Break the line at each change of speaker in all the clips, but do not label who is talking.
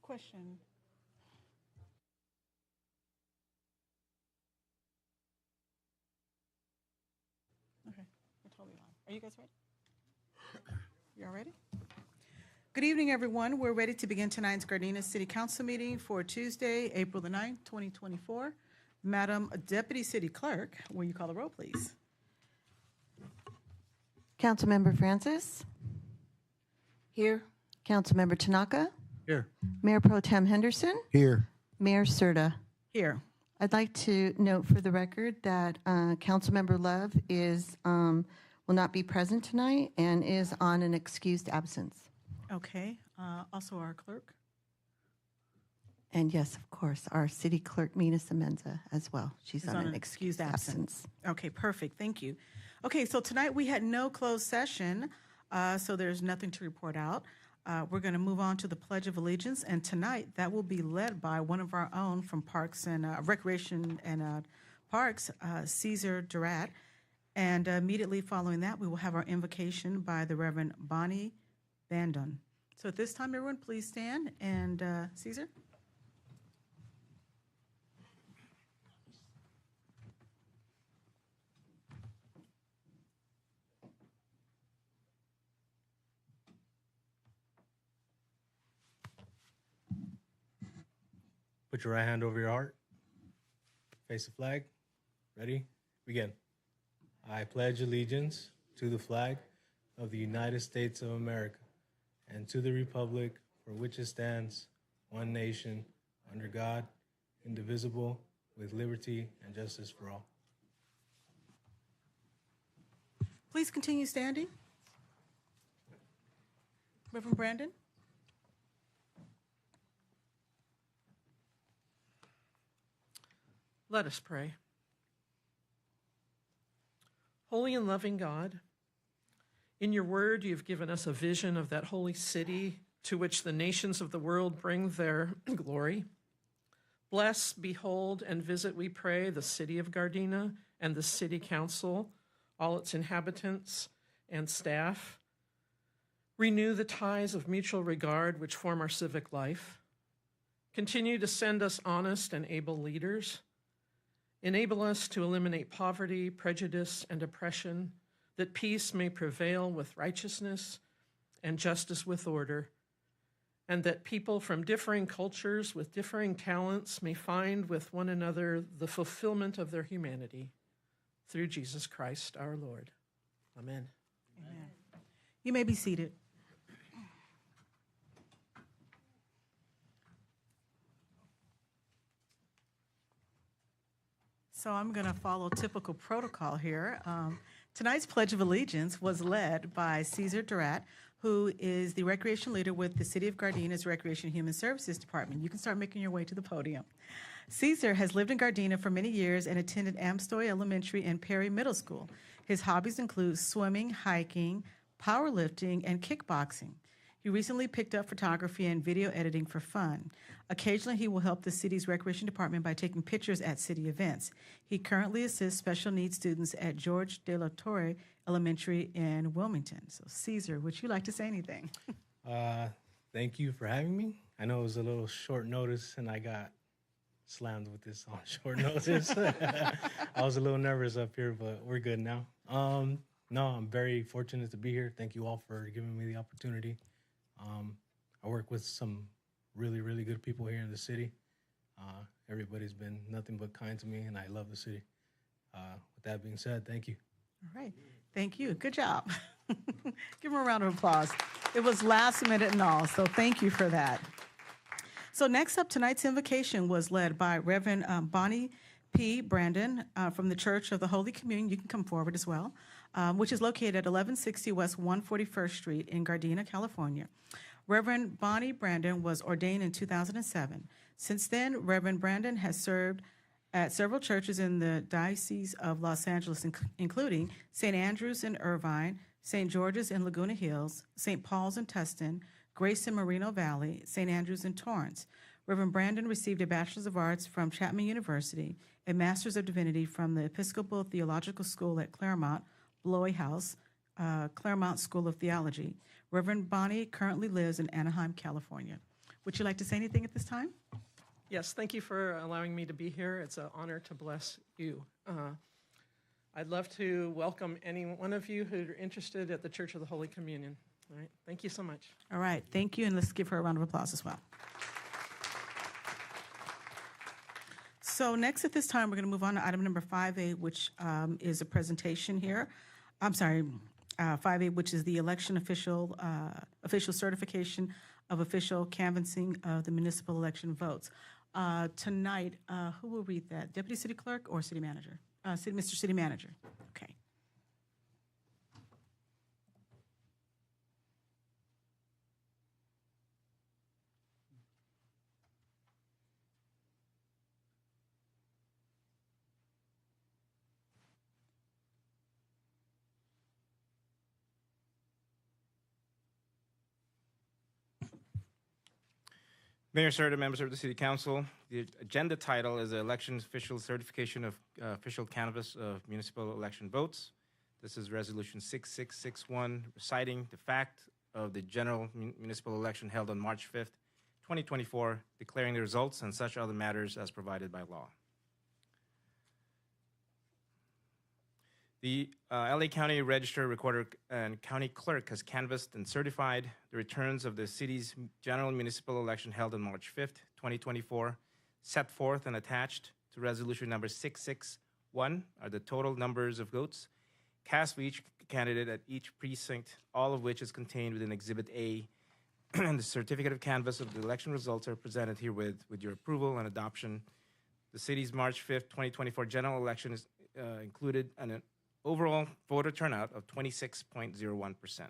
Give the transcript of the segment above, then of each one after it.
Question. Okay, we're totally on. Are you guys ready? You all ready? Good evening, everyone. We're ready to begin tonight's Gardena City Council meeting for Tuesday, April the 9th, 2024. Madam Deputy City Clerk, will you call the roll, please?
Councilmember Francis.
Here.
Councilmember Tanaka.
Here.
Mayor Pro Tem Henderson.
Here.
Mayor Serta.
Here.
I'd like to note for the record that Councilmember Love will not be present tonight and is on an excused absence.
Okay. Also our clerk.
And yes, of course, our city clerk, Mina Semenza, as well. She's
Is
on an excused absence.
Okay, perfect. Thank you. Okay, so tonight we had no closed session, so there's nothing to report out. We're going to move on to the Pledge of Allegiance, and tonight that will be led by one of our own from Parks and Recreation and Parks, Caesar Durat. And immediately following that, we will have our invocation by the Reverend Bonnie Bandon. So at this time, everyone, please stand. And Caesar?
Put your right hand over your heart. Face the flag. Ready? Begin. I pledge allegiance to the flag of the United States of America and to the republic for which it stands, one nation, under God, indivisible, with liberty and justice for all.
Please continue standing. Reverend Brandon?
Let us pray. Holy and loving God, in your word you've given us a vision of that holy city to which the nations of the world bring their glory. Bless, behold, and visit, we pray, the city of Gardena and the city council, all its inhabitants and staff. Renew the ties of mutual regard which form our civic life. Continue to send us honest and able leaders. Enable us to eliminate poverty, prejudice, and oppression, that peace may prevail with righteousness and justice with order, and that people from differing cultures with differing talents may find with one another the fulfillment of their humanity. Through Jesus Christ our Lord. Amen.
Amen. You may be seated. So I'm going to follow typical protocol here. Tonight's Pledge of Allegiance was led by Caesar Durat, who is the recreation leader with the City of Gardena's Recreation and Human Services Department. You can start making your way to the podium. Caesar has lived in Gardena for many years and attended Amstoy Elementary and Perry Middle School. His hobbies include swimming, hiking, powerlifting, and kickboxing. He recently picked up photography and video editing for fun. Occasionally, he will help the city's recreation department by taking pictures at city events. He currently assists special needs students at George De La Torre Elementary in Wilmington. So, Caesar, would you like to say anything?
Thank you for having me. I know it was a little short notice, and I got slammed with this on short notice. I was a little nervous up here, but we're good now. No, I'm very fortunate to be here. Thank you all for giving me the opportunity. I work with some really, really good people here in the city. Everybody's been nothing but kind to me, and I love the city. With that being said, thank you.
All right. Thank you. Good job. Give him a round of applause. It was last minute and all, so thank you for that. So next up, tonight's invocation was led by Reverend Bonnie P. Brandon from the Church of the Holy Communion. You can come forward as well, which is located at 1160 West 141st Street in Gardena, California. Reverend Bonnie Brandon was ordained in 2007. Since then, Reverend Brandon has served at several churches in the Diocese of Los Angeles, including St. Andrew's in Irvine, St. George's in Laguna Hills, St. Paul's in Tustin, Grace in Moreno Valley, St. Andrew's in Torrance. Reverend Brandon received a Bachelor's of Arts from Chapman University, a Master's of Divinity from the Episcopal Theological School at Claremont, Bloy House, Claremont School of Theology. Reverend Bonnie currently lives in Anaheim, California. Would you like to say anything at this time?
Yes, thank you for allowing me to be here. It's an honor to bless you. I'd love to welcome any one of you who are interested at the Church of the Holy Communion. All right, thank you so much.
All right, thank you, and let's give her a round of applause as well. So next at this time, we're going to move on to item number 5A, which is a presentation here. I'm sorry, 5A, which is the election official certification of official canvassing of the municipal election votes. Tonight, who will read that? Deputy City Clerk or City Manager? Mr. City Manager. Okay.
Mayor, Serta, members of the City Council, the agenda title is the Election Official Certification of Official Canvass of Municipal Election Votes. This is Resolution 6661, reciting the fact of the general municipal election held on March 5th, 2024, declaring the results and such other matters as provided by law. The LA County Register Recorder and County Clerk has canvassed and certified the returns of the city's general municipal election held on March 5th, 2024, set forth and attached to resolution number 661 are the total numbers of votes cast for each candidate at each precinct, all of which is contained within Exhibit A, and the certificate of canvass of the election results are presented herewith with your approval and adoption. The city's March 5th, 2024 general election is included an overall voter turnout of 26.01%.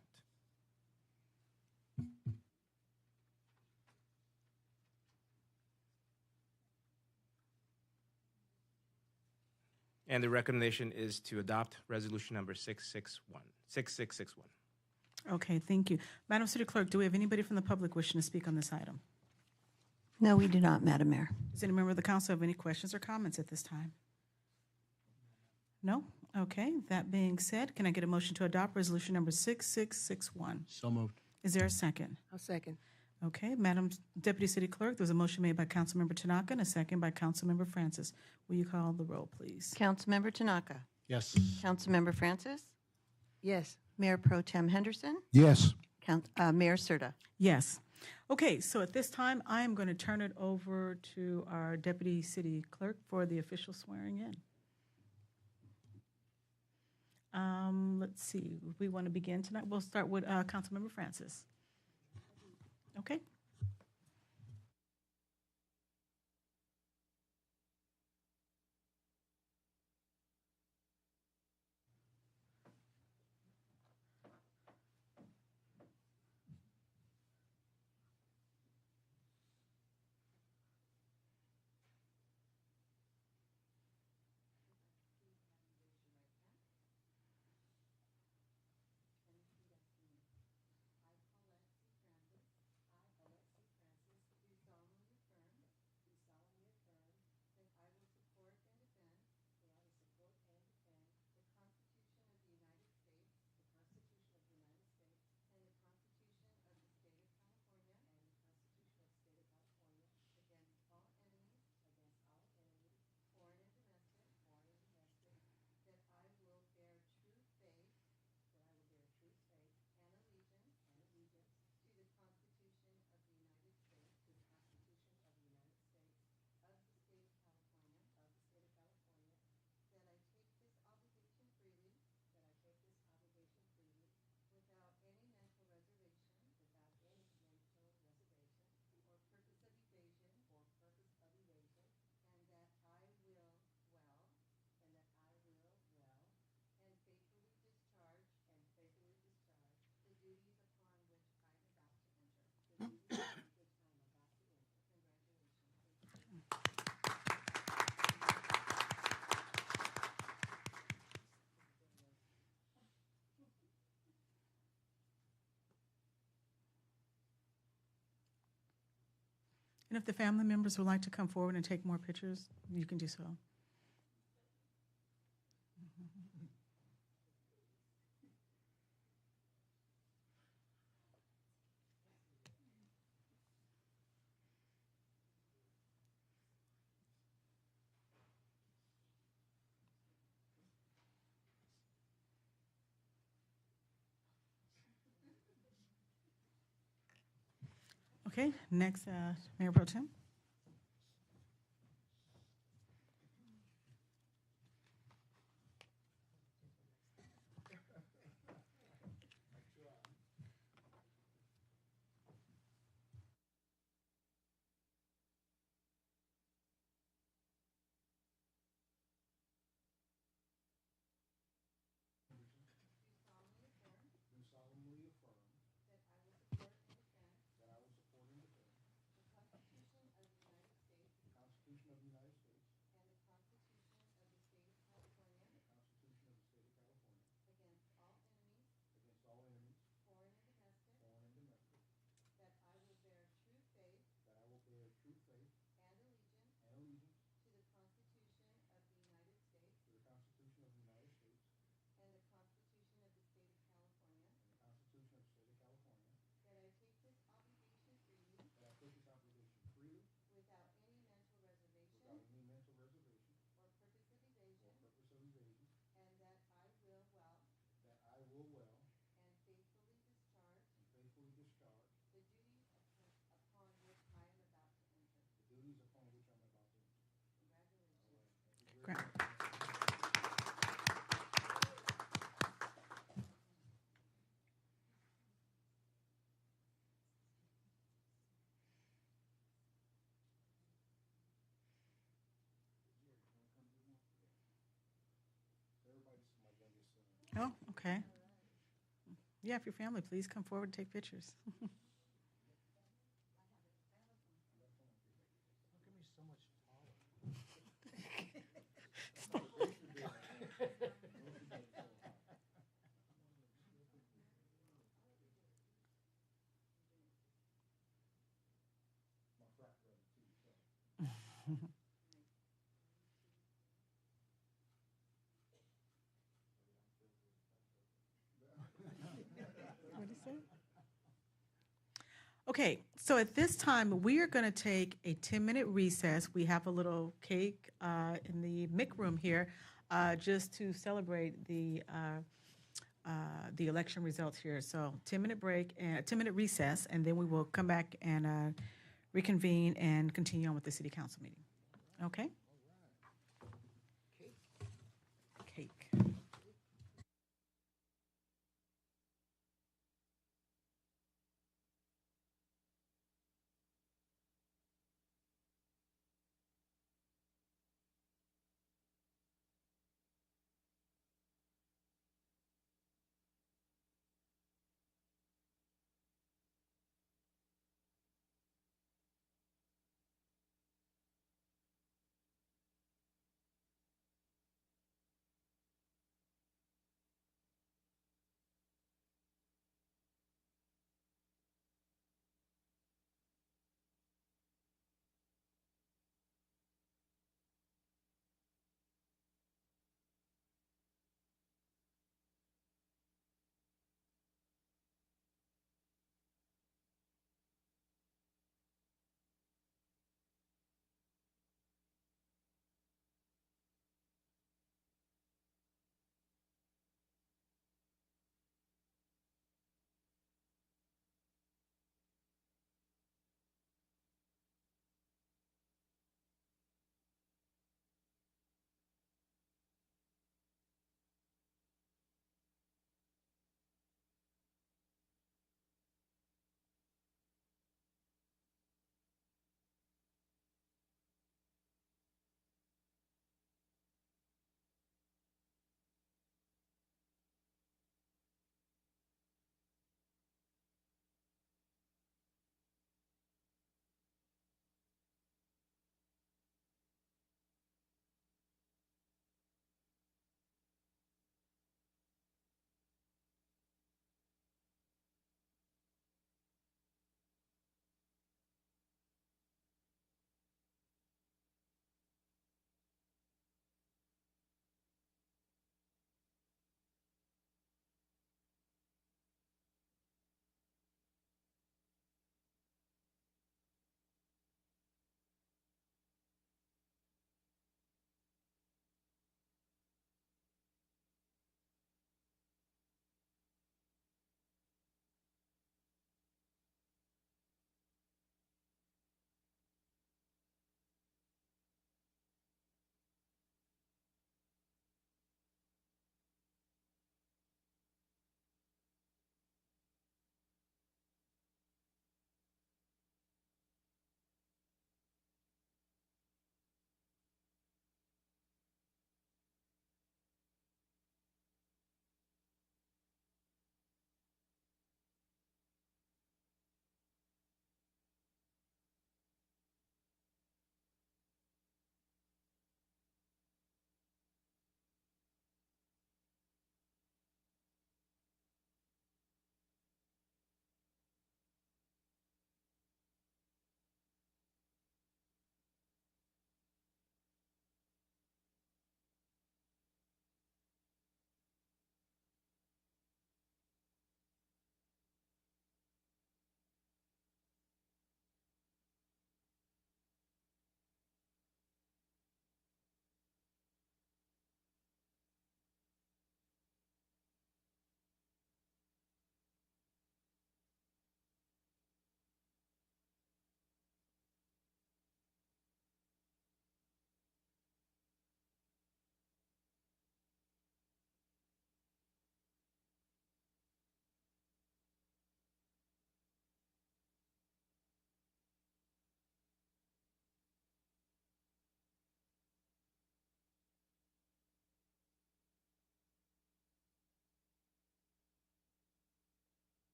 And the recommendation is to adopt resolution number 6661.
Okay, thank you. Madam City Clerk, do we have anybody from the public wishing to speak on this item?
No, we do not, Madam Mayor.
Does any member of the council have any questions or comments at this time? No? Okay, that being said, can I get a motion to adopt resolution number 6661?
So moved.
Is there a second?
I'll second.
Okay, Madam Deputy City Clerk, there's a motion made by Councilmember Tanaka and a second by Councilmember Francis. Will you call the roll, please?
Councilmember Tanaka.
Yes.
Councilmember Francis.
Yes.
Mayor Pro Tem Henderson.
Yes.
Mayor Serta.
Yes. Okay, so at this time, I am going to turn it over to our Deputy City Clerk for the official swearing in. Let's see, we want to begin tonight. We'll start with Councilmember Francis. Okay. And if the family members would like to come forward and take more pictures, you can do so. Okay, next, Mayor Pro Tem. Great. Oh, okay. Yeah, if your family, please come forward and take pictures. What'd you say? Okay, so at this time, we are going to take a 10-minute recess. We have a little cake in the MIC room here just to celebrate the election results here. So 10-minute break and a 10-minute recess, and then we will come back and reconvene and continue on with the city council meeting. Okay? Cake.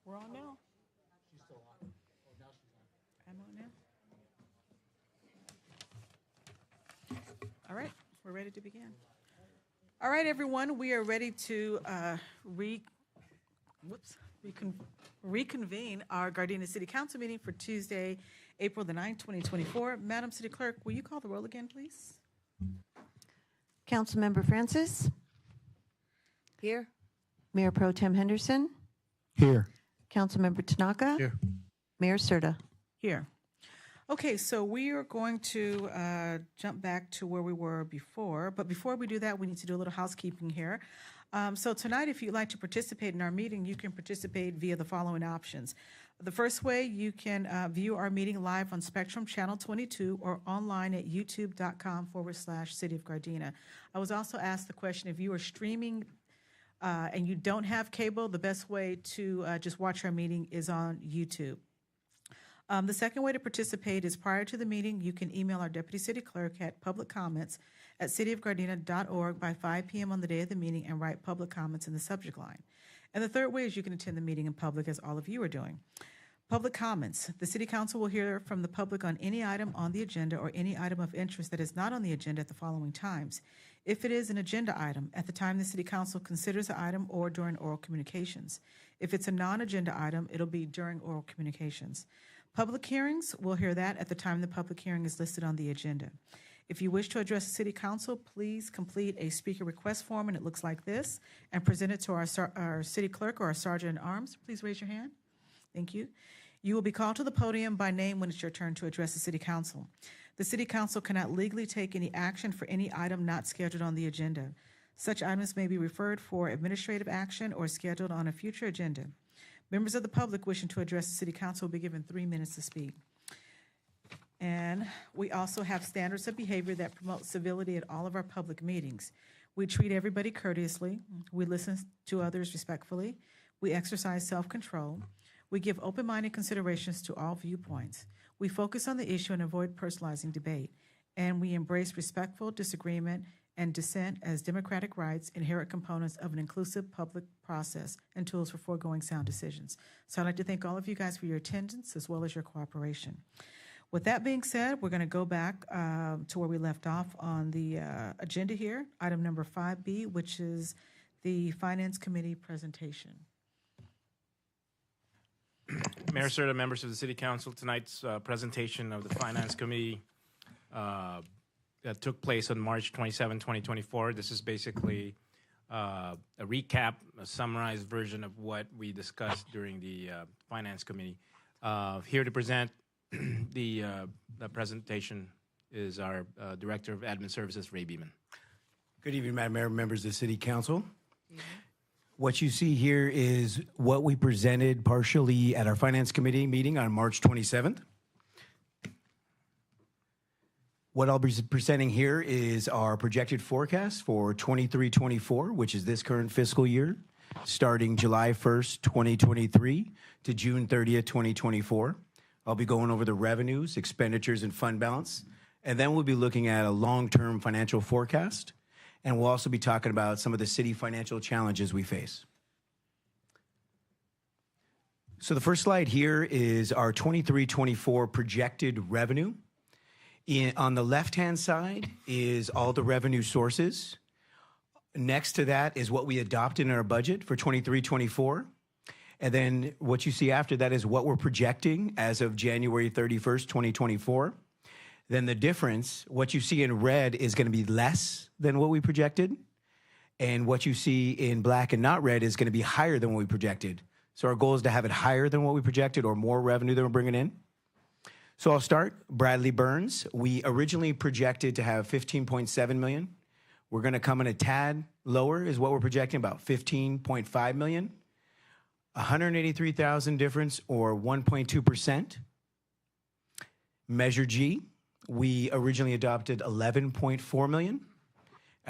We're on now? She's still on. Oh, now she's on. I'm on now? All right, we're ready to begin. All right, everyone, we are ready to reconvene our Gardena City Council meeting for Tuesday, April the 9th, 2024. Madam City Clerk, will you call the roll again, please?
Councilmember Francis?
Here.
Mayor Pro Tem Henderson?
Here.
Councilmember Tanaka?
Here.
Mayor Serta?
Here. Okay, so we are going to jump back to where we were before, but before we do that, we need to do a little housekeeping here. So tonight, if you'd like to participate in our meeting, you can participate via the following options. The first way, you can view our meeting live on Spectrum Channel 22 or online at youtube.com/City of Gardena. I was also asked the question, if you are streaming and you don't have cable, the best way to just watch our meeting is on YouTube. The second way to participate is prior to the meeting, you can email our Deputy City Clerk at publiccomments@cityofgardena.org by 5 p.m. on the day of the meeting and write public comments in the subject line. And the third way is you can attend the meeting in public, as all of you are doing. Public comments. The City Council will hear from the public on any item on the agenda or any item of interest that is not on the agenda at the following times. If it is an agenda item, at the time the City Council considers the item or during oral communications. If it's a non-agenda item, it'll be during oral communications. Public hearings, we'll hear that at the time the public hearing is listed on the agenda. If you wish to address the City Council, please complete a speaker request form, and it looks like this, and present it to our City Clerk or our Sergeant-at-Arms. Please raise your hand. Thank you. You will be called to the podium by name when it's your turn to address the City Council. The City Council cannot legally take any action for any item not scheduled on the agenda. Such items may be referred for administrative action or scheduled on a future agenda. Members of the public wishing to address the City Council will be given 3 minutes to speak. And we also have standards of behavior that promote civility at all of our public meetings. We treat everybody courteously. We listen to others respectfully. We exercise self-control. We give open-minded considerations to all viewpoints. We focus on the issue and avoid personalizing debate. And we embrace respectful disagreement and dissent as democratic rights, inherent components of an inclusive public process and tools for foregoing sound decisions. So I'd like to thank all of you guys for your attendance as well as your cooperation. With that being said, we're going to go back to where we left off on the agenda here, item number 5B, which is the Finance Committee presentation.
Mayor Serta, members of the City Council, tonight's presentation of the Finance Committee that took place on March 27, 2024. This is basically a recap, a summarized version of what we discussed during the Finance Committee. Here to present the presentation is our Director of Admin Services, Ray Beeman.
Good evening, Madam Mayor, members of the City Council. What you see here is what we presented partially at our Finance Committee meeting on March 27th. What I'll be presenting here is our projected forecast for 23-24, which is this current fiscal year, starting July 1st, 2023 to June 30th, 2024. I'll be going over the revenues, expenditures, and fund balance. And then we'll be looking at a long-term financial forecast. And we'll also be talking about some of the city financial challenges we face. So the first slide here is our 23-24 projected revenue. On the left-hand side is all the revenue sources. Next to that is what we adopted in our budget for 23-24. And then what you see after that is what we're projecting as of January 31st, 2024. Then the difference, what you see in red is going to be less than what we projected. And what you see in black and not red is going to be higher than what we projected. So our goal is to have it higher than what we projected or more revenue than we're bringing in. So I'll start. Bradley Burns. We originally projected to have 15.7 million. We're going to come in a tad lower is what we're projecting, about 15.5 million. 183,000 difference or 1.2%. Measure G, we originally adopted 11.4 million.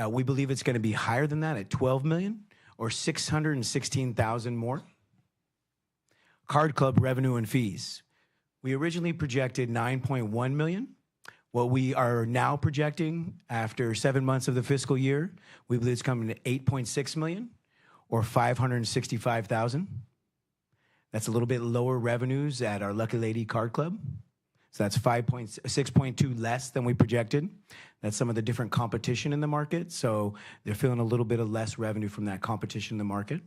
We believe it's going to be higher than that at 12 million or 616,000 more. Card Club revenue and fees. We originally projected 9.1 million. What we are now projecting after 7 months of the fiscal year, we believe it's coming to 8.6 million or 565,000. That's a little bit lower revenues at our Lucky Lady Card Club. So that's 6.2 less than we projected. That's some of the different competition in the market. So they're feeling a little bit of less revenue from that competition in the market.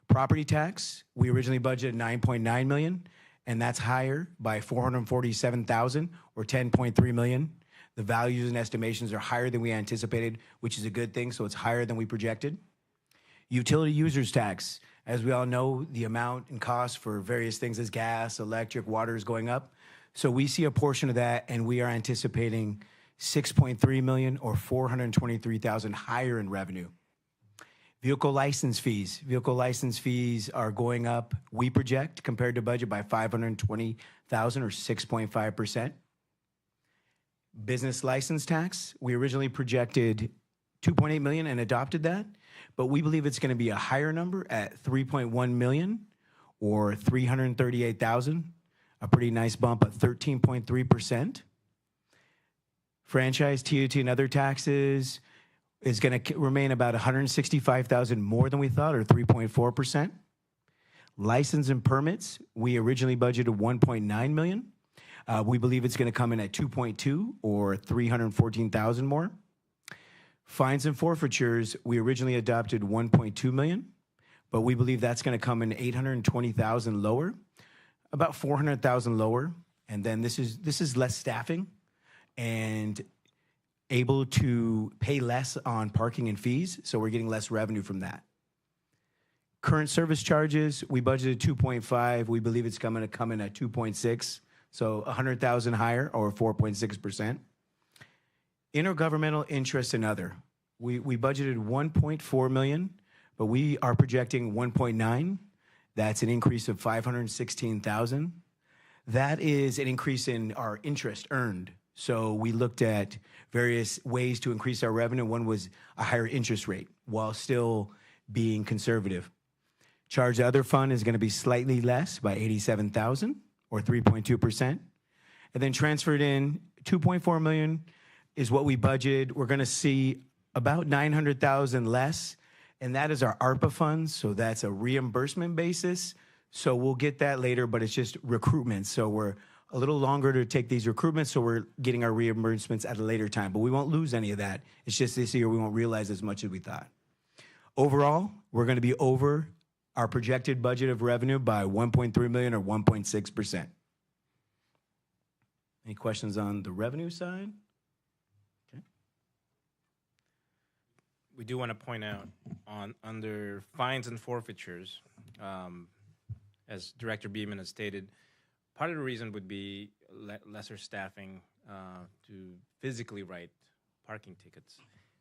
Property tax, we originally budgeted 9.9 million, and that's higher by 447,000 or 10.3 million. The values and estimations are higher than we anticipated, which is a good thing. So it's higher than we projected. Utility users tax, as we all know, the amount and cost for various things as gas, electric, water is going up. So we see a portion of that, and we are anticipating 6.3 million or 423,000 higher in revenue. Vehicle license fees. Vehicle license fees are going up, we project, compared to budget by 520,000 or 6.5%. Business license tax, we originally projected 2.8 million and adopted that, but we believe it's going to be a higher number at 3.1 million or 338,000, a pretty nice bump at 13.3%. Franchise, TOT, and other taxes is going to remain about 165,000 more than we thought, or 3.4%. License and permits, we originally budgeted 1.9 million. We believe it's going to come in at 2.2 or 314,000 more. Fines and forfeitures, we originally adopted 1.2 million, but we believe that's going to come in 820,000 lower, about 400,000 lower. And then this is less staffing and able to pay less on parking and fees, so we're getting less revenue from that. Current service charges, we budgeted 2.5. We believe it's going to come in at 2.6, so 100,000 higher or 4.6%. Intergovernmental interest and other, we budgeted 1.4 million, but we are projecting 1.9. That's an increase of 516,000. That is an increase in our interest earned. So we looked at various ways to increase our revenue. One was a higher interest rate while still being conservative. Charge to other fund is going to be slightly less by 87,000 or 3.2%. And then transferred in 2.4 million is what we budgeted. We're going to see about 900,000 less, and that is our ARPA funds. So that's a reimbursement basis. So we'll get that later, but it's just recruitment. So we're a little longer to take these recruitments, so we're getting our reimbursements at a later time. But we won't lose any of that. It's just this year we won't realize as much as we thought. Overall, we're going to be over our projected budget of revenue by 1.3 million or 1.6%. Any questions on the revenue side? Okay.
We do want to point out under fines and forfeitures, as Director Beeman has stated, part of the reason would be lesser staffing to physically write parking tickets.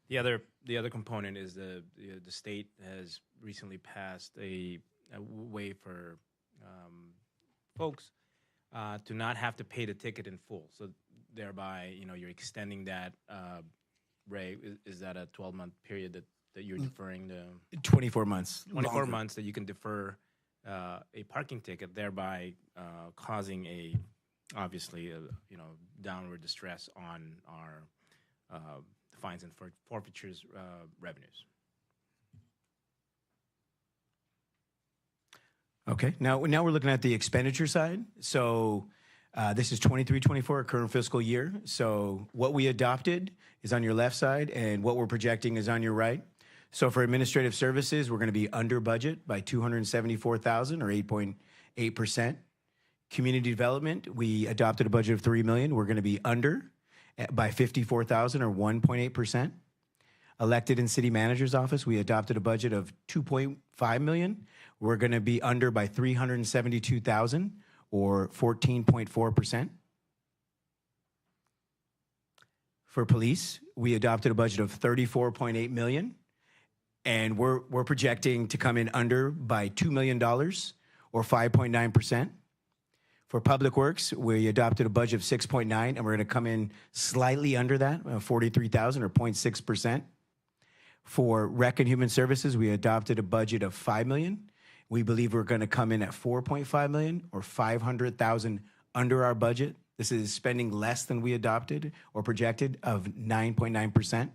The other component is the state has recently passed a way for folks to not have to pay the ticket in full. So thereby, you're extending that. Ray, is that a 12-month period that you're deferring the
24 months.
24
longer.
months that you can defer a parking ticket, thereby causing obviously downward distress on our fines and forfeitures revenues.
Okay, now we're looking at the expenditure side. So this is 23-24, current fiscal year. So what we adopted is on your left side, and what we're projecting is on your right. So for administrative services, we're going to be under budget by 274,000 or 8.8%. Community development, we adopted a budget of 3 million. We're going to be under by 54,000 or 1.8%. Elected and city manager's office, we adopted a budget of 2.5 million. We're going to be under by 372,000 or 14.4%. For police, we adopted a budget of 34.8 million. And we're projecting to come in under by $2 million or 5.9%. For Public Works, we adopted a budget of 6.9, and we're going to come in slightly under that, 43,000 or 0.6%. For Rec and Human Services, we adopted a budget of 5 million. We believe we're going to come in at 4.5 million or 500,000 under our budget. This is spending less than we adopted or projected of 9.9%.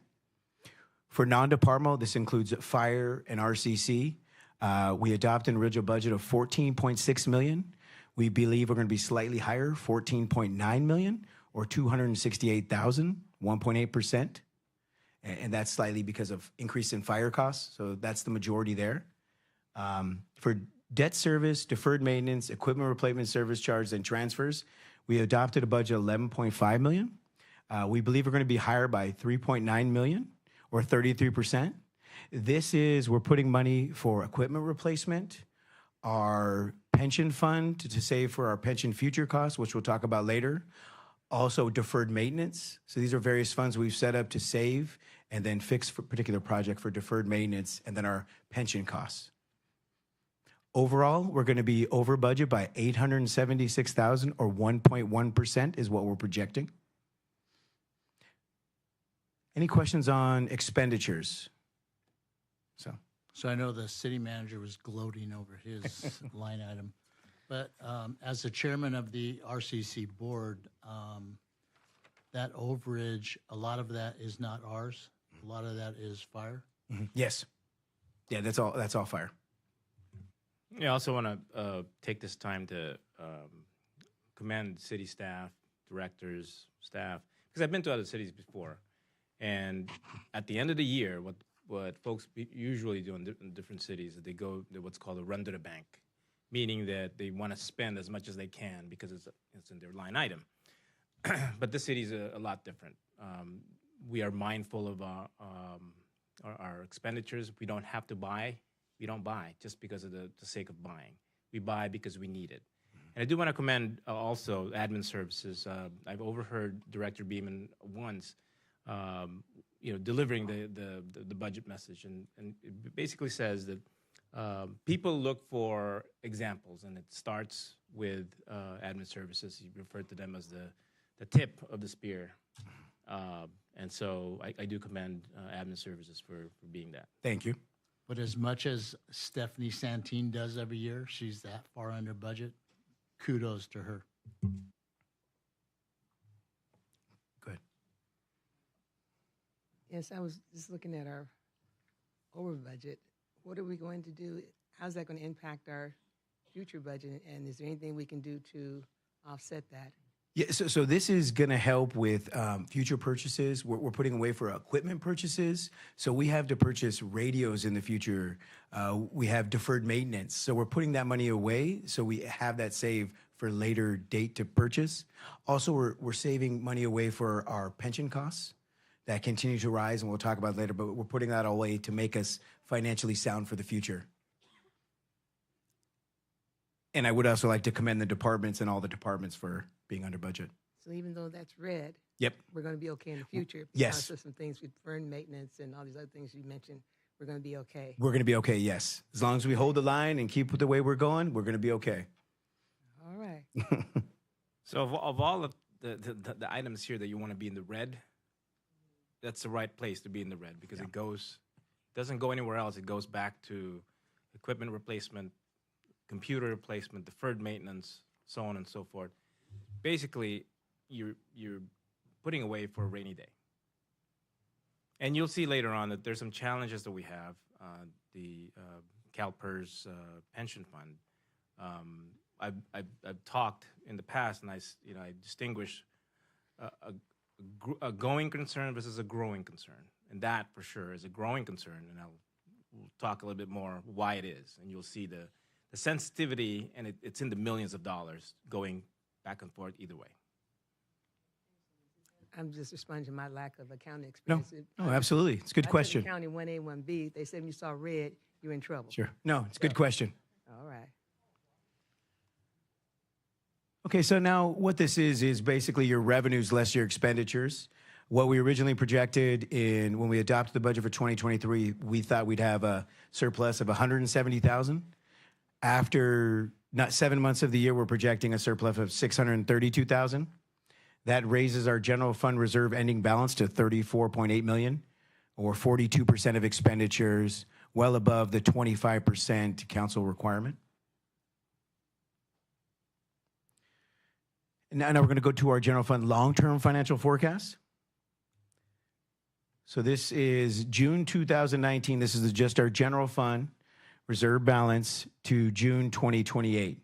For non-departmental, this includes fire and RCC. We adopted an original budget of $14.6 million. We believe we're going to be slightly higher, $14.9 million, or $268,000, 1.8%. And that's slightly because of increase in fire costs. So that's the majority there. For debt service, deferred maintenance, equipment replacement service charges, and transfers, we adopted a budget of $11.5 million. We believe we're going to be higher by $3.9 million, or 33%. We're putting money for equipment replacement, our pension fund to save for our pension future costs, which we'll talk about later. Also deferred maintenance. So these are various funds we've set up to save and then fix for a particular project for deferred maintenance and then our pension costs. Overall, we're going to be over budget by $876,000, or 1.1% is what we're projecting. Any questions on expenditures?
So I know the city manager was gloating over his line item, but as the chairman of the RCC board, that overage, a lot of that is not ours. A lot of that is fire.
Yes. Yeah, that's all fire.
Yeah, I also want to take this time to commend city staff, directors, staff, because I've been to other cities before. And at the end of the year, what folks usually do in different cities is they go to what's called a run to the bank, meaning that they want to spend as much as they can because it's in their line item. But this city is a lot different. We are mindful of our expenditures. We don't have to buy. We don't buy just because of the sake of buying. We buy because we need it. And I do want to commend also admin services. I've overheard Director Beeman once delivering the budget message, and it basically says that people look for examples, and it starts with admin services. He referred to them as the tip of the spear, and so I do commend admin services for being that.
Thank you.
But as much as Stephanie Santine does every year, she's that far under budget. Kudos to her.
Good.
Yes, I was just looking at our over budget. What are we going to do? How's that going to impact our future budget? And is there anything we can do to offset that?
Yeah, so this is going to help with future purchases. We're putting away for equipment purchases. So we have to purchase radios in the future. We have deferred maintenance. So we're putting that money away so we have that saved for later date to purchase. Also, we're saving money away for our pension costs that continue to rise, and we'll talk about it later, but we're putting that away to make us financially sound for the future. And I would also like to commend the departments and all the departments for being under budget.
So even though that's red,
Yep.
we're going to be okay in the future.
Yes.
Because of some things with burn maintenance and all these other things you mentioned, we're going to be okay.
We're going to be okay, yes. As long as we hold the line and keep with the way we're going, we're going to be okay.
All right.
So of all of the items here that you want to be in the red, that's the right place to be in the red because it doesn't go anywhere else. It goes back to equipment replacement, computer replacement, deferred maintenance, so on and so forth. Basically, you're putting away for a rainy day. And you'll see later on that there's some challenges that we have. The CalPERS pension fund. I've talked in the past, and I distinguish a going concern versus a growing concern, and that for sure is a growing concern. And we'll talk a little bit more why it is, and you'll see the sensitivity, and it's in the millions of dollars going back and forth either way.
I'm just responding to my lack of accounting
No,
experience.
absolutely. It's a good question.
County 1A, 1B, they said when you saw red, you're in trouble.
Sure. No, it's a good question.
All right.
Okay, so now what this is basically your revenues less your expenditures. What we originally projected when we adopted the budget for 2023, we thought we'd have a surplus of $170,000. After not 7 months of the year, we're projecting a surplus of $632,000. That raises our general fund reserve ending balance to $34.8 million, or 42% of expenditures, well above the 25% council requirement. Now we're going to go to our general fund long-term financial forecast. So this is June 2019. This is just our general fund. reserve balance to June 2028.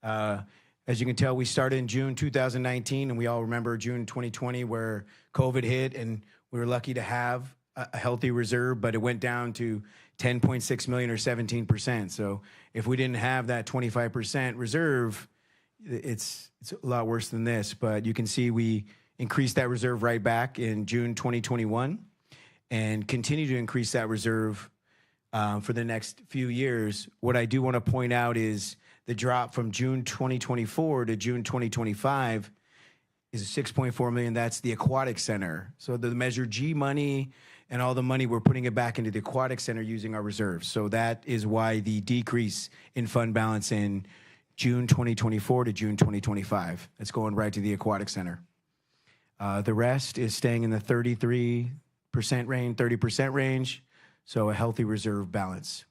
As you can tell, we started in June 2019, and we all remember June 2020 where COVID hit, and we were lucky to have a healthy reserve, but it went down to 10.6 million or 17%. So if we didn't have that 25% reserve, it's a lot worse than this. But you can see we increased that reserve right back in June 2021 and continue to increase that reserve for the next few years. What I do want to point out is the drop from June 2024 to June 2025 is 6.4 million. That's the aquatic center. So the Measure G money and all the money, we're putting it back into the aquatic center using our reserves. So that is why the decrease in fund balance in June 2024 to June 2025. It's going right to the aquatic center. The rest is staying in the 33% range, 30% range. So a healthy reserve balance.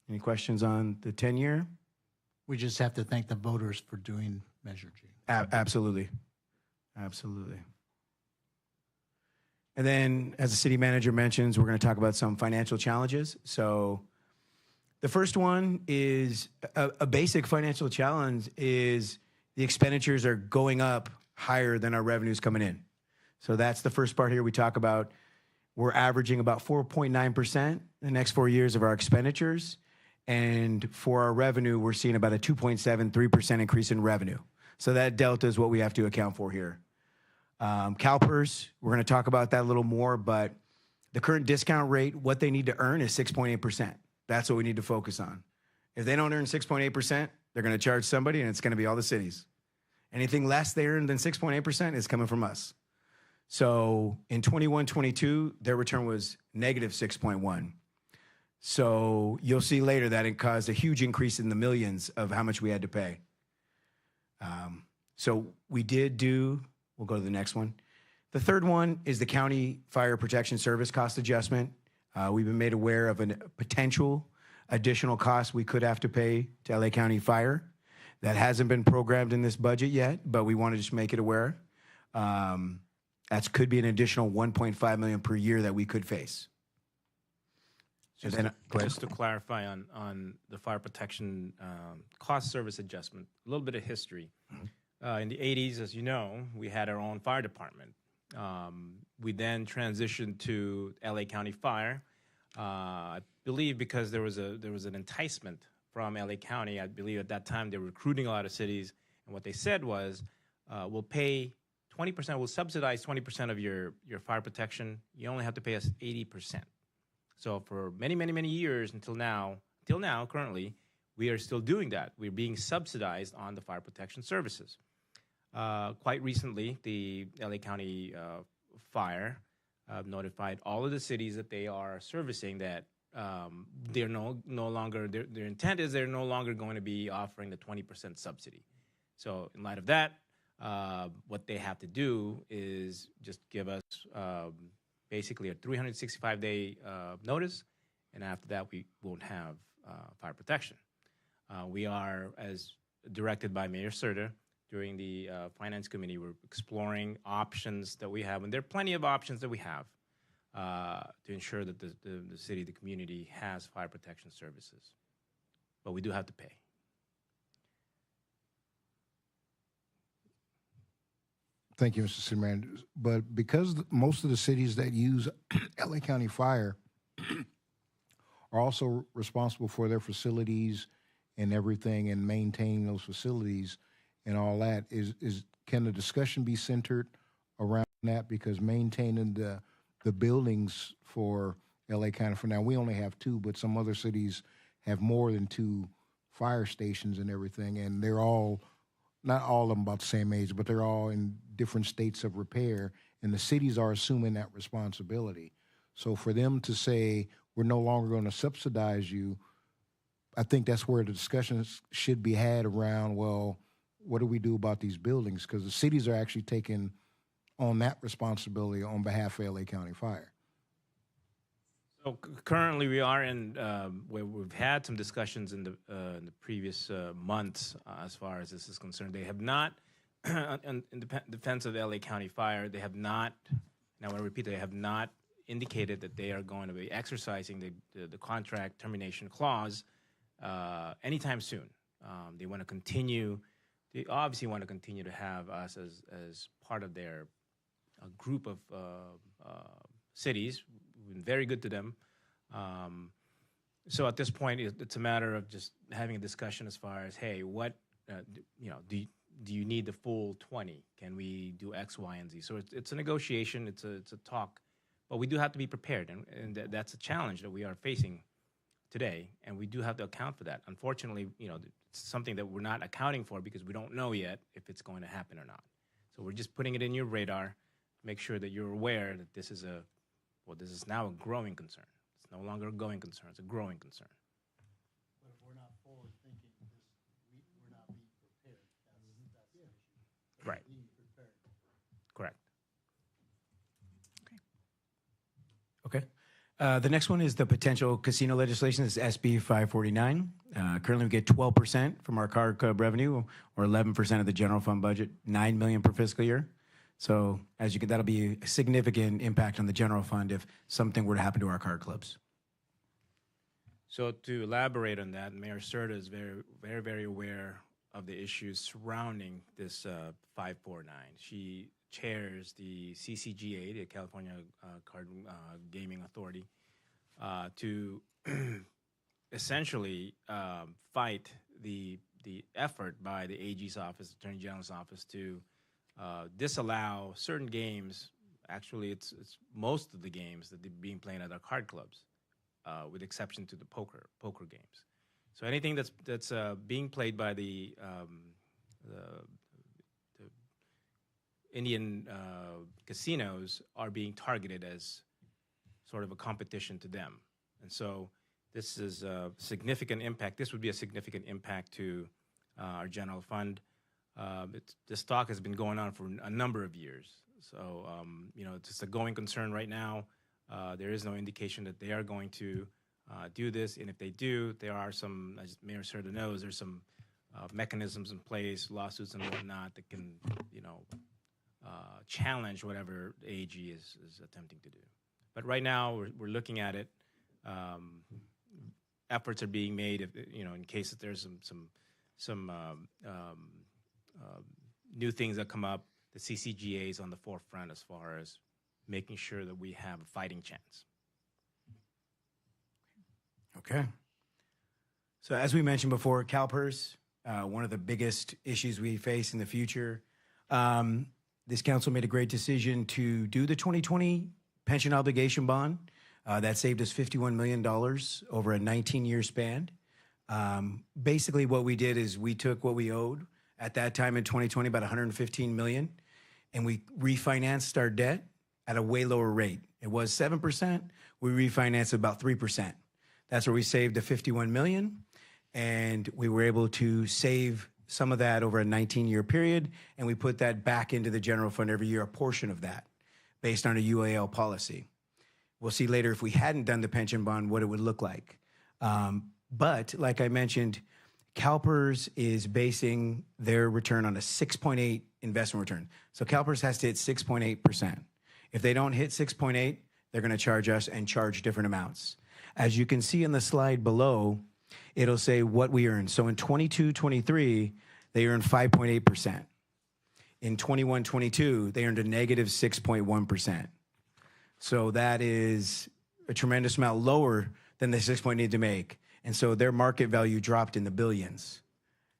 Any questions on the 10-year?
We just have to thank the voters for doing Measure G.
Absolutely. Absolutely. And then, as the city manager mentions, we're going to talk about some financial challenges. So the first one is a basic financial challenge is the expenditures are going up higher than our revenues coming in. So that's the first part here we talk about. We're averaging about 4.9% the next 4 years of our expenditures. And for our revenue, we're seeing about a 2.73% increase in revenue. So that delta is what we have to account for here. CalPERS, we're going to talk about that a little more, but the current discount rate, what they need to earn is 6.8%. That's what we need to focus on. If they don't earn 6.8%, they're going to charge somebody, and it's going to be all the cities. Anything less they earn than 6.8% is coming from us. So in 21-22, their return was negative 6.1. So you'll see later that it caused a huge increase in the millions of how much we had to pay. So we did do, we'll go to the next one. The third one is the County Fire Protection Service cost adjustment. We've been made aware of a potential additional cost we could have to pay to LA County Fire. That hasn't been programmed in this budget yet, but we want to just make it aware. That could be an additional 1.5 million per year that we could face.
Just,
then,
just to clarify on the fire protection cost service adjustment, a little bit of history. In the 80s, as you know, we had our own fire department. We then transitioned to LA County Fire. I believe because there was an enticement from LA County. I believe at that time they were recruiting a lot of cities, and what they said was, we'll pay 20%, we'll subsidize 20% of your fire protection. You only have to pay us 80%. So for many, many, many years until now, currently, we are still doing that. We're being subsidized on the fire protection services. Quite recently, the LA County Fire notified all of the cities that they are servicing that they're no longer, their intent is they're no longer going to be offering the 20% subsidy. So in light of that, what they have to do is just give us basically a 365-day notice, and after that, we won't have fire protection. We are, as directed by Mayor Serta during the Finance Committee, we're exploring options that we have, and there are plenty of options that we have to ensure that the city, the community has fire protection services. But we do have to pay.
Thank you, Mr. City Manager. But because most of the cities that use LA County Fire are also responsible for their facilities and everything and maintaining those facilities and all that, can the discussion be centered around that? Because maintaining the buildings for LA County, for now, we only have 2, but some other cities have more than 2 fire stations and everything, and they're all, not all of them about the same age, but they're all in different states of repair, and the cities are assuming that responsibility. So for them to say, we're no longer going to subsidize you, I think that's where the discussions should be had around, well, what do we do about these buildings? Because the cities are actually taking on that responsibility on behalf of LA County Fire.
So currently, we are in where we've had some discussions in the previous months as far as this is concerned. They have not, in defense of LA County Fire, they have not. Now I want to repeat, they have not indicated that they are going to be exercising the contract termination clause anytime soon. They want to continue. They obviously want to continue to have us as part of their group of cities. We've been very good to them. So at this point, it's a matter of just having a discussion as far as, hey, what, do you need the full 20? Can we do X, Y, and Z? So it's a negotiation, it's a talk, but we do have to be prepared, and that's a challenge that we are facing today, and we do have to account for that. Unfortunately, it's something that we're not accounting for because we don't know yet if it's going to happen or not. So we're just putting it in your radar, make sure that you're aware that this is now a growing concern. It's no longer a going concern, it's a growing concern.
But if we're not forward thinking, we're not being prepared. That's the issue.
Right.
Being prepared.
Correct.
Okay. The next one is the potential casino legislation. This is SB 549. Currently, we get 12% from our card club revenue, or 11% of the general fund budget, $9 million per fiscal year. So, as you can, that'll be a significant impact on the general fund if something were to happen to our card clubs.
So to elaborate on that, Mayor Serta is very, very, very aware of the issues surrounding this 549. She chairs the CCGA, the California Card Gaming Authority, to essentially fight the effort by the AG's office, Attorney General's office, to disallow certain games. Actually, it's most of the games that are being played at our card clubs, with exception to the poker games. So anything that's being played by the Indian casinos are being targeted as sort of a competition to them. And so this is a significant impact. This would be a significant impact to our general fund. This talk has been going on for a number of years. So, it's just a going concern right now. There is no indication that they are going to do this. And if they do, there are some, as Mayor Serta knows, there's some mechanisms in place, lawsuits and whatnot, that can, challenge whatever the AG is attempting to do. But right now, we're looking at it. Efforts are being made, if, in case that there's some new things that come up. The CCGA is on the forefront as far as making sure that we have a fighting chance.
Okay. So as we mentioned before, CalPERS, one of the biggest issues we face in the future. This council made a great decision to do the 2020 pension obligation bond. That saved us $51 million over a 19-year span. Basically, what we did is we took what we owed at that time in 2020, about $115 million, and we refinanced our debt at a way lower rate. It was 7%. We refinanced about 3%. That's where we saved the $51 million, and we were able to save some of that over a 19-year period, and we put that back into the general fund every year, a portion of that, based on a UAL policy. We'll see later if we hadn't done the pension bond, what it would look like. But like I mentioned, CalPERS is basing their return on a 6.8 investment return. So CalPERS has to hit 6.8%. If they don't hit 6.8, they're going to charge us and charge different amounts. As you can see in the slide below, it'll say what we earned. So in 22-23, they earned 5.8%. In 21-22, they earned a negative 6.1%. So that is a tremendous amount lower than the 6.8 need to make. And so their market value dropped in the billions.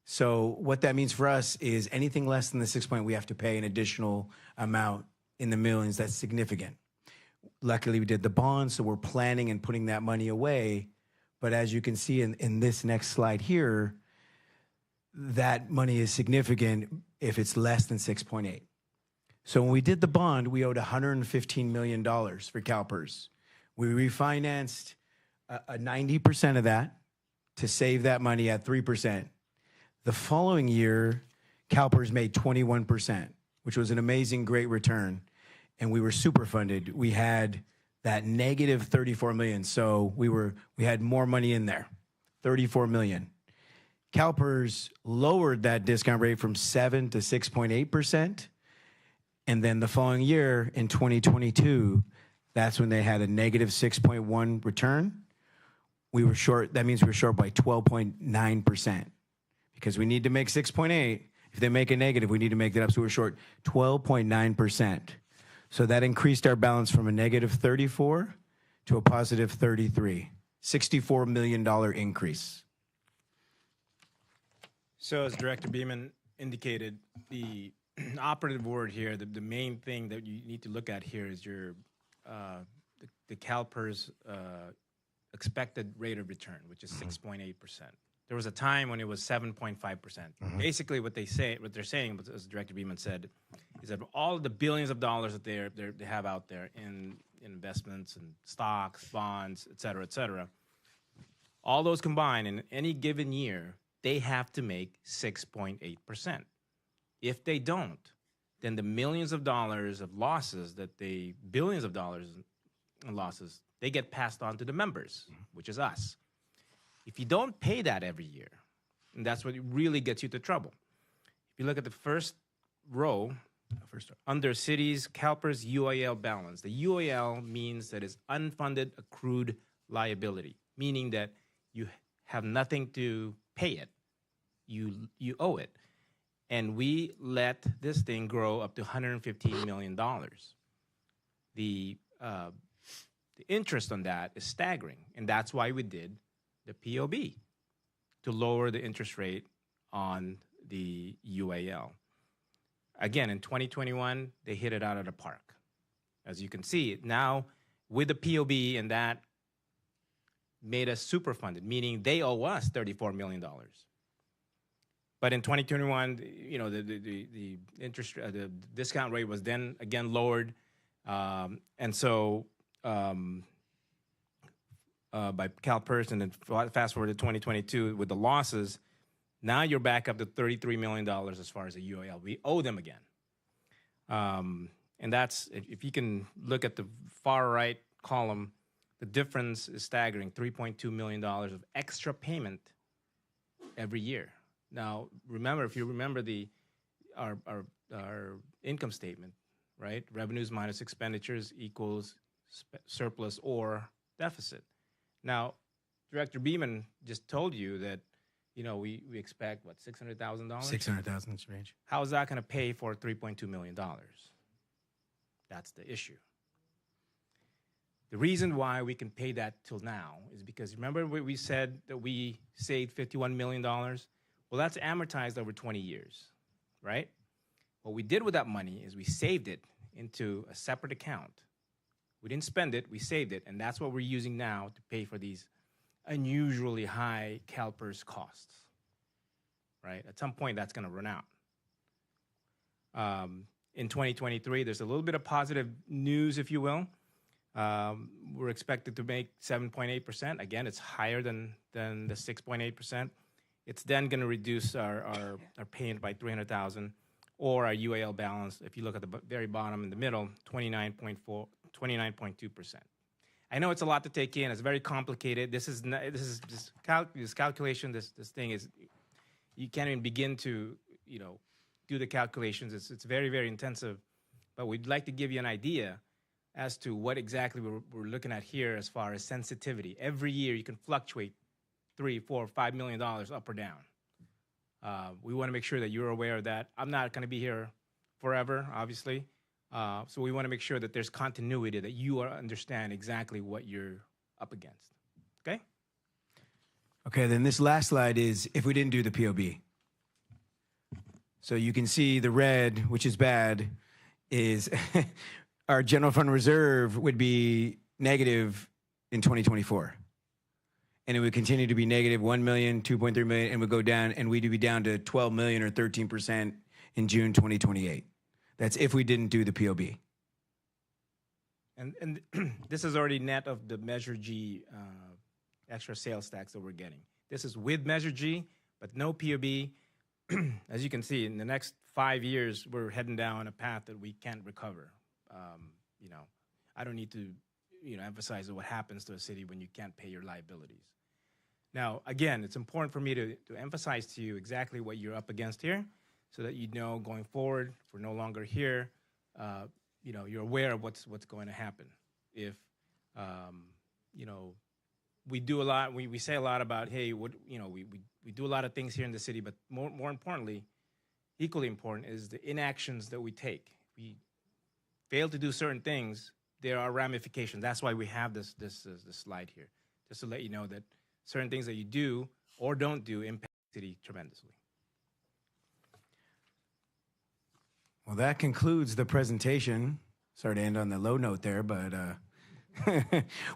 So what that means for us is anything less than the 6 point, we have to pay an additional amount in the millions. That's significant. Luckily, we did the bonds, so we're planning and putting that money away. But as you can see in this next slide here, that money is significant if it's less than 6.8. So when we did the bond, we owed $115 million for CalPERS. We refinanced 90% of that to save that money at 3%. The following year, CalPERS made 21%, which was an amazing, great return. And we were super funded. We had that negative 34 million. So we had more money in there, 34 million. CalPERS lowered that discount rate from 7 to 6.8%. And then the following year, in 2022, That's when they had a negative 6.1 return. We were short. That means we were short by 12.9% because we need to make 6.8. If they make a negative, we need to make that up. So we're short 12.9%. So that increased our balance from a negative 34 to a positive 33, $64 million increase.
So as Director Beeman indicated, the operative word here, the main thing that you need to look at here is your the CalPERS expected rate of return, which is 6.8%. There was a time when it was 7.5%. Basically, what they're saying, as Director Beeman said, is that all of the billions of dollars that they have out there in investments and stocks, bonds, et cetera, all those combined in any given year, they have to make 6.8%. If they don't, then the millions of dollars of losses billions of dollars in losses, they get passed on to the members, which is us. If you don't pay that every year, and that's what really gets you to trouble. If you look at the first row, under cities, CalPERS UAL balance, the UAL means that it's unfunded accrued liability, meaning that you have nothing to pay it. You owe it. And we let this thing grow up to $115 million. The interest on that is staggering, and that's why we did the POB, to lower the interest rate on the UAL. Again, in 2021, they hit it out of the park. As you can see, now with the POB, and that made us super funded, meaning they owe us $34 million. But in 2021, you know, the interest, the discount rate was then again lowered, and so by CalPERS, and then fast forward to 2022 with the losses, now you're back up to $33 million as far as the UAL. We owe them again, and that's, if you can look at the far right column, the difference is staggering: $3.2 million of extra payment every year. Now, remember, if you remember our income statement, right? Revenues minus expenditures equals surplus or deficit. Now, Director Beeman just told you that, you know, we expect, what, $600,000?
$600,000 range.
How is that going to pay for $3.2 million? That's the issue. The reason why we can pay that till now is because, remember we said that we saved $51 million? Well, that's amortized over 20 years, right? What we did with that money is we saved it into a separate account. We didn't spend it, we saved it, and that's what we're using now to pay for these unusually high CalPERS costs, right? At some point, that's going to run out. In 2023, there's a little bit of positive news, if you will. We're expected to make 7.8%. Again, it's higher than the 6.8%. It's then going to reduce our payment by $300,000, or our UAL balance, if you look at the very bottom in the middle, 29.2%. I know it's a lot to take in. It's very complicated. This calculation. This thing is, you can't even begin to, you know, do the calculations. It's very, very intensive. But we'd like to give you an idea as to what exactly we're looking at here as far as sensitivity. Every year you can fluctuate $3, $4, $5 million up or down. We want to make sure that you're aware of that. I'm not going to be here forever, obviously. So we want to make sure that there's continuity, that you understand exactly what you're up against. Okay?
Okay, then this last slide is if we didn't do the POB. So you can see the red, which is bad, is our general fund reserve would be negative in 2024. And it would continue to be negative 1 million, 2.3 million, and would go down, and we'd be down to 12 million or 13% in June 2028. That's if we didn't do the POB.
And this is already net of the Measure G extra sales tax that we're getting. This is with Measure G, but no POB. As you can see, in the next 5 years, we're heading down a path that we can't recover. You know, I don't need to, you know, emphasize what happens to a city when you can't pay your liabilities. Now, again, it's important for me to emphasize to you exactly what you're up against here, so that you know going forward, if we're no longer here, you know, you're aware of what's going to happen. if we do a lot. We say a lot about, hey, we do a lot of things here in the city, but more importantly, equally important is the inactions that we take. We fail to do certain things, there are ramifications. That's why we have this slide here, just to let you know that certain things that you do or don't do impact the city tremendously.
Well, that concludes the presentation. Sorry to end on the low note there, but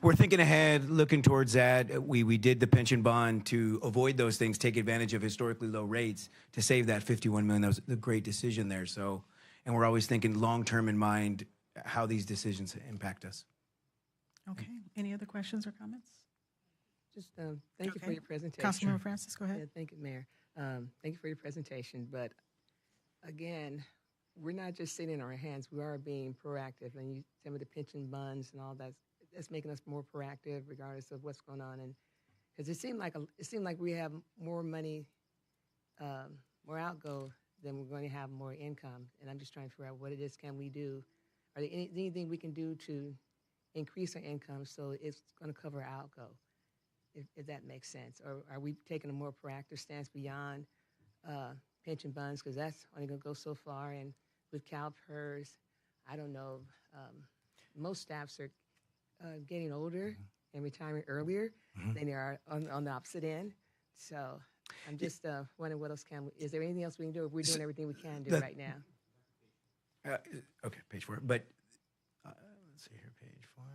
we're thinking ahead, looking towards that. We did the pension bond to avoid those things, take advantage of historically low rates to save that $51 million. That was a great decision there. So, and we're always thinking long-term in mind, how these decisions impact us.
Okay. Any other questions or comments?
Just thank you for
Okay.
your presentation.
Councilmember Francis, go
Yeah,
ahead.
thank you, Mayor. Thank you for your presentation. But again, we're not just sitting on our hands. We are being proactive. And you, some of the pension funds and all that's making us more proactive, regardless of what's going on. And because it seemed like we have more money, more outgo than we're going to have more income. And I'm just trying to figure out what it is can we do. Are there anything we can do to increase our income so it's going to cover our outgo, if that makes sense? Or are we taking a more proactive stance beyond pension funds, because that's only going to go so far? And with CalPERS, I don't know, most staffs are getting older and retiring earlier than they are on the opposite end. So I'm just wondering what else is there anything else we can do if we're doing everything we can do right now?
Okay, page 4. But let's see here, page 4.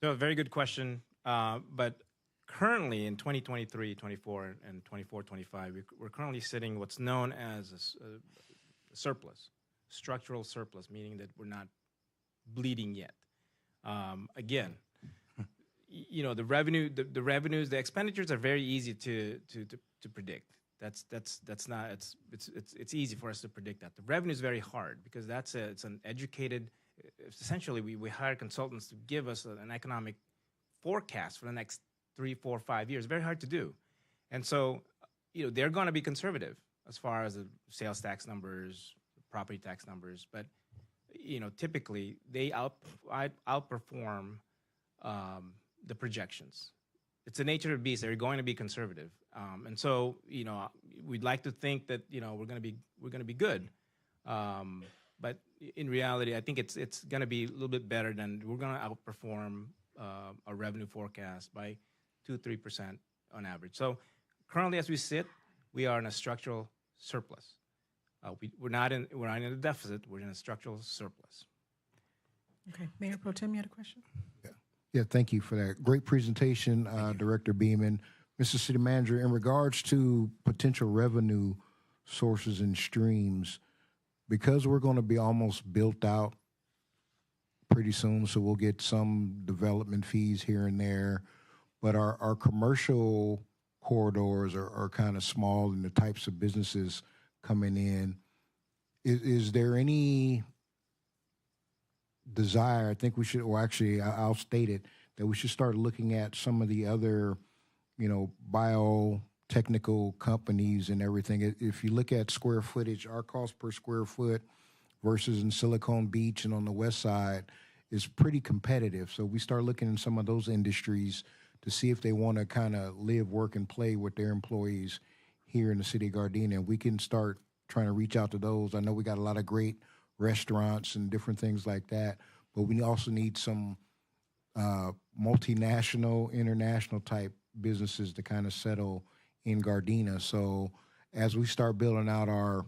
So a very good question. But currently in 2023, 24, and 24, 25, we're currently sitting what's known as a surplus, structural surplus, meaning that we're not bleeding yet. Again, the revenues, the expenditures are very easy to predict. That's not, it's easy for us to predict that. The revenue is very hard because it's an educated, essentially we hire consultants to give us an economic forecast for the next 3, 4, 5 years. Very hard to do. And so, they're going to be conservative as far as the sales tax numbers, property tax numbers, but, typically they outperform the projections. It's the nature of the beast. They're going to be conservative. And so, we'd like to think that, we're going to be good. But in reality, I think it's going to be a little bit better than we're going to outperform our revenue forecast by 2-3% on average. So currently, as we sit, we are in a structural surplus. We're not in a deficit. We're in a structural surplus.
Okay. Mayor Pro Tem, you had a question?
Yeah, thank you for that. Great presentation, Director Beeman. Mr. City Manager, in regards to potential revenue sources and streams, because we're going to be almost built out pretty soon, so we'll get some development fees here and there, but our commercial corridors are kind of small and the types of businesses coming in. Is there any desire, I think we should, or actually I'll state it, that we should start looking at some of the other, biotechnical companies and everything. If you look at square footage, our cost per square foot versus in Silicon Beach and on the west side is pretty competitive. So we start looking in some of those industries to see if they want to kind of live, work, and play with their employees here in the city of Gardena. And we can start trying to reach out to those. I know we got a lot of great restaurants and different things like that, but we also need some multinational, international type businesses to kind of settle in Gardena. So as we start building out our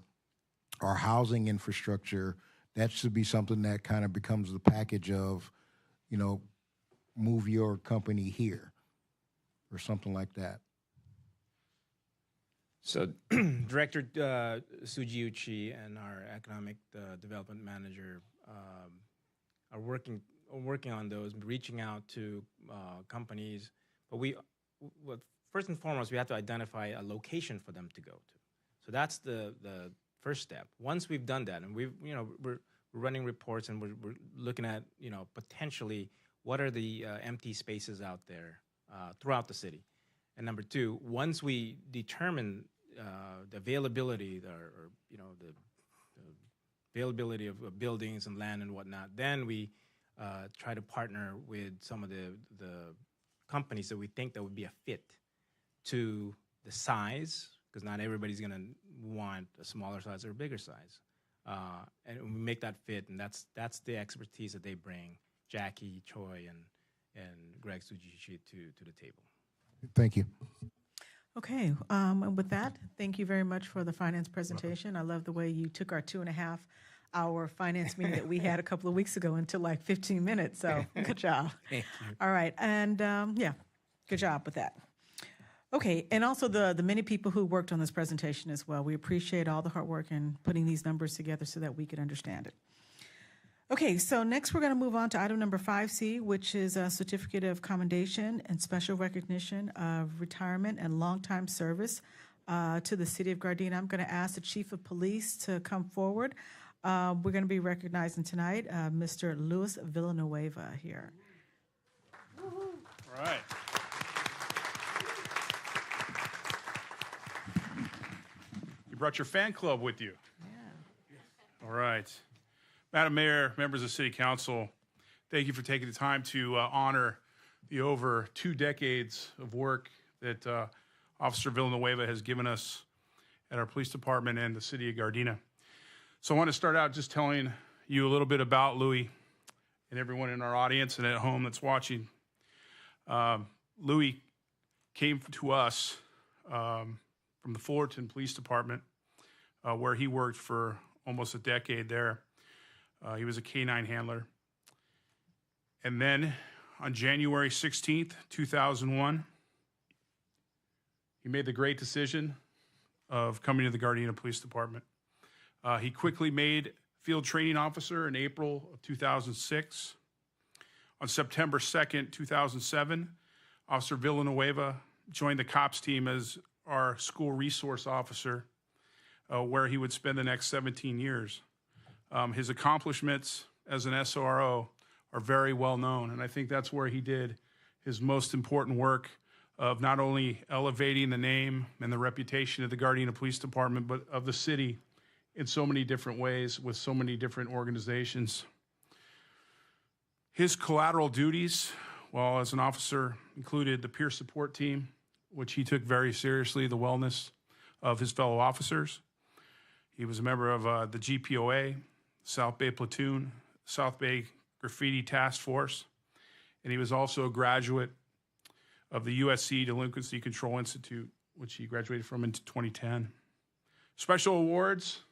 housing infrastructure, that should be something that kind of becomes the package of, move your company here or something like that.
So Director Suji and our economic development manager are working on those, reaching out to companies. But first and foremost, we have to identify a location for them to go to. So that's the first step. Once we've done that, and we're running reports and we're looking at potentially what are the empty spaces out there throughout the city. And number two, once we determine the availability, or you know, the availability of buildings and land and whatnot, then we try to partner with some of the companies that we think that would be a fit to the size, because not everybody's going to want a smaller size or a bigger size. And we make that fit, and that's the expertise that they bring, Jackie Choi and Greg Tsujishi to the table.
Thank you.
Okay, and with that, thank you very much for the finance presentation. I love the way you took our 2.5-hour finance meeting that we had a couple of weeks ago into like 15 minutes, so good job.
Thank you.
All right, and yeah, good job with that. Okay, and also the many people who worked on this presentation as well. We appreciate all the hard work in putting these numbers together so that we could understand it. Okay, so next we're going to move on to item number 5C, which is a certificate of commendation and special recognition of retirement and longtime service to the city of Gardena. I'm going to ask the chief of police to come forward. We're going to be recognizing tonight Mr. Luis Villanueva here.
All right. You brought your fan club with you. Yeah. All right. Madam Mayor, members of City Council, thank you for taking the time to honor the over 2 decades of work that Officer Villanueva has given us at our police department and the city of Gardena. So I want to start out just telling you a little bit about Louis and everyone in our audience and at home that's watching. Louis came to us from the Fullerton Police Department, where he worked for almost a decade there. He was a K-9 handler. And then on January 16th, 2001, he made the great decision of coming to the Gardena Police Department. He quickly made field training officer in April of 2006. On September 2nd, 2007, Officer Villanueva joined the COPS team as our school resource officer, where he would spend the next 17 years. His accomplishments as an SRO are very well known, and I think that's where he did his most important work of not only elevating the name and the reputation of the Gardena Police Department, but of the city in so many different ways with so many different organizations. His collateral duties, while as an officer, included the peer support team, which he took very seriously, the wellness of his fellow officers. He was a member of the GPOA, South Bay Platoon, South Bay Graffiti Task Force, and he was also a graduate of the USC Delinquency Control Institute, which he graduated from in 2010. Special awards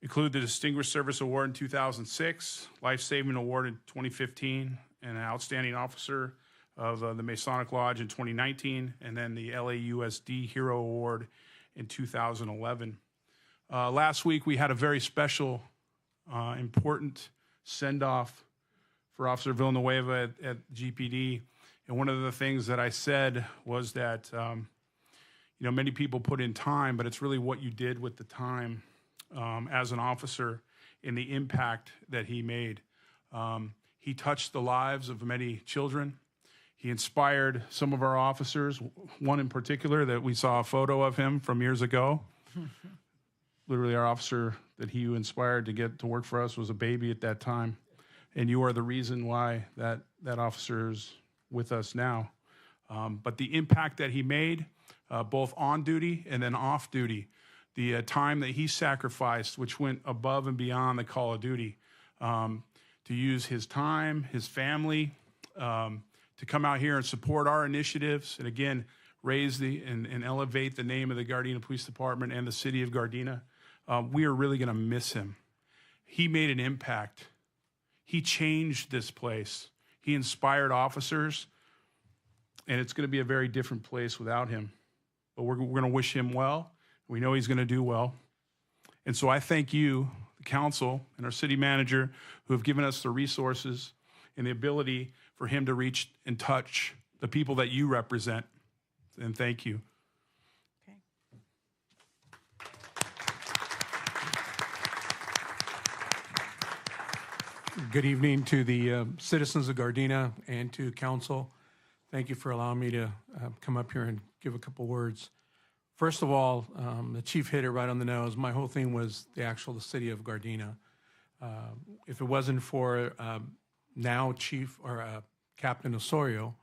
include the Distinguished Service Award in 2006, Life Saving Award in 2015, and an Outstanding Officer of the Masonic Lodge in 2019, and then the LAUSD Hero Award in 2011. Last week, we had a very special, important send-off for Officer Villanueva at GPD. And one of the things that I said was that, many people put in time, but it's really what you did with the time as an officer and the impact that he made. He touched the lives of many children. He inspired some of our officers, one in particular that we saw a photo of him from years ago. Literally, our officer that he inspired to get to work for us was a baby at that time. And you are the reason why that officer is with us now. But the impact that he made, both on duty and then off duty, the time that he sacrificed, which went above and beyond the call of duty, to use his time, his family, to come out here and support our initiatives, and again, raise and elevate the name of the Gardena Police Department and the city of Gardena. We are really going to miss him. He made an impact. He changed this place. He inspired officers, and it's going to be a very different place without him. But we're going to wish him well. We know he's going to do well. And so I thank you, the council, and our city manager, who have given us the resources and the ability for him to reach and touch the people that you represent. And thank you.
Okay.
Good evening to the citizens of Gardena and to council. Thank you for allowing me to come up here and give a couple words. First of all, the chief hit it right on the nose. My whole thing was the city of Gardena. If it wasn't for now Chief or Captain Osorio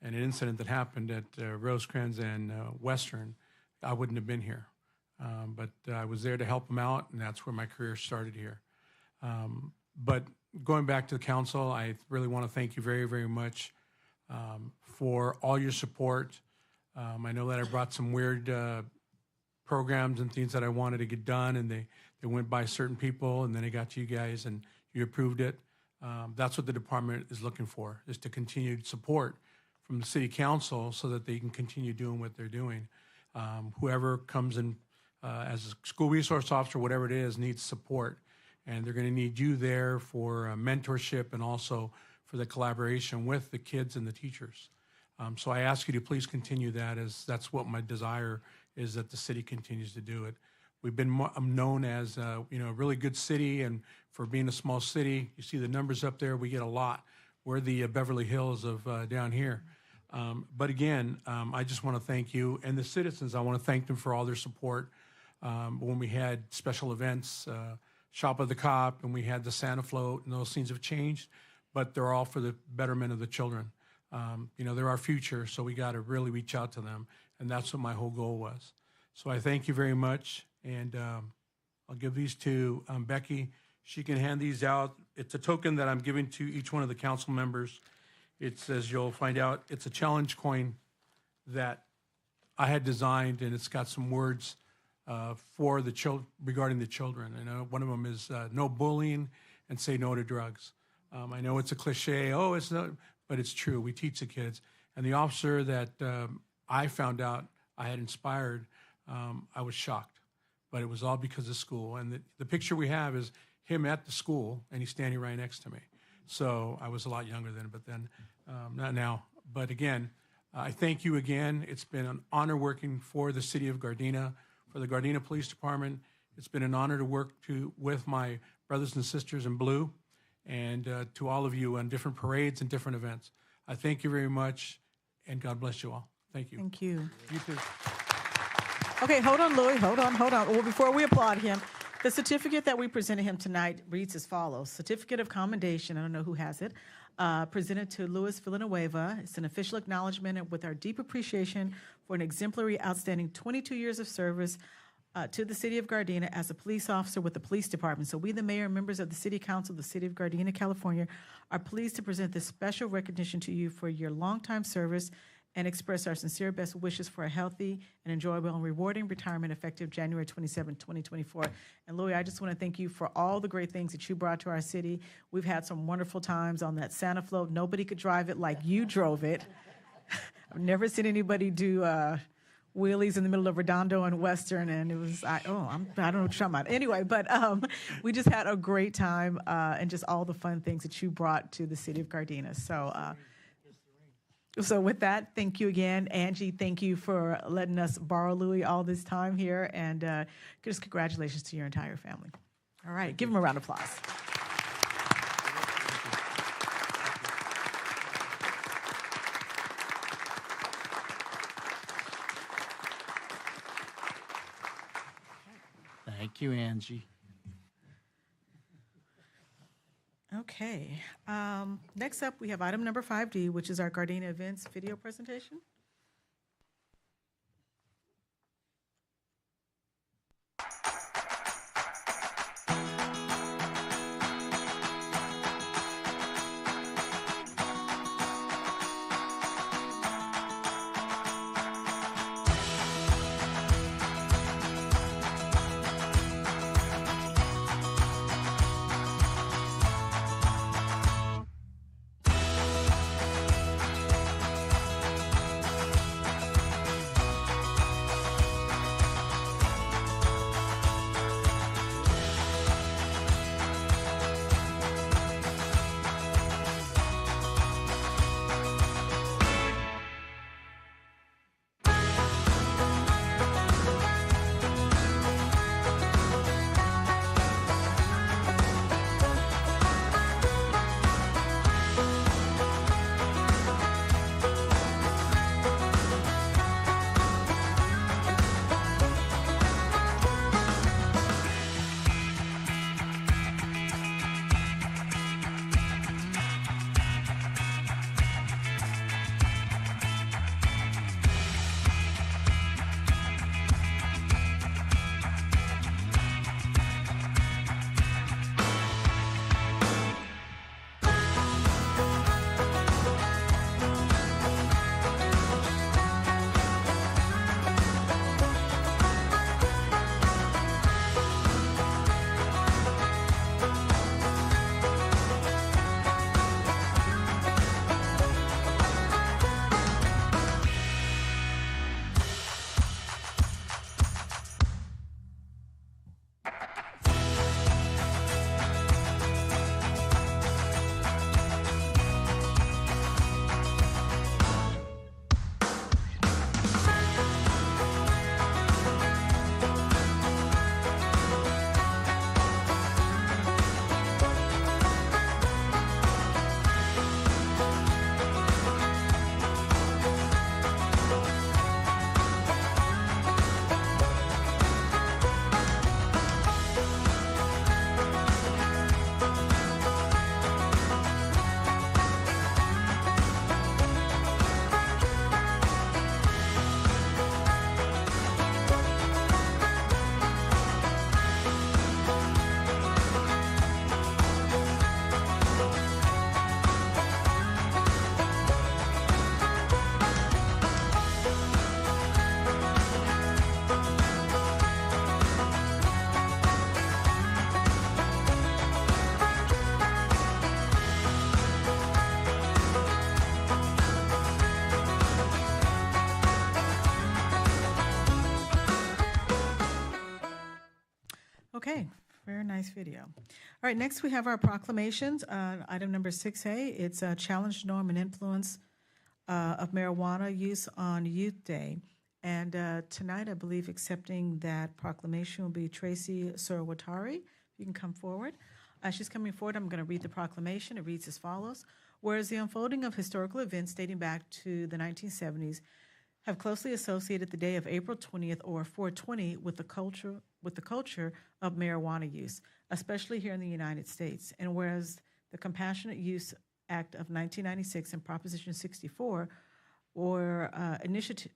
and an incident that happened at Rosecrans and Western, I wouldn't have been here. But I was there to help him out, and that's where my career started here. But going back to the council, I really want to thank you very, very much for all your support. I know that I brought some weird programs and things that I wanted to get done, and they went by certain people, and then it got to you guys, and you approved it. That's what the department is looking for, is to continued support from the city council so that they can continue doing what they're doing. Whoever comes in as a school resource officer, whatever it is, needs support, and they're going to need you there for mentorship and also for the collaboration with the kids and the teachers. So I ask you to please continue that, as that's what my desire is, that the city continues to do it. We've been known as a really good city, and for being a small city, you see the numbers up there, we get a lot. We're the Beverly Hills of down here. But again, I just want to thank you and the citizens. I want to thank them for all their support. When we had special events, Shop of the Cop, and we had the Santa Float, and those things have changed, but they're all for the betterment of the children. They're our future, so we got to really reach out to them, and that's what my whole goal was. So I thank you very much, and I'll give these to Becky. She can hand these out. It's a token that I'm giving to each one of the council members. It's, as you'll find out, it's a challenge coin that I had designed, and it's got some words for the regarding the children. And one of them is no bullying and say no to drugs. I know it's a cliche, it's not, but it's true. We teach the kids. And the officer that I found out I had inspired, I was shocked. But it was all because of school. And the picture we have is him at the school, and he's standing right next to me. So I was a lot younger then, but then not now. But again, I thank you again. It's been an honor working for the city of Gardena, for the Gardena Police Department. It's been an honor to work with my brothers and sisters in blue, and to all of you on different parades and different events. I thank you very much, and God bless you all. Thank you.
Thank you.
You too.
Okay, hold on, Louis. Hold on. Well, before we applaud him, the certificate that we presented him tonight reads as follows. Certificate of Commendation, I don't know who has it, presented to Luis Villanueva. It's an official acknowledgement with our deep appreciation for an exemplary, outstanding 22 years of service to the city of Gardena as a police officer with the police department. So we, the mayor and members of the city council of the city of Gardena, California, are pleased to present this special recognition to you for your longtime service and express our sincere best wishes for a healthy and enjoyable and rewarding retirement effective January 27, 2024. And Louis, I just want to thank you for all the great things that you brought to our city. We've had some wonderful times on that Santa Float. Nobody could drive it like you drove it. I've never seen anybody do wheelies in the middle of Redondo and Western, and it was, I don't know what you're talking about. Anyway, but we just had a great time and just all the fun things that you brought to the city of Gardena. So with that, thank you again. Angie, thank you for letting us borrow Louis all this time here, and just congratulations to your entire family. All right, give him a round of applause.
Thank you, Angie.
Okay. Next up, we have item number 5D, which is our Gardena Events video presentation. Okay, very nice video. All right, next we have our proclamations. Item number 6A, it's a challenge norm and influence of marijuana use on Youth Day. And tonight, I believe accepting that proclamation will be Tracy Sorowatari. You can come forward. She's coming forward. I'm going to read the proclamation. It reads as follows. Whereas the unfolding of historical events dating back to the 1970s have closely associated the day of April 20th or 420 with the culture of marijuana use, especially here in the United States. And whereas the Compassionate Use Act of 1996 and Proposition 64 or initiatives,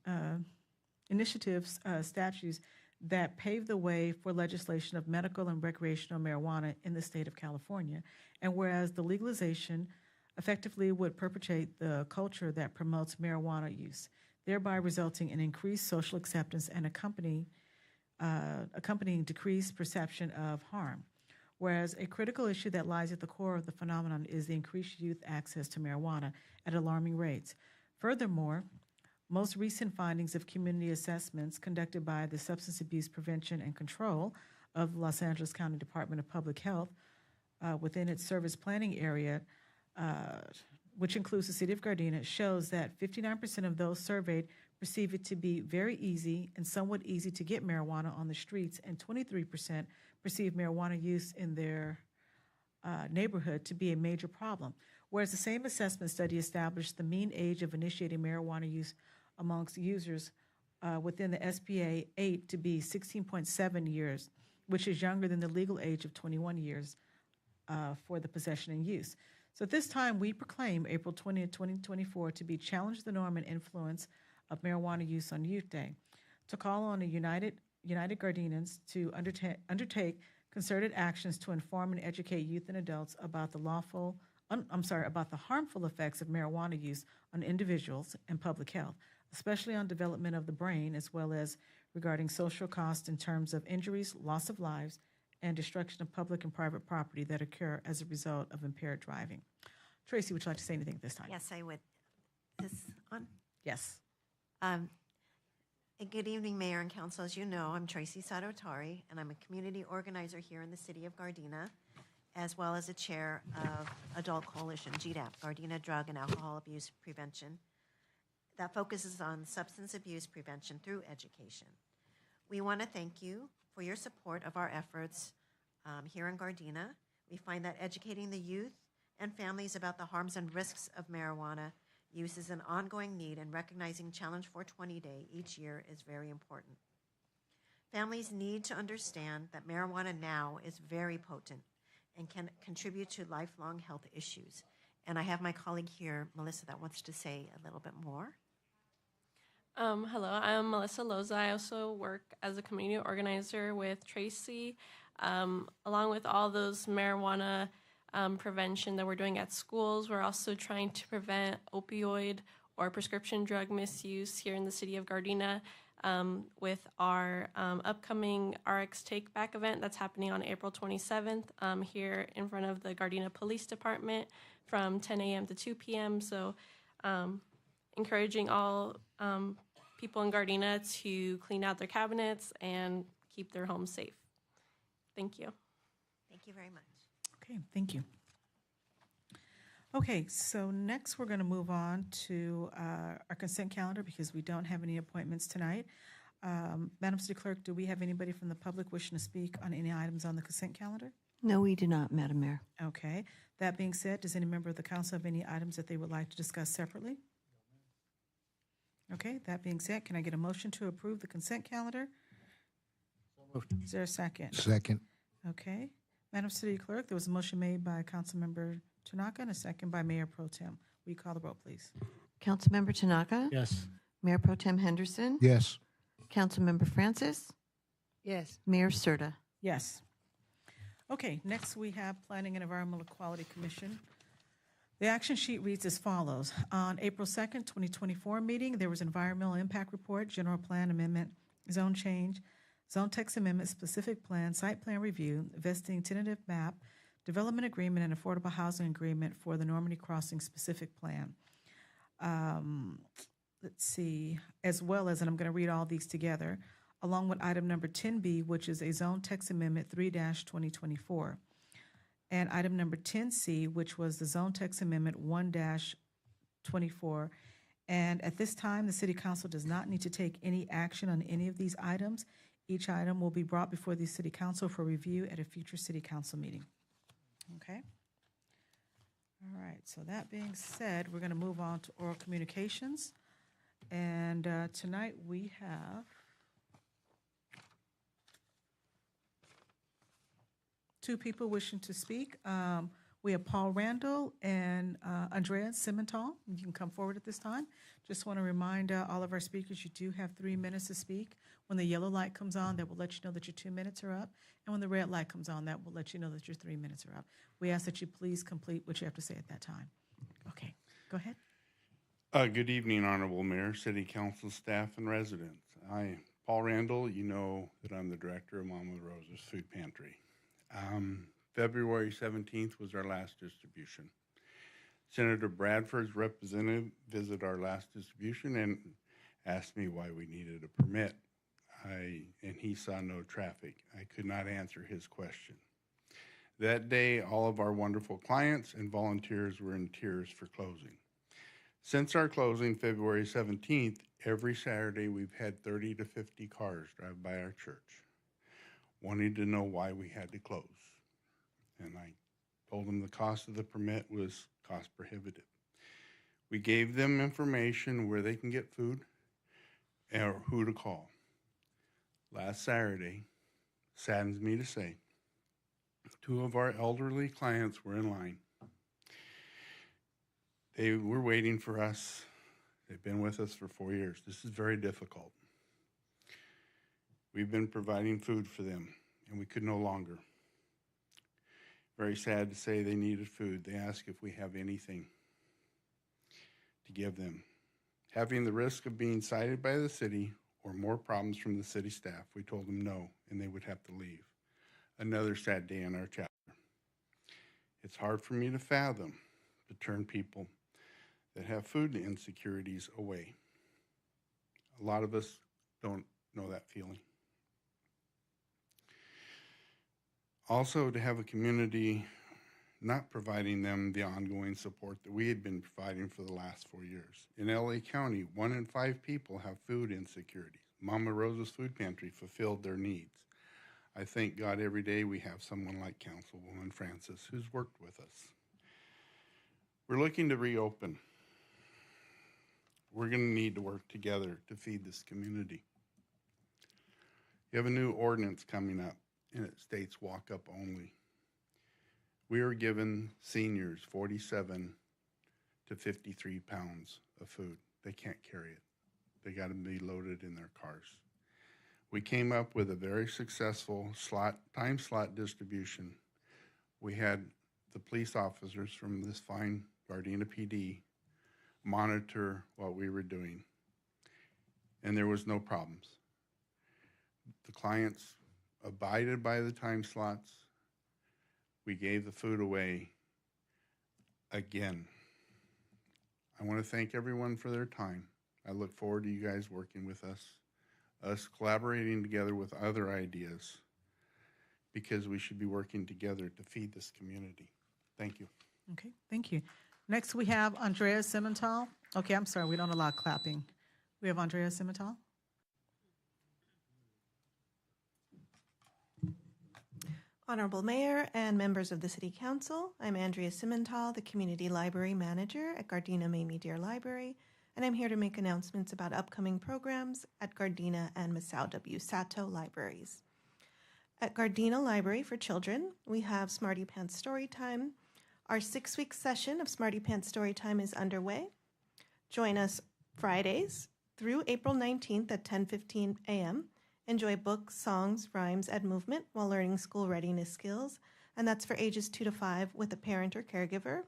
statutes that paved the way for legislation of medical and recreational marijuana in the state of California. And whereas the legalization effectively would perpetuate the culture that promotes marijuana use, thereby resulting in increased social acceptance and accompanying decreased perception of harm. Whereas a critical issue that lies at the core of the phenomenon is the increased youth access to marijuana at alarming rates. Furthermore, most recent findings of community assessments conducted by the Substance Abuse Prevention and Control of the Los Angeles County Department of Public Health within its service planning area, which includes the city of Gardena, shows that 59% of those surveyed perceive it to be very easy and somewhat easy to get marijuana on the streets, and 23% perceive marijuana use in their neighborhood to be a major problem. Whereas the same assessment study established the mean age of initiating marijuana use amongst users within the SBA 8 to be 16.7 years, which is younger than the legal age of 21 years for the possession and use. So at this time, we proclaim April 20th, 2024 to be Challenge the Norm and Influence of Marijuana Use on Youth Day, to call on the United Gardenans to undertake concerted actions to inform and educate youth and adults about about the harmful effects of marijuana use on individuals and public health, especially on development of the brain, as well as regarding social costs in terms of injuries, loss of lives, and destruction of public and private property that occur as a result of impaired driving. Tracy, would you like to say anything at this time?
Yes, I would. Is this on?
Yes.
Good evening, Mayor and Council. As you know, I'm Tracy Sarotari, and I'm a community organizer here in the city of Gardena, as well as a chair of Adult Coalition, GDAP, Gardena Drug and Alcohol Abuse Prevention, that focuses on substance abuse prevention through education. We want to thank you for your support of our efforts here in Gardena. We find that educating the youth and families about the harms and risks of marijuana use is an ongoing need, and recognizing Challenge 420 Day each year is very important. Families need to understand that marijuana now is very potent and can contribute to lifelong health issues. And I have my colleague here, Melissa, that wants to say a little bit more.
Hello, I'm Melissa Loza. I also work as a community organizer with Tracy, along with all those marijuana prevention that we're doing at schools. We're also trying to prevent opioid or prescription drug misuse here in the city of Gardena with our upcoming RX Take Back event that's happening on April 27th here in front of the Gardena Police Department from 10 a.m. to 2 p.m. So encouraging all people in Gardena to clean out their cabinets and keep their homes safe. Thank you.
Thank you very much.
Okay, thank you. Okay, so next we're going to move on to our consent calendar because we don't have any appointments tonight. Madam City Clerk, do we have anybody from the public wishing to speak on any items on the consent calendar?
No, we do not, Madam Mayor.
Okay. That being said, does any member of the council have any items that they would like to discuss separately? Okay, that being said, can I get a motion to approve the consent calendar? Is there a second?
Second.
Okay. Madam City Clerk, there was a motion made by Councilmember Tanaka and a second by Mayor Pro Tem. Will you call the roll, please?
Councilmember Tanaka?
Yes.
Mayor Pro Tem Henderson?
Yes.
Councilmember Francis?
Yes.
Mayor Serta?
Yes. Okay, next we have Planning and Environmental Quality Commission. The action sheet reads as follows. On April 2nd, 2024 meeting, there was environmental impact report, general plan amendment, zone change, zone text amendment, specific plan, site plan review, vesting tentative map, development agreement, and affordable housing agreement for the Normandy Crossing specific plan. Let's see, as well as, and I'm going to read all these together, along with item number 10B, which is a zone text amendment 3-2024. And item number 10C, which was the zone text amendment 1-24. And at this time, the city council does not need to take any action on any of these items. Each item will be brought before the city council for review at a future city council meeting. Okay? All right, so that being said, we're going to move on to oral communications. And tonight we have two people wishing to speak. We have Paul Randall and Andrea Simmental. You can come forward at this time. Just want to remind all of our speakers, you do have 3 minutes to speak. When the yellow light comes on, that will let you know that your 2 minutes are up. And when the red light comes on, that will let you know that your 3 minutes are up. We ask that you please complete what you have to say at that time. Okay, go ahead.
Good evening, Honorable Mayor, City Council staff, and residents. I, Paul Randall, you know that I'm the director of Mama Rosa's Food Pantry. February 17th was our last distribution. Senator Bradford's representative visited our last distribution and asked me why we needed a permit. And he saw no traffic. I could not answer his question. That day, all of our wonderful clients and volunteers were in tears for closing. Since our closing February 17th, every Saturday we've had 30 to 50 cars drive by our church, wanting to know why we had to close. And I told them the cost of the permit was cost prohibitive. We gave them information where they can get food or who to call. Last Saturday, saddens me to say, 2 of our elderly clients were in line. They were waiting for us. They've been with us for 4 years. This is very difficult. We've been providing food for them, and we could no longer. Very sad to say they needed food. They asked if we have anything to give them. Having the risk of being cited by the city or more problems from the city staff, we told them no, and they would have to leave. Another sad day in our chapter. It's hard for me to fathom to turn people that have food insecurities away. A lot of us don't know that feeling. Also, to have a community not providing them the ongoing support that we had been providing for the last 4 years. In LA County, 1 in 5 people have food insecurities. Mama Rosa's Food Pantry fulfilled their needs. I thank God every day we have someone like Councilwoman Francis who's worked with us. We're looking to reopen. We're going to need to work together to feed this community. You have a new ordinance coming up, and it states walk up only. We are giving seniors 47 to 53 pounds of food. They can't carry it. They got to be loaded in their cars. We came up with a very successful time slot distribution. We had the police officers from this fine Gardena PD monitor what we were doing, and there was no problems. The clients abided by the time slots. We gave the food away again. I want to thank everyone for their time. I look forward to you guys working with us collaborating together with other ideas, because we should be working together to feed this community. Thank you.
Okay, thank you. Next, we have Andrea Simmental. Okay, I'm sorry, we don't allow clapping. We have Andrea Simmental.
Honorable Mayor and members of the City Council, I'm Andrea Simmental, the Community Library Manager at Gardena Mamie Deer Library, and I'm here to make announcements about upcoming programs at Gardena and Masao W. Sato Libraries. At Gardena Library for Children, we have Smarty Pants Storytime. Our 6-week session of Smarty Pants Storytime is underway. Join us Fridays through April 19th at 10:15 a.m. Enjoy books, songs, rhymes, and movement while learning school readiness skills, and that's for ages 2 to 5 with a parent or caregiver.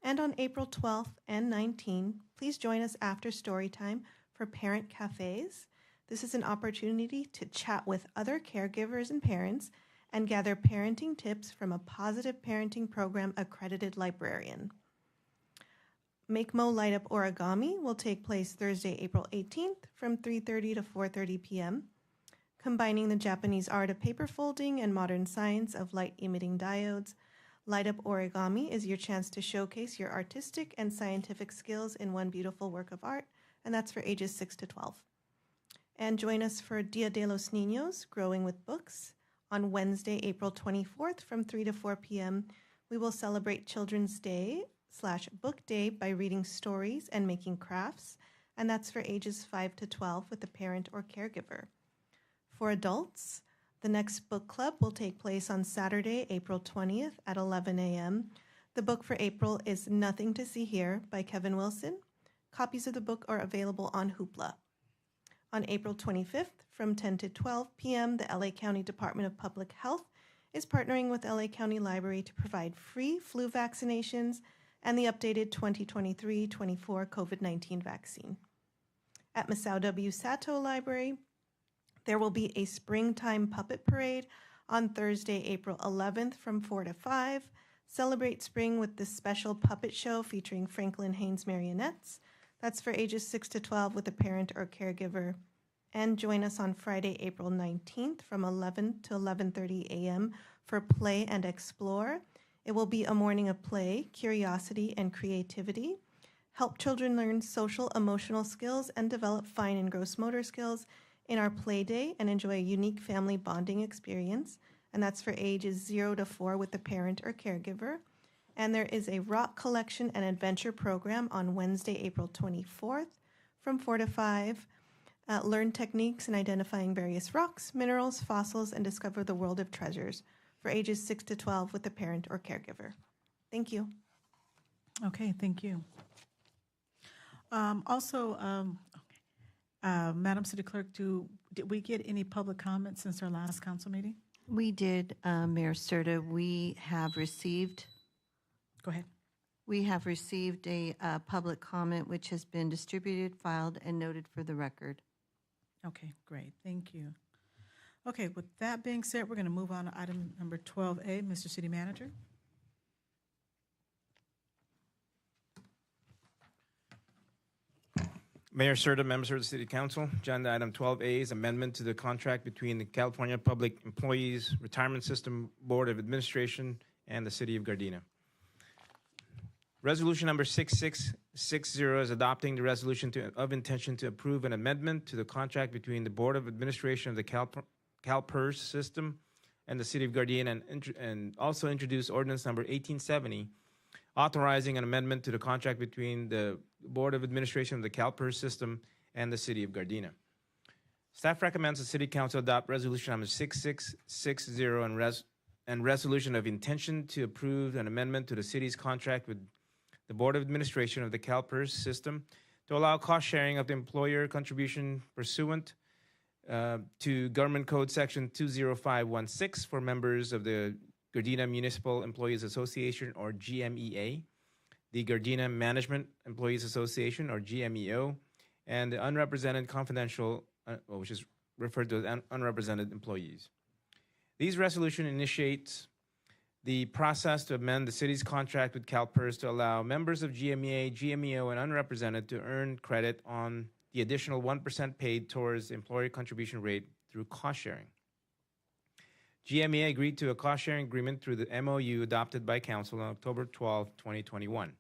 And on April 12th and 19th, please join us after Storytime for Parent Cafes. This is an opportunity to chat with other caregivers and parents and gather parenting tips from a Positive Parenting Program accredited librarian. Make Mo Light Up Origami will take place Thursday, April 18th from 3:30 to 4:30 p.m. combining the Japanese art of paper folding and modern science of light-emitting diodes. Light Up Origami is your chance to showcase your artistic and scientific skills in one beautiful work of art, and that's for ages 6 to 12. And join us for Dia de los Niños, Growing with Books. On Wednesday, April 24th from 3 to 4 p.m., we will celebrate Children's Day/Book Day by reading stories and making crafts, and that's for ages 5 to 12 with a parent or caregiver. For adults, the next book club will take place on Saturday, April 20th at 11 a.m. The book for April is Nothing to See Here by Kevin Wilson. Copies of the book are available on Hoopla. On April 25th from 10 to 12 p.m., the LA County Department of Public Health is partnering with LA County Library to provide free flu vaccinations and the updated 2023-24 COVID-19 vaccine. At Masao W. Sato Library, there will be a springtime puppet parade on Thursday, April 11th from 4 to 5. Celebrate spring with this special puppet show featuring Franklin Haynes marionettes. That's for ages 6 to 12 with a parent or caregiver. And join us on Friday, April 19th from 11 to 11:30 a.m. for Play and Explore. It will be a morning of play, curiosity, and creativity. Help children learn social, emotional skills and develop fine and gross motor skills in our play day and enjoy a unique family bonding experience. And that's for ages 0 to 4 with a parent or caregiver. And there is a rock collection and adventure program on Wednesday, April 24th from 4 to 5. Learn techniques in identifying various rocks, minerals, fossils, and discover the world of treasures for ages 6 to 12 with a parent or caregiver. Thank you.
Okay, thank you. Madam City Clerk, did we get any public comments since our last council meeting?
We did, Mayor Serta. We have received.
Go ahead.
We have received a public comment which has been distributed, filed, and noted for the record.
Okay, great. Thank you. Okay, with that being said, we're going to move on to item number 12A. Mr. City Manager.
Mayor Serta, members of the City Council, agenda item 12A is amendment to the contract between the California Public Employees Retirement System Board of Administration and the City of Gardena. Resolution number 6660 is adopting the resolution of intention to approve an amendment to the contract between the Board of Administration of the CalPERS system and the City of Gardena, and also introduce ordinance number 1870, authorizing an amendment to the contract between the Board of Administration of the CalPERS system and the City of Gardena. Staff recommends the City Council adopt resolution number 6660 and resolution of intention to approve an amendment to the city's contract with the Board of Administration of the CalPERS system to allow cost sharing of the employer contribution pursuant to Government Code Section 20516 for members of the Gardena Municipal Employees Association, or GMEA, the Gardena Management Employees Association, or GMEO, and the unrepresented confidential, which is referred to as unrepresented employees. These resolutions initiate the process to amend the city's contract with CalPERS to allow members of GMEA, GMEO, and unrepresented to earn credit on the additional 1% paid towards the employer contribution rate through cost sharing. GMEA agreed to a cost-sharing agreement through the MOU adopted by Council on October 12, 2021.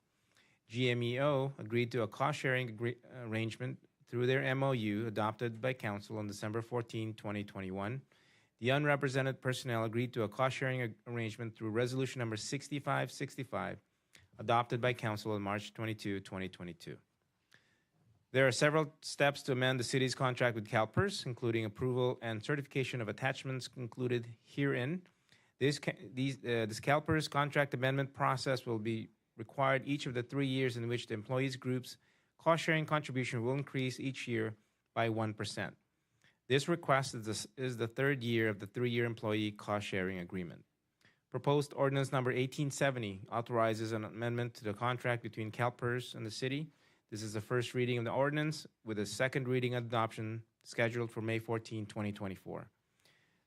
GMEO agreed to a cost-sharing arrangement through their MOU adopted by Council on December 14, 2021. The unrepresented personnel agreed to a cost-sharing arrangement through Resolution number 6565, adopted by Council on March 22, 2022. There are several steps to amend the city's contract with CalPERS, including approval and certification of attachments included herein. This CalPERS contract amendment process will be required each of the 3 years in which the employees group's cost-sharing contribution will increase each year by 1%. This request is the third year of the 3-year employee cost-sharing agreement. Proposed ordinance number 1870 authorizes an amendment to the contract between CalPERS and the city. This is the first reading of the ordinance, with a second reading adoption scheduled for May 14, 2024.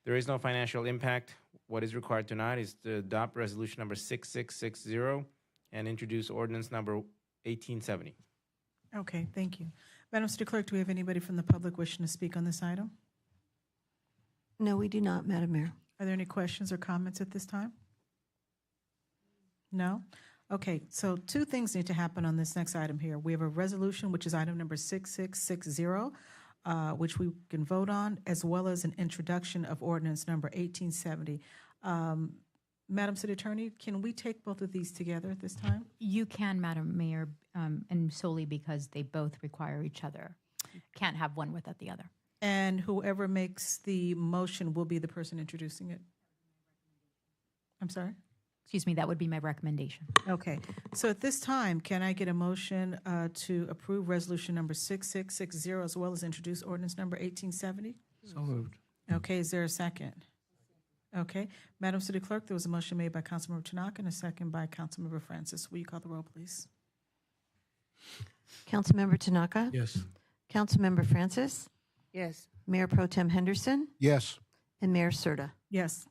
There is no financial impact. What is required tonight is to adopt resolution number 6660 and introduce ordinance number 1870.
Okay, thank you. Madam City Clerk, do we have anybody from the public wishing to speak on this item?
No, we do not, Madam Mayor.
Are there any questions or comments at this time? No? Okay, so two things need to happen on this next item here. We have a resolution, which is item number 6660, which we can vote on, as well as an introduction of ordinance number 1870. Madam City Attorney, can we take both of these together at this time?
You can, Madam Mayor, and solely because they both require each other. Can't have one without the other.
And whoever makes the motion will be the person introducing it. I'm sorry?
Excuse me, that would be my recommendation.
Okay, so at this time, can I get a motion to approve resolution number 6660 as well as introduce ordinance number 1870?
So moved.
Okay, is there a second? Okay, Madam City Clerk, there was a motion made by Councilmember Tanaka and a second by Councilmember Francis. Will you call the roll, please?
Councilmember Tanaka?
Yes.
Councilmember Francis?
Yes.
Mayor Pro Tem Henderson?
Yes.
And Mayor Serta?
Yes.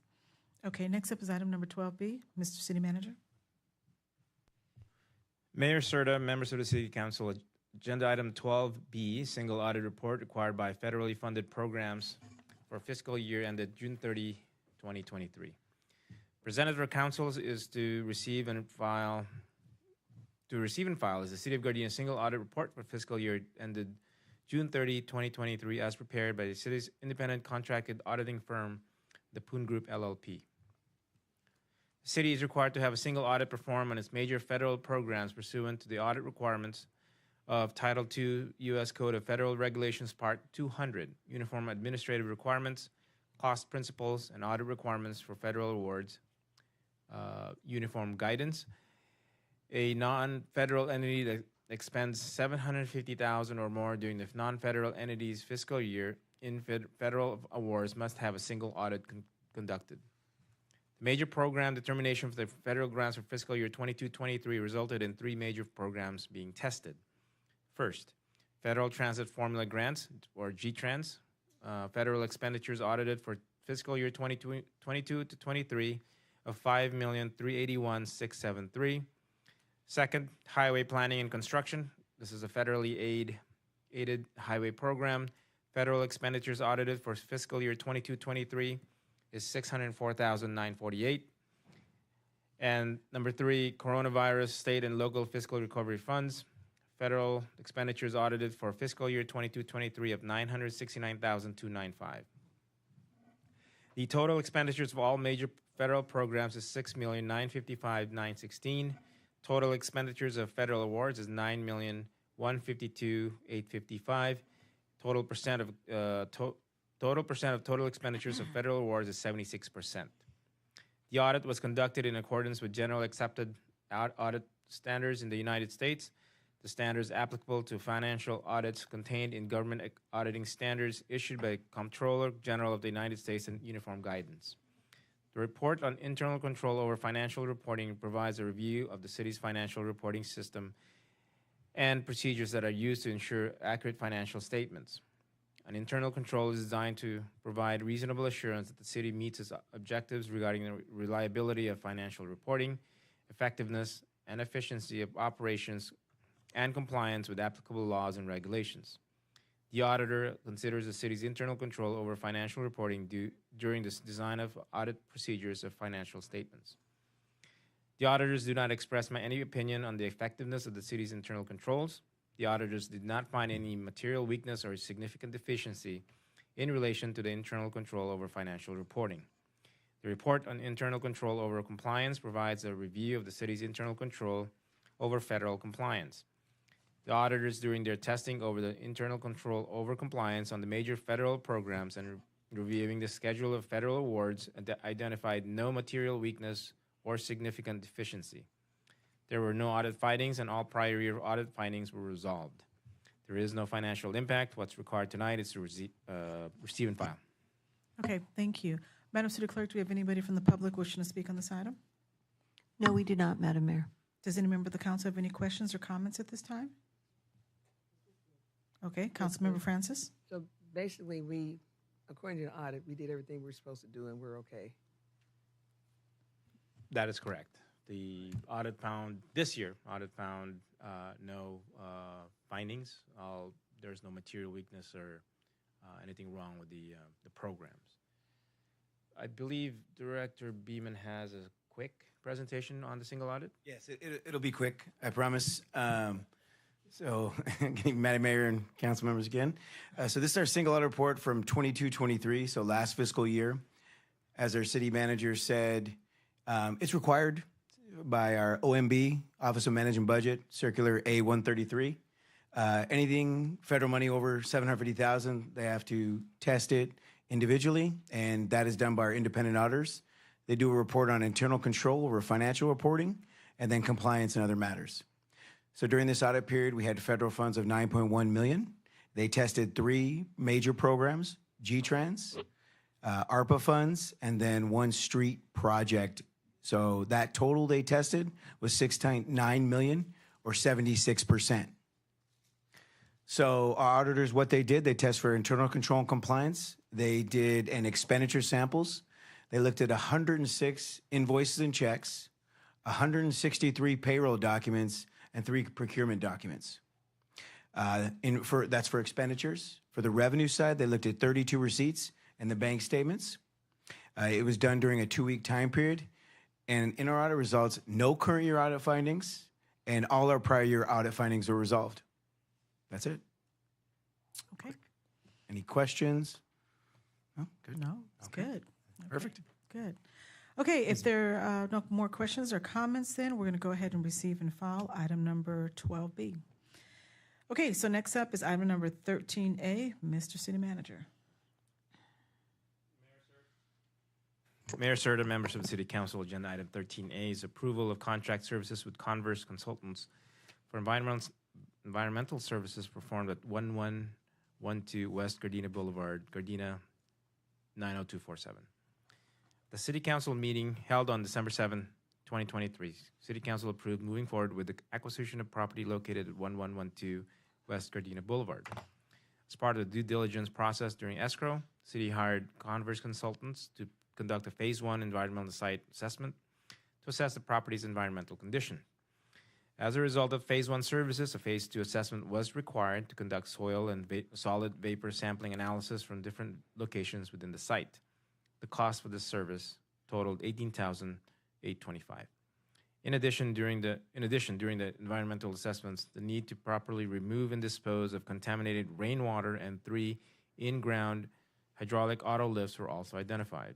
Okay, next up is item number 12B. Mr. City Manager?
Mayor Serta, members of the City Council, agenda item 12B, single audit report required by federally funded programs for fiscal year ended June 30, 2023. Presented to our councils is to receive and file is the City of Gardena single audit report for fiscal year ended June 30, 2023, as prepared by the city's independent contracted auditing firm, the Poon Group LLP. The city is required to have a single audit performed on its major federal programs pursuant to the audit requirements of Title II U.S. Code of Federal Regulations, Part 200, Uniform Administrative Requirements, Cost Principles, and Audit Requirements for Federal Awards, Uniform Guidance. A non-federal entity that expends $750,000 or more during the non-federal entity's fiscal year in federal awards must have a single audit conducted. The major program determination for the federal grants for fiscal year 22-23 resulted in three major programs being tested. First, Federal Transit Formula Grants, or GTRANS, federal expenditures audited for fiscal year 22 to 23 of $5,381,673. Second, Highway Planning and Construction. This is a federally aided highway program. Federal expenditures audited for fiscal year 22-23 is $604,948. And number three, coronavirus state and local fiscal recovery funds. Federal expenditures audited for fiscal year 22-23 of $969,295. The total expenditures of all major federal programs is $6,955,916. Total expenditures of federal awards is $9,152,855. Total percent of total expenditures of federal awards is 76%. The audit was conducted in accordance with general accepted audit standards in the United States, the standards applicable to financial audits contained in government auditing standards issued by the Comptroller General of the United States and uniform guidance. The report on internal control over financial reporting provides a review of the city's financial reporting system and procedures that are used to ensure accurate financial statements. An internal control is designed to provide reasonable assurance that the city meets its objectives regarding the reliability of financial reporting, effectiveness, and efficiency of operations, and compliance with applicable laws and regulations. The auditor considers the city's internal control over financial reporting during the design of audit procedures of financial statements. The auditors do not express any opinion on the effectiveness of the city's internal controls. The auditors did not find any material weakness or significant deficiency in relation to the internal control over financial reporting. The report on internal control over compliance provides a review of the city's internal control over federal compliance. The auditors, during their testing over the internal control over compliance on the major federal programs and reviewing the schedule of federal awards, identified no material weakness or significant deficiency. There were no audit findings, and all prior year audit findings were resolved. There is no financial impact. What's required tonight is to receive and file.
Okay, thank you. Madam City Clerk, do we have anybody from the public wishing to speak on this item?
No, we do not, Madam Mayor.
Does any member of the council have any questions or comments at this time? Okay, Councilmember Francis?
So basically, according to the audit, we did everything we were supposed to do, and we're okay.
That is correct. The audit found, this year, no findings. There's no material weakness or anything wrong with the programs. I believe Director Beeman has a quick presentation on the single audit.
Yes, it'll be quick, I promise. So, Madam Mayor and council members again. So this is our single audit report from 22-23, so last fiscal year. As our city manager said, it's required by our OMB, Office of Management Budget, Circular A-133. Anything federal money over $750,000, they have to test it individually, and that is done by our independent auditors. They do a report on internal control over financial reporting, and then compliance and other matters. So during this audit period, we had federal funds of $9.1 million. They tested 3 major programs, G-Trans, ARPA funds, and then 1 street project. So that total they tested was $6.9 million, or 76%. So our auditors, what they did, they test for internal control and compliance. They did an expenditure samples. They looked at 106 invoices and checks, 163 payroll documents, and 3 procurement documents. That's for expenditures. For the revenue side, they looked at 32 receipts and the bank statements. It was done during a 2-week time period. And in our audit results, no current year audit findings, and all our prior year audit findings were resolved. That's it.
Okay.
Any questions? No? Good.
No, it's
Okay.
good. Okay,
Perfect.
Good. Okay, if there are no more questions or comments, then we're going to go ahead and receive and file item number 12B. Okay, so next up is item number 13A. Mr. City Manager.
Mayor, sir, and members of the City Council, agenda item 13A is approval of contract services with Converse Consultants for environmental services performed at 1112 West Gardena Boulevard, Gardena 90247. The City Council meeting held on December 7, 2023. City Council approved moving forward with the acquisition of property located at 1112 West Gardena Boulevard. As part of the due diligence process during escrow, City hired Converse Consultants to conduct a Phase 1 environmental site assessment to assess the property's environmental condition. As a result of Phase 1 services, a Phase 2 assessment was required to conduct soil and solid vapor sampling analysis from different locations within the site. The cost for this service totaled $18,825. In addition, during the environmental assessments, the need to properly remove and dispose of contaminated rainwater and 3 in-ground hydraulic auto lifts were also identified.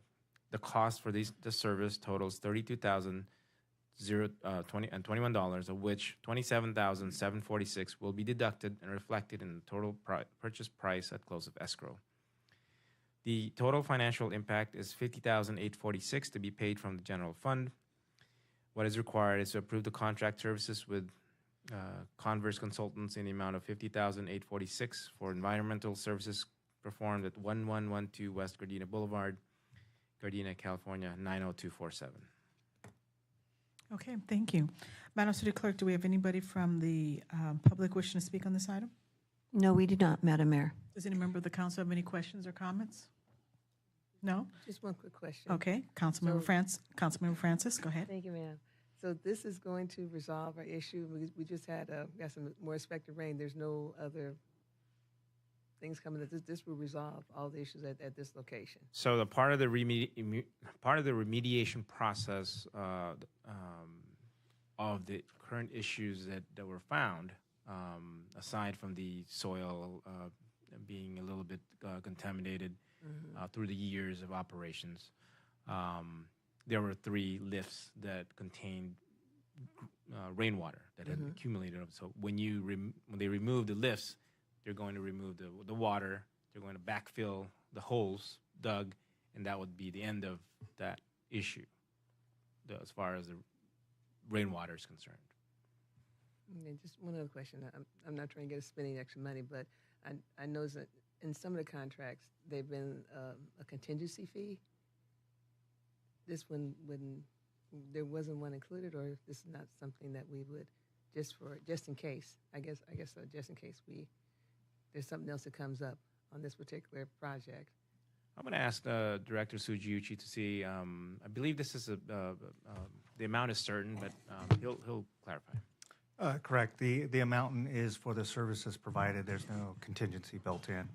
The cost for this service totals $32,021, of which $27,746 will be deducted and reflected in the total purchase price at close of escrow. The total financial impact is $50,846 to be paid from the general fund. What is required is to approve the contract services with Converse Consultants in the amount of $50,846 for environmental services performed at 1112 West Gardena Boulevard, Gardena, California, 90247.
Okay, thank you. Madam City Clerk, do we have anybody from the public wishing to speak on this item?
No, we do not, Madam Mayor.
Does any member of the council have any questions or comments? No?
Just one quick question.
Okay, Councilmember Francis, go ahead.
Thank you, ma'am. So this is going to resolve our issue. We just got some more expected rain. There's no other things coming. This will resolve all the issues at this location.
So the part of the remediation process of the current issues that were found, aside from the soil being a little bit contaminated through the years of operations, there were 3 lifts that contained rainwater that had accumulated. So when they remove the lifts, they're going to remove the water. They're going to backfill the holes dug, and that would be the end of that issue as far as the rainwater is concerned.
Okay, just one other question. I'm not trying to get us spending extra money, but I know that in some of the contracts, they've been a contingency fee. This one there wasn't one included, or this is not something that we would just in case. I guess just in case there's something else that comes up on this particular project.
I'm going to ask Director Sujiuchi to see. I believe this is the amount is certain, but he'll clarify.
Correct. The amount is for the services provided. There's no contingency built in.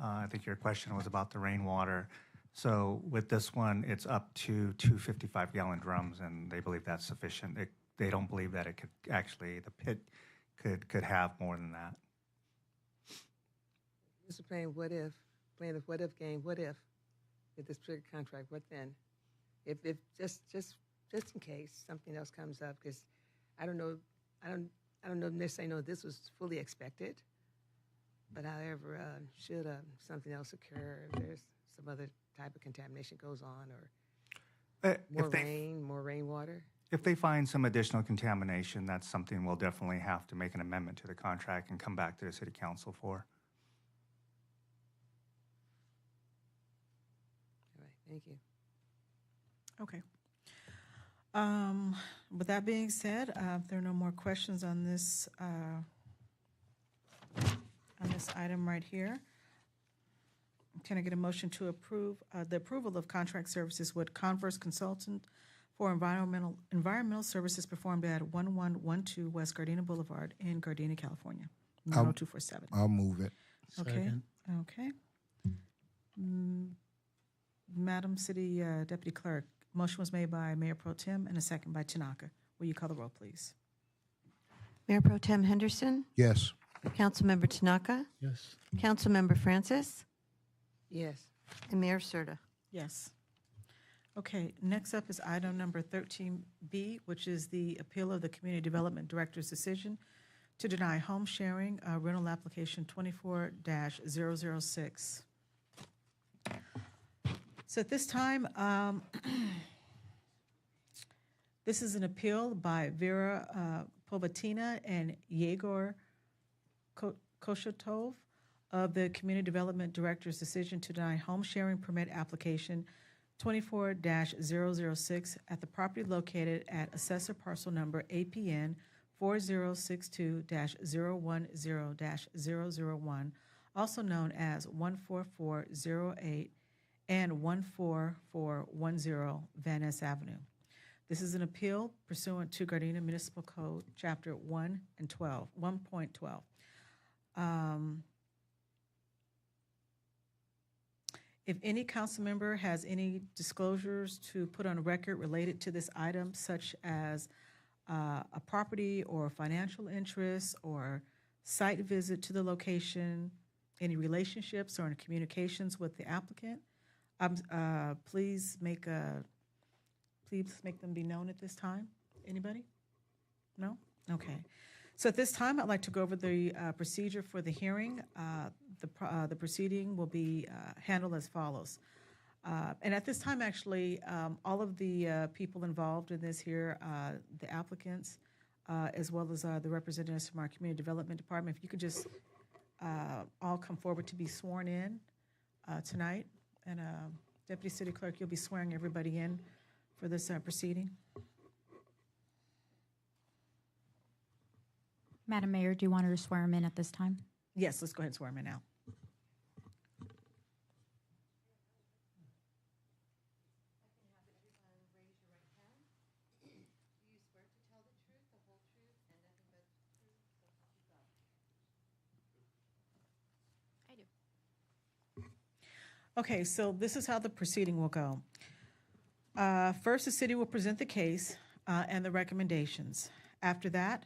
I think your question was about the rainwater. So with this one, it's up to 255-gallon drums, and they believe that's sufficient. They don't believe that it could actually, the pit could have more than that.
Mr. Payne, playing the what if game, what if with this trigger contract, what then? If just in case something else comes up, because I don't know necessarily know this was fully expected, but however, should something else occur, if there's some other type of contamination goes on, or more rainwater?
If they find some additional contamination, that's something we'll definitely have to make an amendment to the contract and come back to the city council for.
All right, thank you.
Okay. With that being said, if there are no more questions on this item right here, can I get a motion to approve the approval of contract services with Converse Consultant for environmental services performed at 1112 West Gardena Boulevard in Gardena, California, 90247?
I'll move it.
Okay.
Second.
Okay. Madam City Deputy Clerk, motion was made by Mayor Pro Tem and a second by Tanaka. Will you call the roll, please?
Mayor Pro Tem Henderson,
Yes.
Councilmember Tanaka,
Yes.
Councilmember Francis,
Yes.
and Mayor Serta.
Yes. Okay, next up is item number 13B, which is the appeal of the Community Development Director's decision to deny home sharing rental application 24-006. So at this time, this is an appeal by Vera Povatina and Yegor Koshatov of the Community Development Director's decision to deny home sharing permit application 24-006 at the property located at assessor parcel number APN 4062-010-001, also known as 14408 and 14410 Van Ness Avenue. This is an appeal pursuant to Gardena Municipal Code, Chapter 1.12. If any council member has any disclosures to put on record related to this item, such as a property or financial interest or site visit to the location, any relationships or any communications with the applicant, please make them be known at this time. Anybody? No? Okay. So at this time, I'd like to go over the procedure for the hearing. The proceeding will be handled as follows. And at this time, actually, all of the people involved in this here, the applicants, as well as the representatives from our Community Development Department, if you could just all come forward to be sworn in tonight. And Deputy City Clerk, you'll be swearing everybody in for this proceeding.
Madam Mayor, do you want her to swear him in at this time?
Yes, let's go ahead and swear him in now.
I do.
Okay, so this is how the proceeding will go. First, the city will present the case and the recommendations. After that,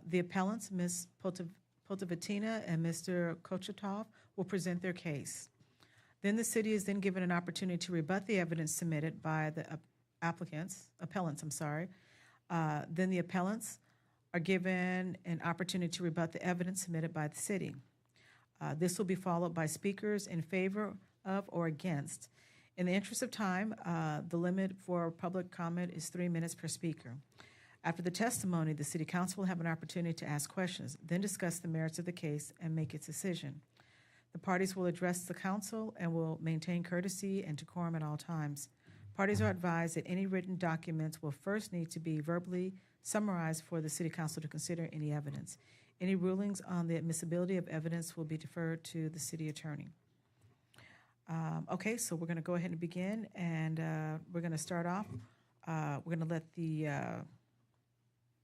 the appellants, Ms. Potovatina and Mr. Kochetov, will present their case. Then the city is then given an opportunity to rebut the evidence submitted by the appellants. Then the appellants are given an opportunity to rebut the evidence submitted by the city. This will be followed by speakers in favor of or against. In the interest of time, the limit for public comment is 3 minutes per speaker. After the testimony, the City Council will have an opportunity to ask questions, then discuss the merits of the case and make its decision. The parties will address the council and will maintain courtesy and decorum at all times. Parties are advised that any written documents will first need to be verbally summarized for the City Council to consider any evidence. Any rulings on the admissibility of evidence will be deferred to the city attorney. Okay, so we're going to go ahead and begin, and we're going to start off. We're going to let the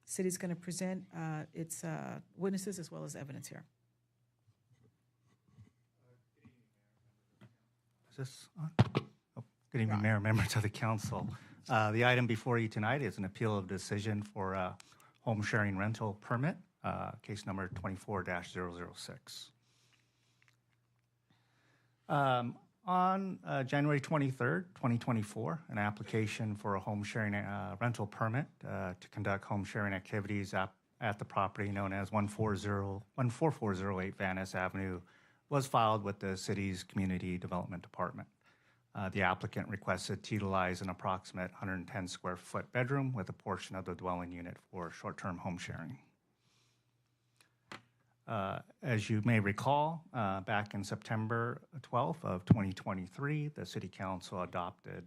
city's going to present its witnesses as well as evidence here.
this on? Oh, good evening, Mayor, members of the council. The item before you tonight is an appeal of decision for a home sharing rental permit, case number 24-006. On January 23rd, 2024, an application for a home sharing rental permit to conduct home sharing activities at the property known as 14408 Van Ness Avenue was filed with the city's Community Development Department. The applicant requested to utilize an approximate 110 square foot bedroom with a portion of the dwelling unit for short-term home sharing. As you may recall, back in September 12th of 2023, the City Council adopted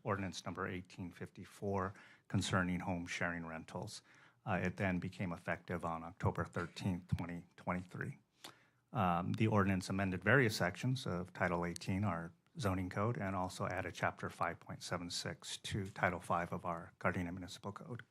ordinance number 1854 concerning home sharing rentals. It then became effective on October 13th, 2023. The ordinance amended various sections of Title 18, our zoning code, and also added Chapter 5.76 to Title 5 of our Gardena Municipal Code.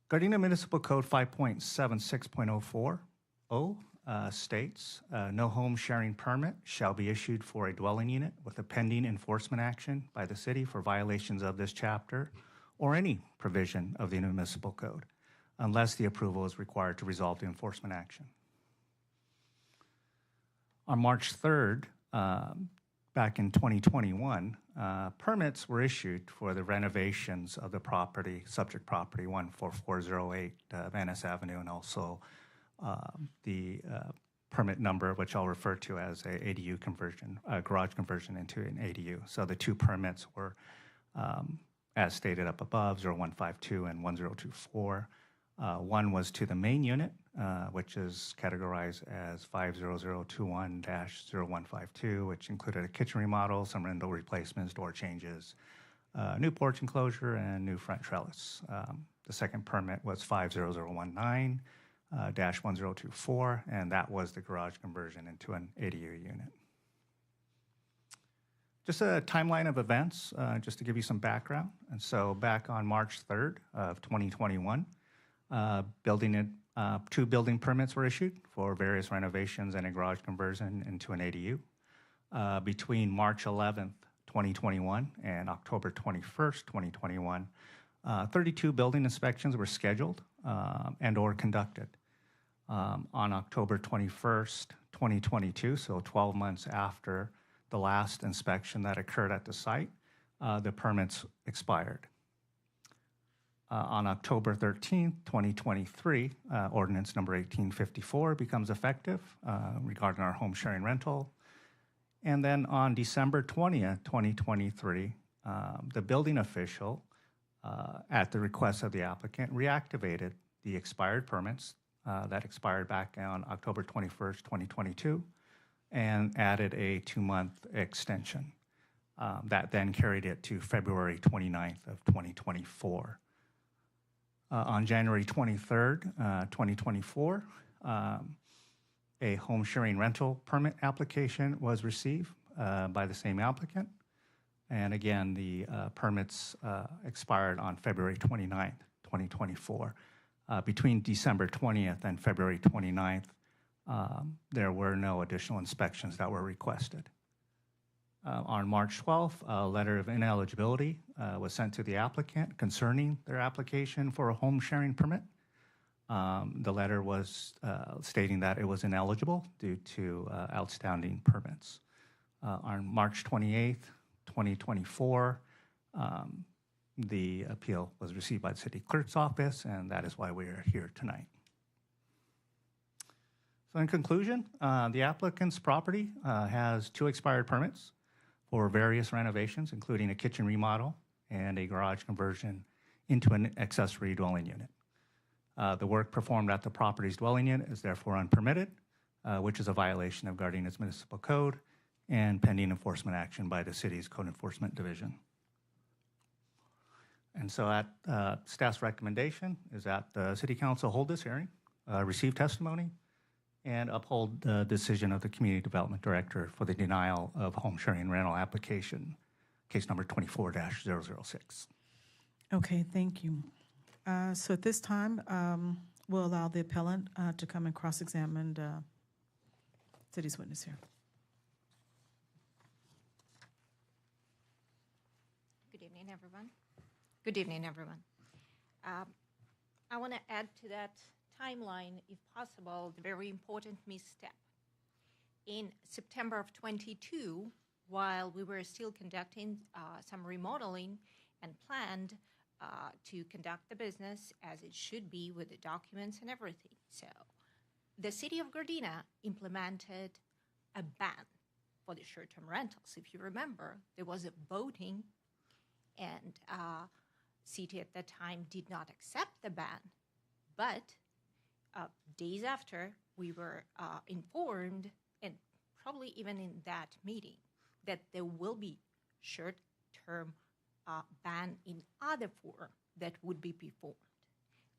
Gardena Municipal Code 5.76.04 states, no home sharing permit shall be issued for a dwelling unit with a pending enforcement action by the city for violations of this chapter or any provision of the municipal code, unless the approval is required to resolve the enforcement action. On March 3rd, back in 2021, permits were issued for the renovations of the property, subject property 14408 Van Ness Avenue, and also the permit number, which I'll refer to as a ADU conversion, garage conversion into an ADU. So the two permits were, as stated up above, 0152 and 1024. One was to the main unit, which is categorized as 50021-0152, which included a kitchen remodel, some window replacements, door changes, new porch enclosure, and new front trellis. The second permit was 50019-1024, and that was the garage conversion into an ADU unit. Just a timeline of events, just to give you some background. And so back on March 3rd of 2021, two building permits were issued for various renovations and a garage conversion into an ADU. Between March 11th, 2021 and October 21st, 2021, 32 building inspections were scheduled and or conducted. On October 21st, 2022, so 12 months after the last inspection that occurred at the site, the permits expired. On October 13th, 2023, ordinance number 1854 becomes effective regarding our home sharing rental. And then on December 20th, 2023, the building official, at the request of the applicant, reactivated the expired permits that expired back on October 21st, 2022, and added a 2-month extension. That then carried it to February 29th of 2024. On January 23rd, 2024, a home sharing rental permit application was received by the same applicant. And again, the permits expired on February 29th, 2024. Between December 20th and February 29th, there were no additional inspections that were requested. On March 12th, a letter of ineligibility was sent to the applicant concerning their application for a home sharing permit. The letter was stating that it was ineligible due to outstanding permits. On March 28th, 2024, the appeal was received by the city clerk's office, and that is why we are here tonight. So in conclusion, the applicant's property has 2 expired permits for various renovations, including a kitchen remodel and a garage conversion into an accessory dwelling unit. The work performed at the property's dwelling unit is therefore unpermitted, which is a violation of Gardena's municipal code and pending enforcement action by the city's code enforcement division. And so at staff's recommendation is that the city council hold this hearing, receive testimony, and uphold the decision of the community development director for the denial of home sharing rental application, case number 24-006.
Okay, thank you. So at this time, we'll allow the appellant to come and cross-examine the city's witness here.
evening, everyone. Good evening, everyone. I want to add to that timeline, if possible, the very important misstep. In September of 22, while we were still conducting some remodeling and planned to conduct the business as it should be with the documents and everything. So the city of Gardena implemented a ban for the short-term rentals. If you remember, there was a voting, and city at that time did not accept the ban. But days after, we were informed, and probably even in that meeting, that there will be short-term ban in other form that would be performed.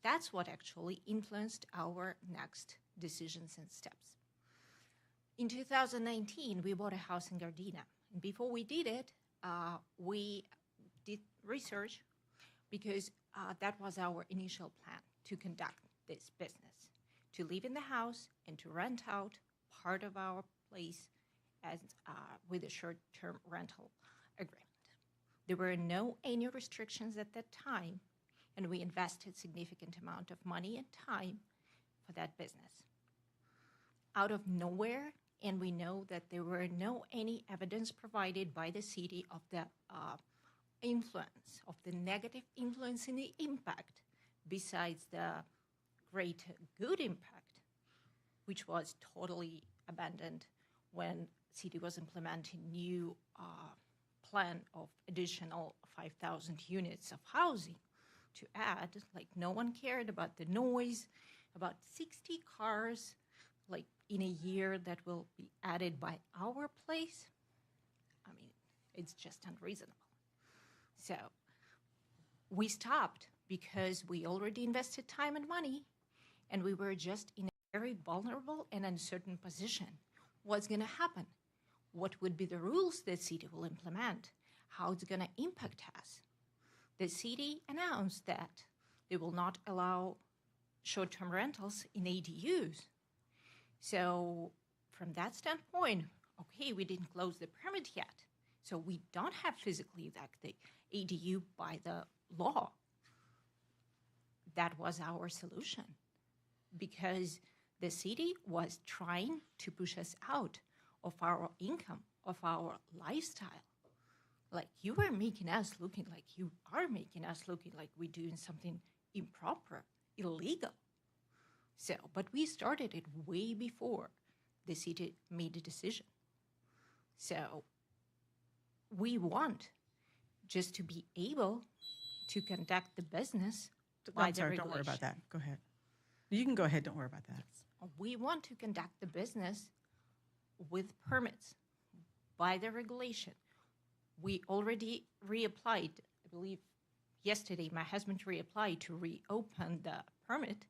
That's what actually influenced our next decisions and steps. In 2019, we bought a house in Gardena. And before we did it, we did research because that was our initial plan to conduct this business, to live in the house and to rent out part of our place as with a short-term rental agreement. There were no any restrictions at that time, and we invested significant amount of money and time for that business. Out of nowhere, and we know that there were no any evidence provided by the city of the influence, of the negative influence in the impact, besides the great good impact, which was totally abandoned when city was implementing new plan of additional 5,000 units of housing to add. Like, no one cared about the noise, about 60 cars, like in a year that will be added by our place. I mean, it's just unreasonable. So we stopped because we already invested time and money, and we were just in a very vulnerable and uncertain position. What's going to happen? What would be the rules the city will implement? How it's going to impact us? The city announced that they will not allow short-term rentals in ADUs. So from that standpoint, okay, we didn't close the permit yet, so we don't have physically like the ADU by the law. That was our solution, because the city was trying to push us out of our income, of our lifestyle. Like, you were making us looking like you are making us looking like we're doing something improper, illegal. So, but we started it way before the city made a decision. So we want just to be able to conduct the business by
I'm sorry,
the
don't worry about
regulation.
that. Go ahead. You can go ahead, don't worry about that.
We want to conduct the business with permits by the regulation. We already reapplied, I believe yesterday, my husband reapplied to reopen the permit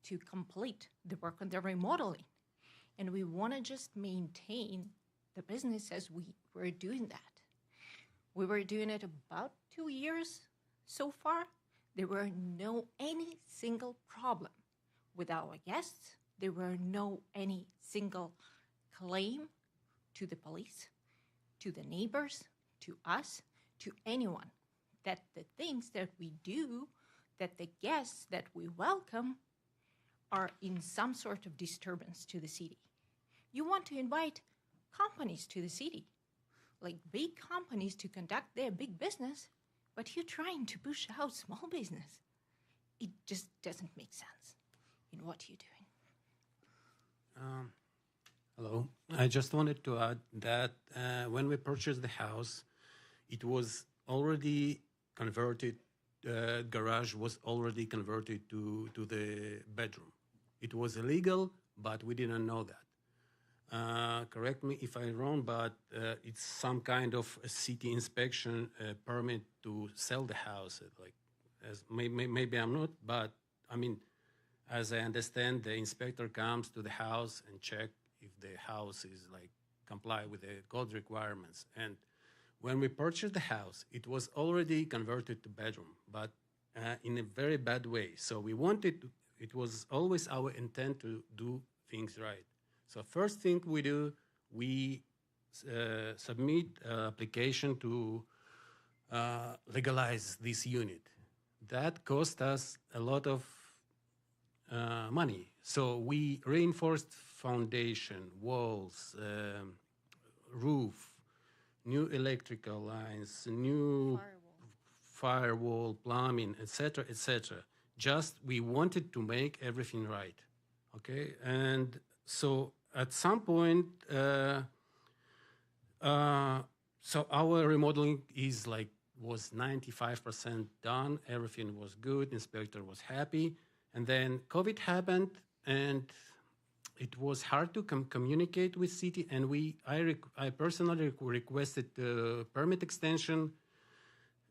to complete the work on the remodeling. And we want to just maintain the business as we were doing that. We were doing it about 2 years so far. There were no any single problem with our guests. There were no any single claim to the police, to the neighbors, to us, to anyone, that the things that we do, that the guests that we welcome are in some sort of disturbance to the city. You want to invite companies to the city, like big companies to conduct their big business, but you're trying to push out small business. It just doesn't make sense in what you're doing.
Hello. I just wanted to add that when we purchased the house, it was already converted, garage was already converted to the bedroom. It was illegal, but we didn't know that. Correct me if I'm wrong, but it's some kind of a city inspection permit to sell the house. Like, as maybe I'm not, but I mean, as I understand, the inspector comes to the house and check if the house is like comply with the code requirements. And when we purchased the house, it was already converted to bedroom, but in a very bad way. So we wanted to, it was always our intent to do things right. So first thing we do, we submit application to legalize this unit. That cost us a lot of money. So we reinforced foundation, walls, roof, new electrical lines, new firewall, plumbing, etc., etc. Just we wanted to make everything right, okay? And so at some point, so our remodeling was 95% done. Everything was good. Inspector was happy. And then COVID happened, and it was hard to communicate with city. And I personally requested the permit extension,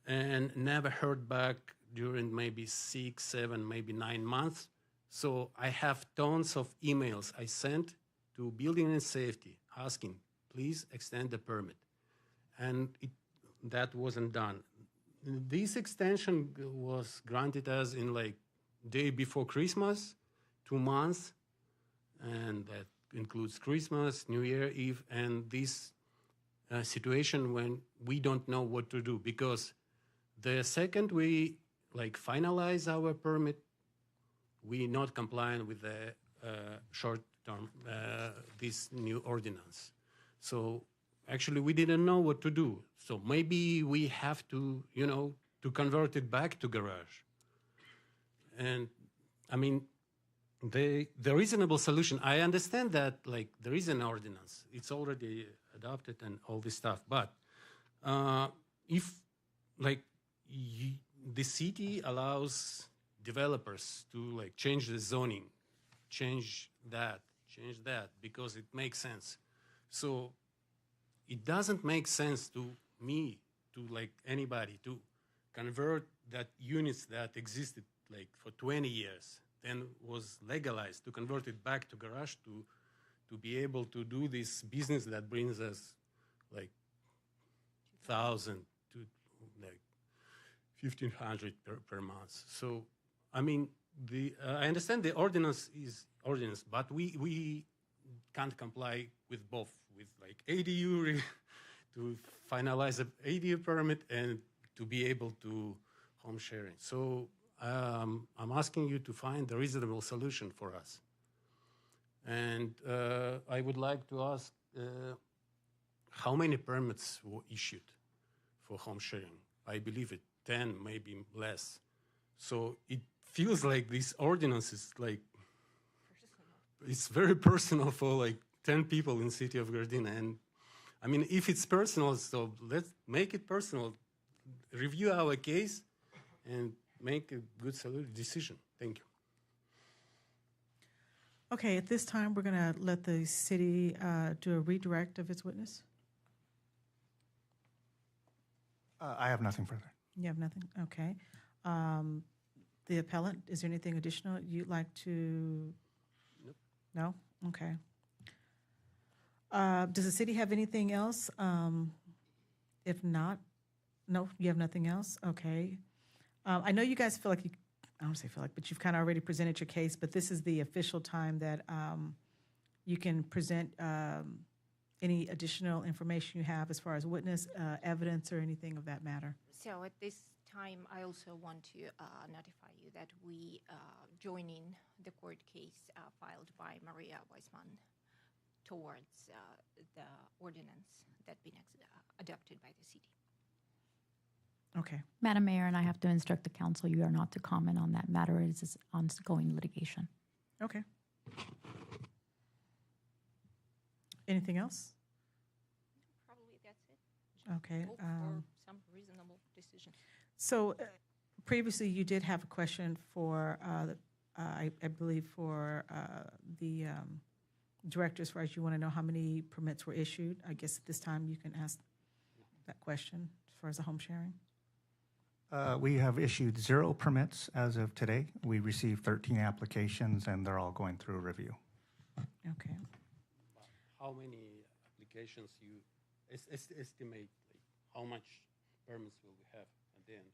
and never heard back during maybe 6, 7, maybe 9 months. So I have tons of emails I sent to Building and Safety asking, please extend the permit. And that wasn't done. This extension was granted us in day before Christmas, 2 months, and that includes Christmas, New Year Eve, and this situation when we don't know what to do, because the second we finalize our permit, we not compliant with the short-term, this new ordinance. So actually we didn't know what to do. So maybe we have to, to convert it back to garage. And I mean, the reasonable solution, I understand that there is an ordinance, it's already adopted and all this stuff, but if the city allows developers to change the zoning, change that, because it makes sense. So it doesn't make sense to me, to anybody, to convert that units that existed for 20 years, then was legalized, to convert it back to garage, to be able to do this business that brings us 1,000 to 1,500 per month. So, I mean, I understand the ordinance is ordinance, but we can't comply with both, with ADU to finalize an ADU permit and to be able to home sharing. So I'm asking you to find a reasonable solution for us. And I would like to ask how many permits were issued for home sharing? I believe it 10, maybe less. So it feels like this ordinance is it's very personal for 10 people in city of Gardena. And I mean, if it's personal, so let's make it personal. Review our case and make a good decision. Thank you.
Okay, at this time, we're going to let the city do a redirect of its witness.
I have nothing further.
You have nothing? Okay. The appellant, is there anything additional you'd like to?
Nope.
No? Okay. Does the city have anything else? If not, no, you have nothing else? Okay. I know you guys feel like I don't say feel like, but you've kind of already presented your case, but this is the official time that you can present any additional information you have as far as witness, evidence, or anything of that matter.
So at this time, I also want to notify you that we joining the court case filed by Maria Weisman towards the ordinance that been adopted by the city.
Okay.
Madam Mayor, and I have to instruct the council, you are not to comment on that matter. It is ongoing litigation.
Okay. Anything else?
Probably that's it.
Okay.
Hope for some reasonable decision.
So previously you did have a question for, I believe, for the director, as far as you want to know how many permits were issued. I guess at this time you can ask that question as far as the home sharing.
We have issued 0 permits as of today. We received 13 applications, and they're all going through review.
Okay.
How many applications you estimate, how much permits will we have at the end?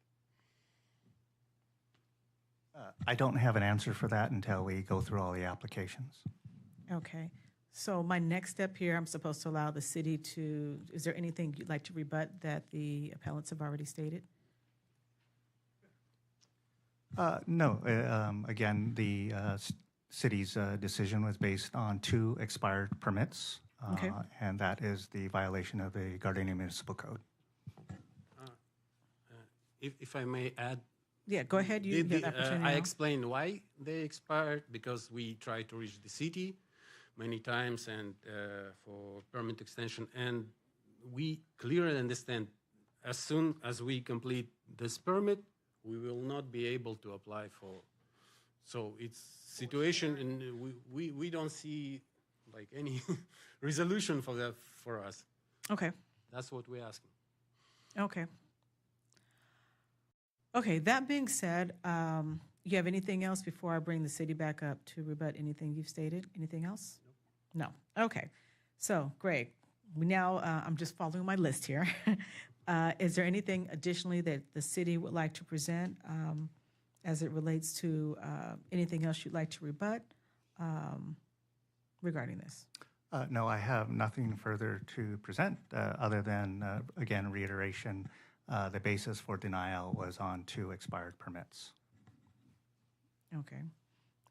I don't have an answer for that until we go through all the applications.
Okay. So my next step here, I'm supposed to allow the city to, is there anything you'd like to rebut that the appellants have already stated?
No. Again, the city's decision was based on 2 expired permits,
Okay.
and that is the violation of the Gardena Municipal Code.
If I may add,
Yeah, go ahead. You get the opportunity
I
now.
explained why they expired, because we tried to reach the city many times and for permit extension, and we clearly understand as soon as we complete this permit, we will not be able to apply for. So it's situation, and we don't see like any resolution for that for us.
Okay.
That's what we're asking.
Okay. Okay, that being said, you have anything else before I bring the city back up to rebut anything you've stated? Anything else? No. Okay. So, Greg, we now, I'm just following my list here. Is there anything additionally that the city would like to present as it relates to anything else you'd like to rebut regarding this?
No, I have nothing further to present other than, again, reiteration. The basis for denial was on 2 expired permits.
Okay.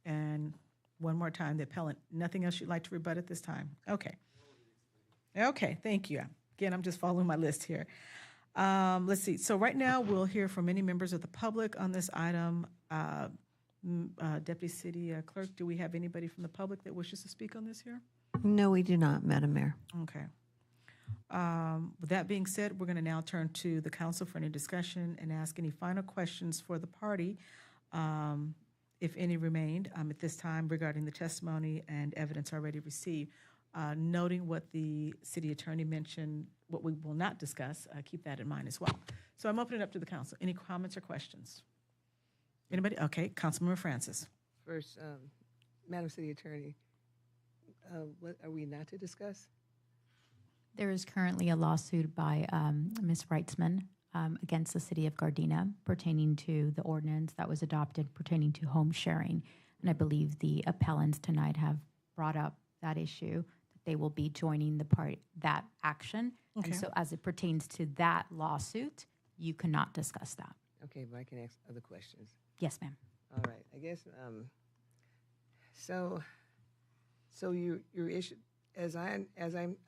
And one more time, the appellant, nothing else you'd like to rebut at this time? Okay. Okay, thank you. Again, I'm just following my list here. Let's see. So right now, we'll hear from any members of the public on this item. Deputy City Clerk, do we have anybody from the public that wishes to speak on this here?
No, we do not, Madam Mayor.
Okay. With that being said, we're going to now turn to the council for any discussion and ask any final questions for the party, if any remained at this time regarding the testimony and evidence already received. Noting what the city attorney mentioned, what we will not discuss, keep that in mind as well. So I'm opening it up to the council. Any comments or questions? Anybody? Okay, Councilmember Francis.
First, Madam City Attorney, what are we not to discuss?
There is currently a lawsuit by Ms. Reitzman against the city of Gardena pertaining to the ordinance that was adopted pertaining to home sharing. And I believe the appellants tonight have brought up that issue, that they will be joining that action.
Okay.
And so as it pertains to that lawsuit, you cannot discuss that.
Okay, but I can ask other questions.
Yes, ma'am.
All right, I guess, so you issued, as I'm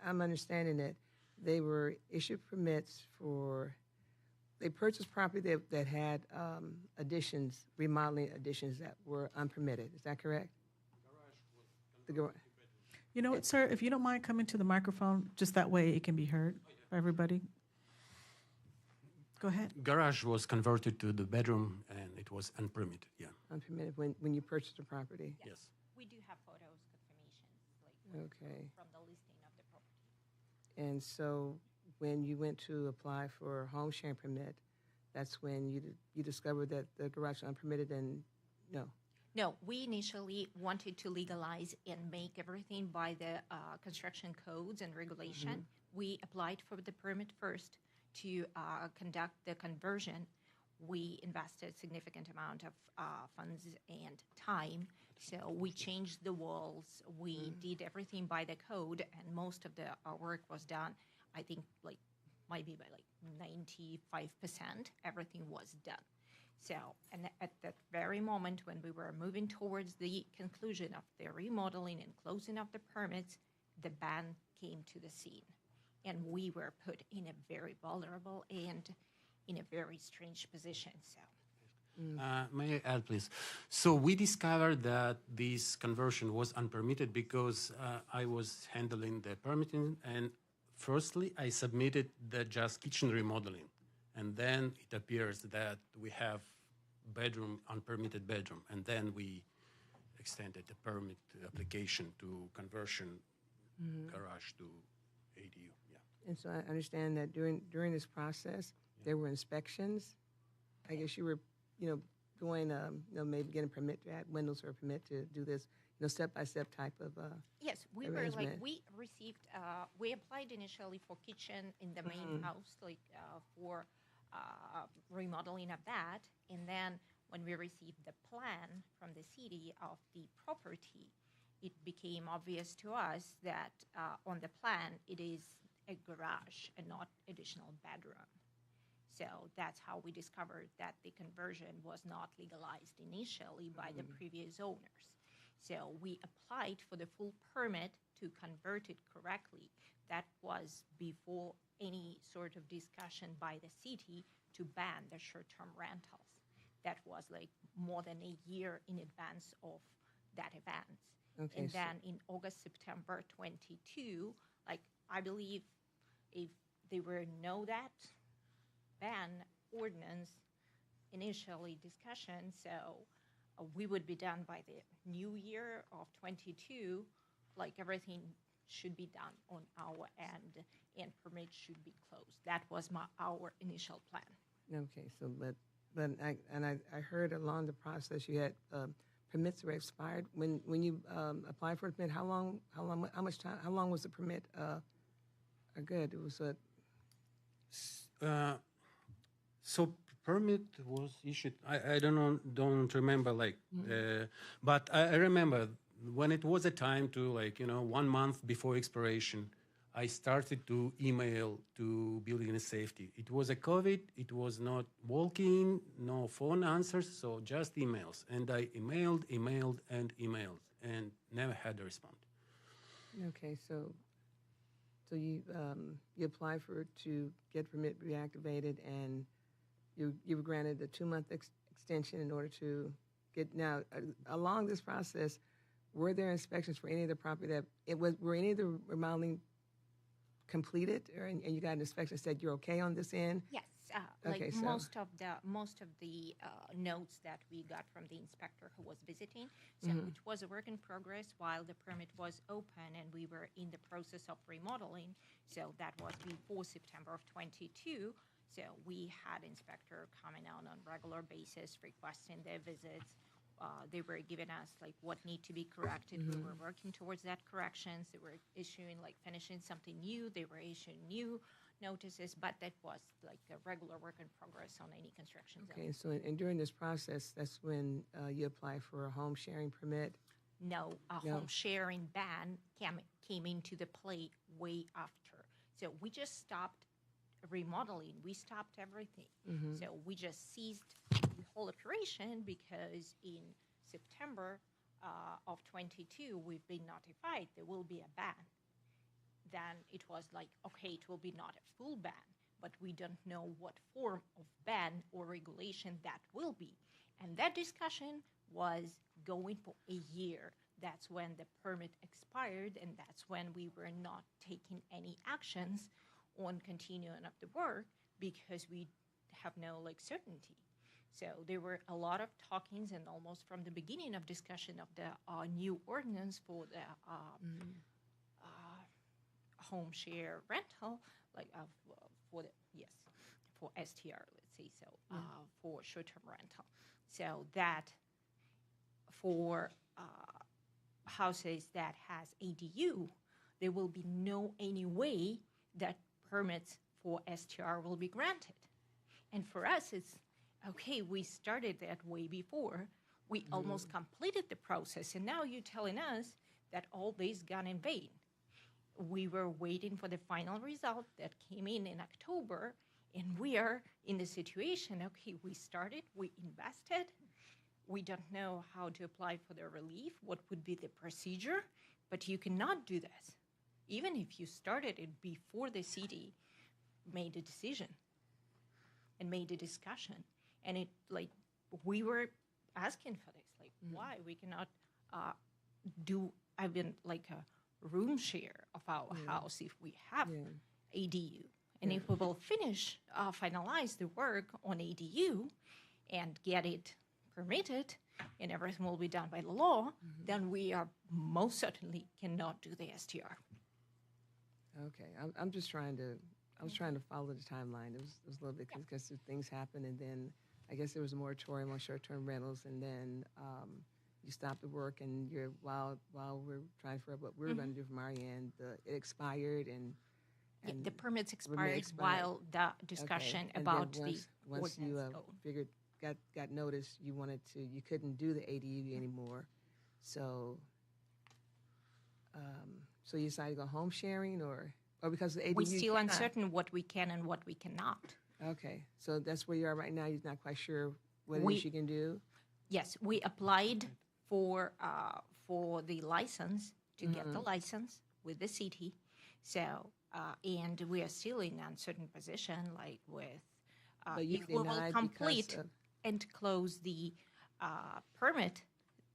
understanding it, they were issued permits for, they purchased property that had additions, remodeling additions that were unpermitted. Is that correct? The garage.
You know what, sir, if you don't mind coming to the microphone, just that way it can be heard by everybody. Go ahead.
Garage was converted to the bedroom, and it was unpermitted. Yeah.
Unpermitted when you purchased the property?
Yes. We do have photos, confirmations,
Okay.
from the listing of the property.
And so when you went to apply for a home sharing permit, that's when you discovered that the garage was unpermitted and no?
No, we initially wanted to legalize and make everything by the construction codes and regulation. We applied for the permit first to conduct the conversion. We invested significant amount of funds and time. So we changed the walls. We did everything by the code, and most of the work was done. I think might be by 95%. Everything was done. So, and at that very moment when we were moving towards the conclusion of the remodeling and closing of the permits, the ban came to the scene. And we were put in a very vulnerable and in a very strange position. So,
May I add, please? So we discovered that this conversion was unpermitted because I was handling the permitting, and firstly, I submitted the just kitchen remodeling. And then it appears that we have unpermitted bedroom, and then we extended the permit application to conversion garage to ADU. Yeah.
And so I understand that during this process, there were inspections. I guess you were, going, maybe getting a permit to add windows or a permit to do this, step-by-step type of
yes, we
arrangement.
we received, we applied initially for kitchen in the main house, for remodeling of that. And then when we received the plan from the city of the property, it became obvious to us that on the plan, it is a garage and not additional bedroom. So that's how we discovered that the conversion was not legalized initially by the previous owners. So we applied for the full permit to convert it correctly. That was before any sort of discussion by the city to ban the short-term rentals. That was like more than a year in advance of that event.
Okay,
And
so-
then in August, September 22, like I believe if there were no that ban ordinance initially discussion, so we would be done by the new year of 22, like everything should be done on our end and permits should be closed. That was our initial plan.
Okay, so I heard along the process you had permits were expired. When you applied for a permit, how much time? How long was the permit good? It was
So permit was issued. I don't remember but I remember when it was a time to 1 month before expiration, I started to email to building and safety. It was a COVID. It was not walk-in, no phone answers, so just emails. And I emailed, and never had a response.
okay. So you applied to get permit reactivated, and you were granted a 2-month extension in order to get. Now, along this process, were there inspections for any of the property were any of the remodeling completed, and you got an inspection that said you're okay on this end?
Yes,
Okay, so-
most of the notes that we got from the inspector who was visiting, so it was a work in progress while the permit was open and we were in the process of remodeling. So that was before September of 22. So we had inspector coming out on regular basis, requesting their visits. They were giving us what need to be corrected. We were working towards that corrections. They were issuing finishing something new. They were issuing new notices, but that was a regular work in progress on any construction zone.
Okay, so and during this process, that's when you apply for a home sharing permit.
No, home sharing ban came into the play way after. So we just stopped remodeling. We stopped everything. So we just ceased the whole operation because in September of 22, we've been notified there will be a ban. Then it was okay, it will be not a full ban, but we don't know what form of ban or regulation that will be. And that discussion was going for a year. That's when the permit expired, and that's when we were not taking any actions on continuing up the work because we have no certainty. So there were a lot of talkings, and almost from the beginning of discussion of the new ordinance for the home share rental, for STR, let's say so, for short-term rental. So that for houses that has ADU, there will be no any way that permits for STR will be granted. And for us, it's okay, we started that way before. We almost completed the process, and now you're telling us that all this gone in vain. We were waiting for the final result that came in October, and we are in the situation, okay, we started, we invested, we don't know how to apply for the relief, what would be the procedure, but you cannot do this. Even if you started it before the city made a decision and made a discussion. And it we were asking for this, why we cannot do even a room share of our house if we have ADU. And if we will finalize the work on ADU and get it permitted and everything will be done by the law, then we are most certainly cannot do the STR.
Okay, I'm just trying to, I was trying to follow the timeline. It was a little bit because things happened, and then I guess there was a moratorium on short-term rentals, and then you stopped the work, and while we're trying to figure out what we're going to do from our end, it expired, and
the permits expired while the discussion
and then
about
once
the
you
ordinance
got notice, you couldn't do the ADU anymore, so So you decided to go home sharing or because the ADU?
We're still
cannot?
uncertain what we can and what we cannot.
Okay, so that's where you are right now. You're not quite sure what it
We-
is you can do?
Yes, we applied for the license to get the license with the city. So, and we are still in an uncertain position, like with
But you
if we will
denied
complete
because of-
and close the permit,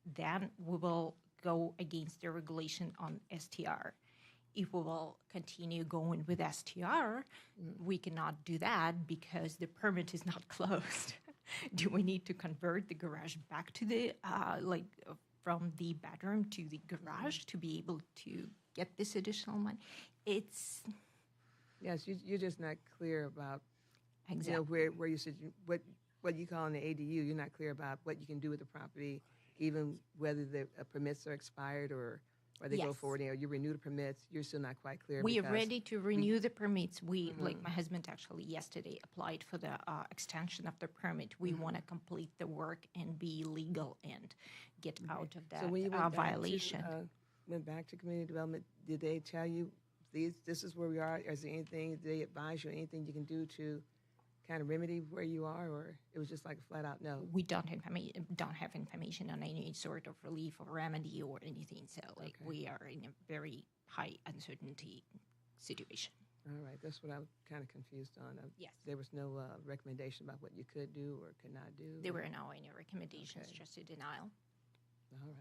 then we will go against the regulation on STR. If we will continue going with STR, we cannot do that because the permit is not closed. Do we need to convert the garage back to the from the bedroom to the garage to be able to get this additional money? It's
Yes, you're just not clear about
exactly
where you said what you call an ADU. You're not clear about what you can do with the property, even whether the permits are expired or they go
Yes.
forward or you renew the permits. You're still not quite clear.
We are
because
ready to renew the permits. We, like my husband actually yesterday applied for the extension of the permit. We want to complete the work and be legal and get out of that
So when you went
violation.
went back to community development, did they tell you this is where we are? Is there anything, did they advise you anything you can do to kind of remedy where you are, or it was just like a flat out no?
We don't have information on any sort of relief or remedy or anything. So we are in a very high uncertainty situation.
All right, that's what I was kind of confused on.
Yes.
There was no recommendation about what you could do or could not do?
There were no any recommendations, just a denial.
All right.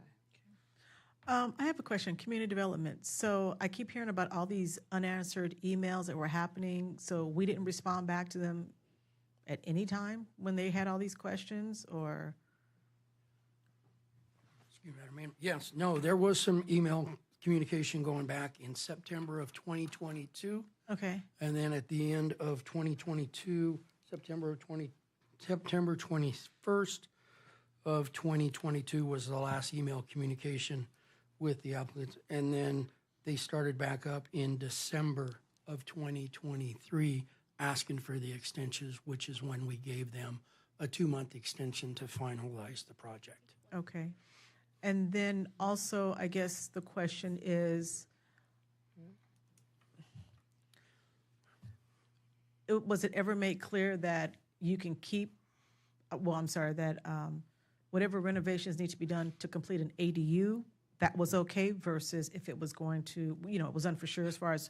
I have a question, community development. So I keep hearing about all these unanswered emails that were happening. So we didn't respond back to them at any time when they had all these questions, or?
Excuse me, Madam Mayor. Yes, no, there was some email communication going back in September of 2022.
Okay.
And then at the end of 2022, September 21st of 2022 was the last email communication with the applicants. And then they started back up in December of 2023 asking for the extensions, which is when we gave them a 2-month extension to finalize the project.
Okay. And then also, I guess the question is, was it ever made clear that you can keep, that whatever renovations need to be done to complete an ADU, that was okay versus if it was going to, it was unfor sure as far as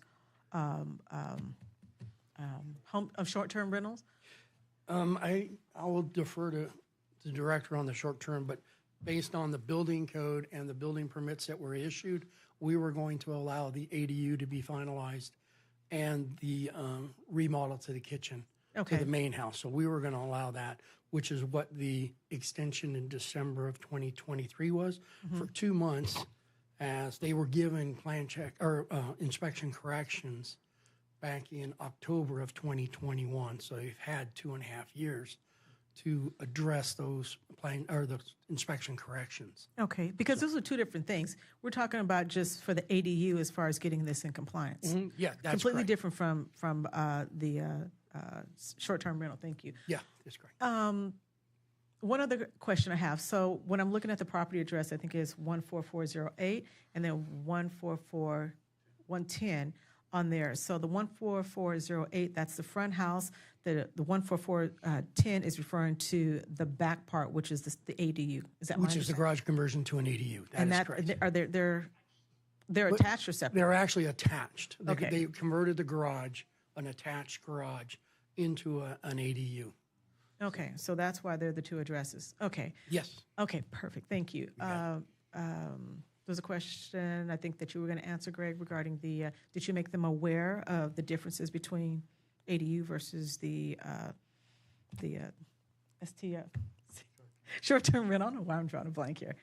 short-term rentals?
I will defer to the director on the short term, but based on the building code and the building permits that were issued, we were going to allow the ADU to be finalized and the remodel to the kitchen,
Okay.
to the main house. So we were going to allow that, which is what the extension in December of 2023 was for 2 months, as they were given plan check or inspection corrections back in October of 2021. So they've had 2.5 years to address those the inspection corrections.
Okay, because those are two different things. We're talking about just for the ADU as far as getting this in compliance.
Yeah, that's
Completely
correct.
different from the short-term rental. Thank you.
Yeah, that's correct.
One other question I have. So when I'm looking at the property address, I think it's 14408 and then 110 on there. So the 14408, that's the front house. The 14410 is referring to the back part, which is the ADU. Is that my
Which is the
understanding?
garage conversion to an ADU.
And
That is
that,
correct.
are they're
But
attached or separate?
They're actually attached.
Okay.
They converted the garage, an attached garage, into an ADU.
Okay, so that's why they're the two addresses. Okay.
Yes.
Okay, perfect. Thank you. There's a question I think that you were going to answer, Greg, regarding the, did you make them aware of the differences between ADU versus the STF? Short-term rental. I don't know why I'm drawing a blank here.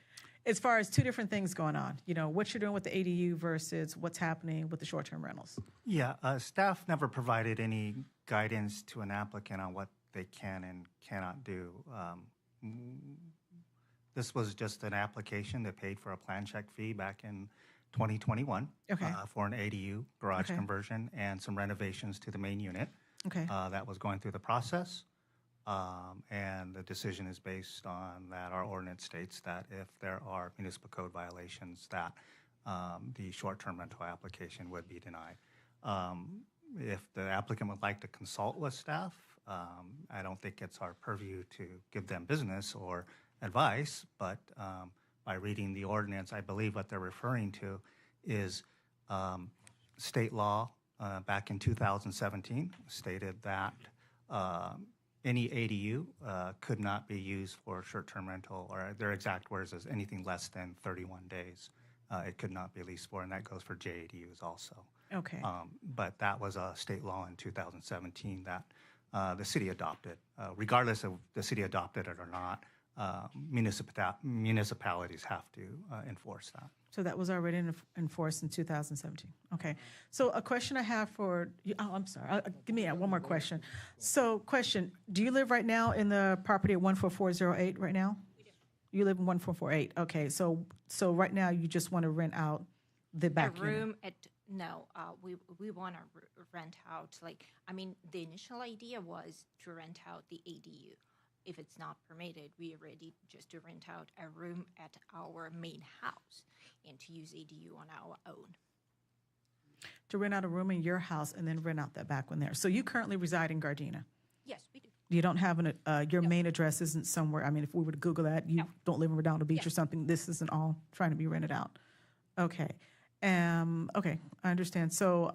As far as two different things going on, what you're doing with the ADU versus what's happening with the short-term rentals.
Yeah, staff never provided any guidance to an applicant on what they can and cannot do. This was just an application that paid for a plan check fee back in 2021
Okay.
For an ADU garage
Okay.
conversion and some renovations to the main unit.
Okay.
That was going through the process. And the decision is based on that our ordinance states that if there are municipal code violations, that the short-term rental application would be denied. If the applicant would like to consult with staff, I don't think it's our purview to give them business or advice, but by reading the ordinance, I believe what they're referring to is state law back in 2017 stated that any ADU could not be used for short-term rental, or their exact words is anything less than 31 days. It could not be leased for, and that goes for JADUs also.
Okay.
But that was a state law in 2017 that the city adopted. Regardless of the city adopted it or not, municipalities have to enforce that.
So that was already enforced in 2017. Okay. So a question I have for you. Oh, I'm sorry. Give me one more question. So question, do you live right now in the property at 14408 right now? We do. You live in 1448. Okay. So right now you just want to rent out the back
a room
unit.
we want to rent out, the initial idea was to rent out the ADU. If it's not permitted, we are ready just to rent out a room at our main house and to use ADU on our own.
To rent out a room in your house and then rent out that back one there. So you currently reside in Gardena?
Yes, we do.
You don't have your main address isn't somewhere, I mean, if we were to Google that, you don't live in Redondo Beach or something, this isn't all trying to be rented out. Okay. Okay, I understand. So,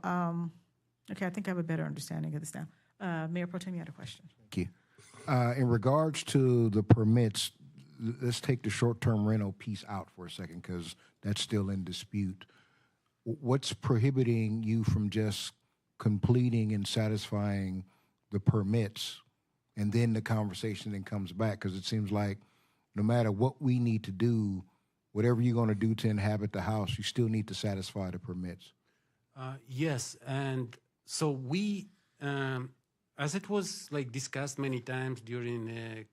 okay, I think I have a better understanding of this now. Mayor Pro Tem, you had a question.
Thank you. In regards to the permits, let's take the short-term rental piece out for a second because that's still in dispute. What's prohibiting you from just completing and satisfying the permits, and then the conversation then comes back? Because it seems like no matter what we need to do, whatever you're going to do to inhabit the house, you still need to satisfy the permits.
Yes, and so we, as it was discussed many times during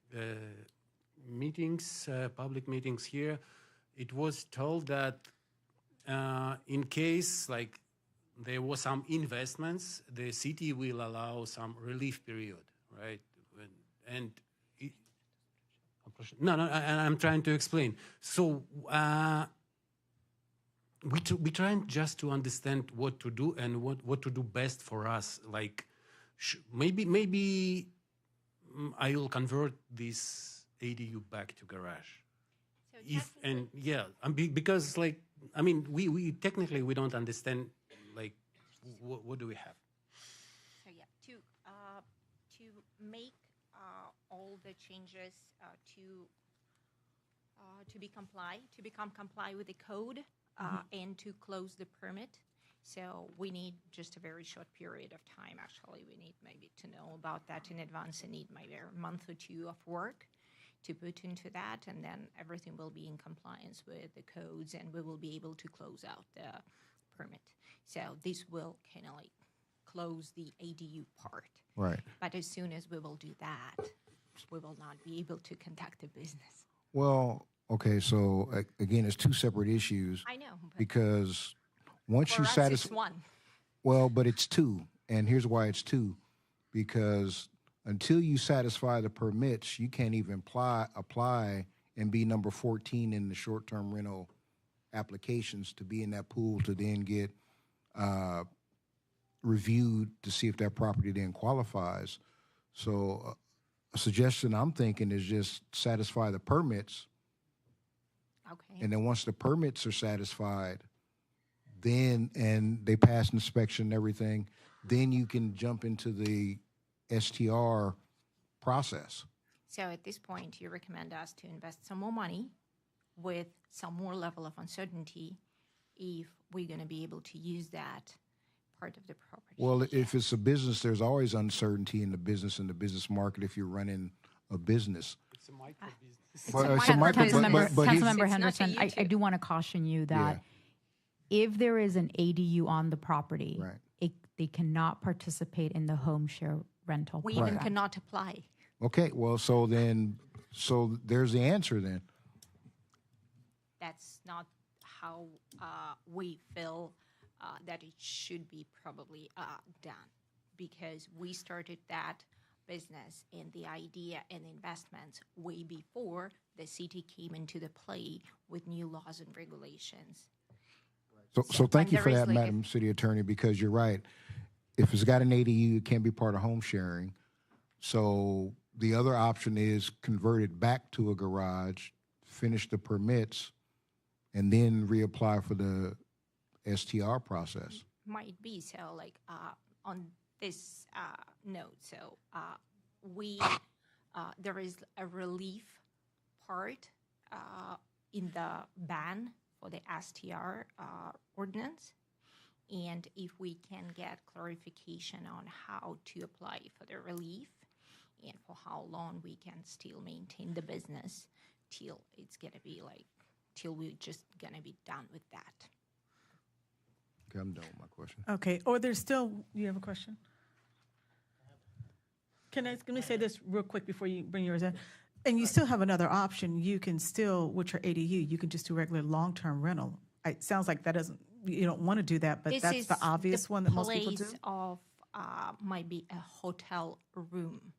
meetings, public meetings here, it was told that in case there was some investments, the city will allow some relief period, right? And I'm trying to explain. So we trying just to understand what to do and what to do best for us. Maybe I will convert this ADU back to garage. Because we technically we don't understand what do we have.
So to make all the changes to become comply with the code and to close the permit. So we need just a very short period of time. Actually, we need maybe to know about that in advance and need maybe a month or two of work to put into that, and then everything will be in compliance with the codes and we will be able to close out the permit. So this will kind of close the ADU part.
Right.
But as soon as we will do that, we will not be able to conduct the business.
Well, okay, so again, it's two separate issues.
I know.
Because once
For
you
us,
satisfy,
it's one.
well, but it's two, and here's why it's two, because until you satisfy the permits, you can't even apply and be number 14 in the short-term rental applications to be in that pool to then get reviewed to see if that property then qualifies. So a suggestion I'm thinking is just satisfy the permits.
Okay.
And then once the permits are satisfied, then, and they pass inspection and everything, then you can jump into the STR process.
So at this point, you recommend us to invest some more money with some more level of uncertainty if we're going to be able to use that part of the property.
Well, if it's a business, there's always uncertainty in the business market if you're running a business.
It's a micro business.
Councilmember Henderson, I do want to caution you that if there is an ADU on the property, they cannot participate in the home share rental
We
program.
even cannot apply.
Okay, well, so there's the answer then.
That's not how we feel that it should be probably done, because we started that business and the idea and investments way before the city came into the play with new laws and regulations.
So thank you
there
for
is
that,
like a-
Madam City Attorney, because you're right. If it's got an ADU, it can't be part of home sharing. So the other option is convert it back to a garage, finish the permits, and then reapply for the STR process.
Might be so, like on this note. So we there is a relief part in the ban for the STR ordinance, and if we can get clarification on how to apply for the relief and for how long we can still maintain the business till it's gonna be like till we're just gonna be done with that.
Okay, I'm done with my question.
Okay, or there's still, you have a question? Let me say this real quick before you bring yours in. And you still have another option. You can still, with your ADU, you can just do regular long-term rental. It sounds like that doesn't, you don't want to do that, but
This
that's
is
the obvious one that most people do.
place of might be a hotel room.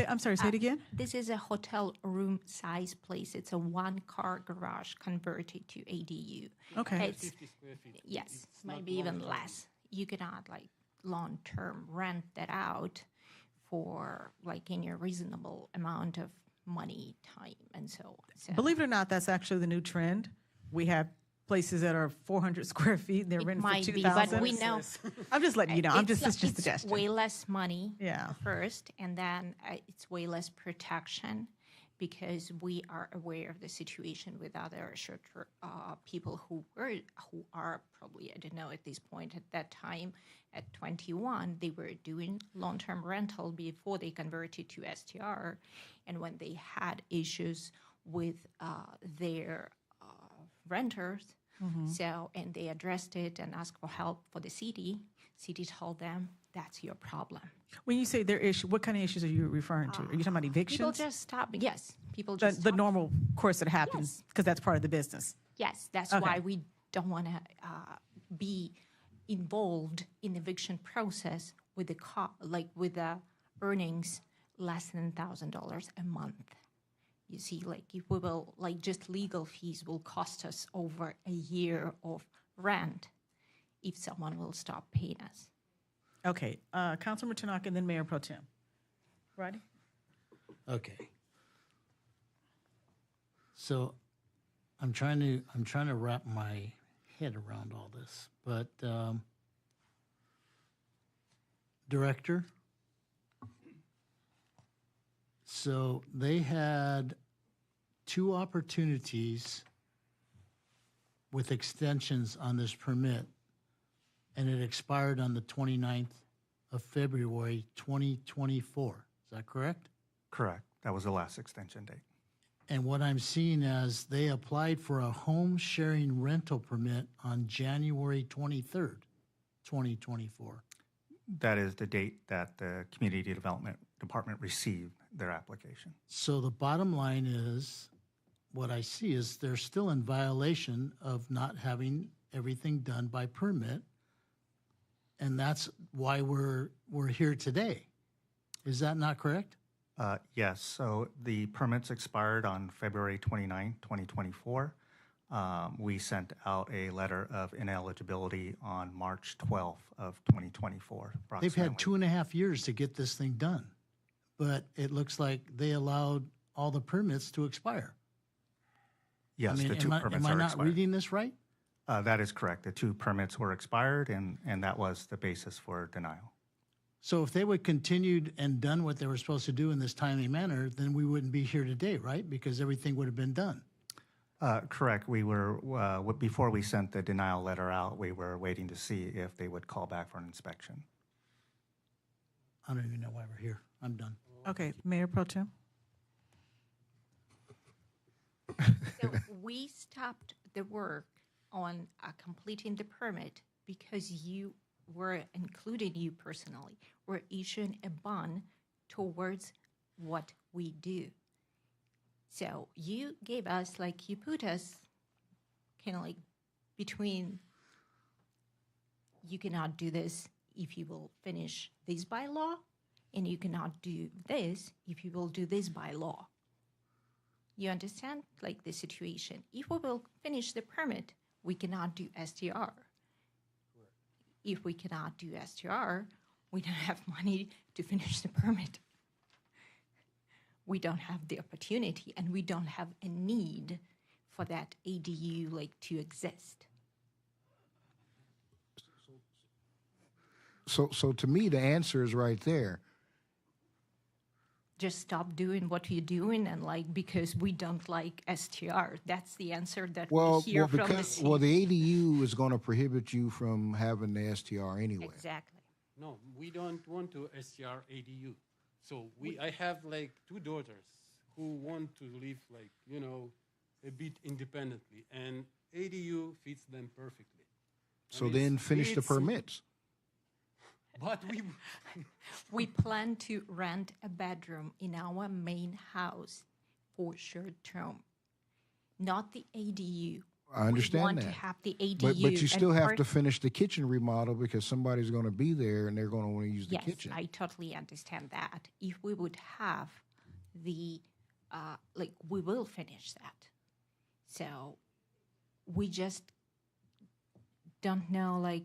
I'm sorry, say it again?
This is a hotel room size place. It's a one-car garage converted to ADU.
Okay.
It's,
50 square feet.
yes,
It's not
maybe even
long-term.
less. You cannot like long-term rent that out for like in a reasonable amount of money, time, and so on. So
Believe it or not, that's actually the new trend. We have places that are 400 square feet, and they're
it
renting for
might be,
2,000.
but we know.
I'm just letting you know. It's just a
it's
suggestion.
way less money
Yeah.
first, and then it's way less protection because we are aware of the situation with other shelter people who are probably, I don't know at this point at that time at 21 they were doing long-term rental before they converted to STR, and when they had issues with their renters. So, and they addressed it and asked for help for the city. City told them, that's your problem.
When you say their issue, what kind of issues are you referring to? Are you talking about evictions?
People just stop. Yes, people
the,
just
the
stop.
normal course that happens, because that's part of the business.
Yes, that's
Okay.
why we don't want to be involved in the eviction process with the with the earnings less than $1,000 a month. You see, like if we will, like just legal fees will cost us over a year of rent if someone will stop paying us.
Okay, Councilmember Tanaka and then Mayor Pro Tem. Roddy?
Okay. So I'm trying to wrap my head around all this, but Director, so they had 2 opportunities with extensions on this permit, and it expired on the 29th of February 2024. Is that correct?
Correct. That was the last extension date.
And what I'm seeing as they applied for a home sharing rental permit on January 23rd, 2024.
That is the date that the Community Development Department received their application.
So the bottom line is, what I see is they're still in violation of not having everything done by permit. And that's why we're here today. Is that not correct?
Yes, so the permits expired on February 29, 2024. We sent out a letter of ineligibility on March 12th of 2024.
They've had
approximately.
2.5 years to get this thing done, but it looks like they allowed all the permits to expire.
Yes,
I mean,
the 2 permits
am I
are
not
expired.
reading this right?
That is correct. The 2 permits were expired, and that was the basis for denial.
So if they would continued and done what they were supposed to do in this timely manner, then we wouldn't be here today, right? Because everything would have been done.
Correct. We were, before we sent the denial letter out, we were waiting to see if they would call back for an inspection.
I don't even know why we're here. I'm done.
Okay, Mayor Pro Tem?
So we stopped the work on completing the permit because you were, including you personally, were issuing a bond towards what we do. So you gave us, like you put us kind of like between, you cannot do this if you will finish this bylaw, and you cannot do this if you will do this bylaw. You understand, like the situation? If we will finish the permit, we cannot do STR. if we cannot do STR, we don't have money to finish the permit. We don't have the opportunity, and we don't have a need for that ADU like to exist.
So to me, the answer is right there.
Just stop doing what you're doing, and like, because we don't like STR. That's the answer that we hear from the city.
Well, the ADU is going to prohibit you from having the STR anyway.
Exactly.
No, we don't want to STR ADU. So I have like 2 daughters who want to live like, a bit independently, and ADU fits them perfectly.
So then finish the
it's-
permits.
But
We plan to rent a bedroom in our main house for short term, not the ADU.
I understand
we want
that.
to have the ADU.
But you
and
still have to finish the kitchen remodel because somebody's going to be there and they're going to want to use the
Yes,
kitchen.
I totally understand that. If we would have the, we will finish that. So we just don't know,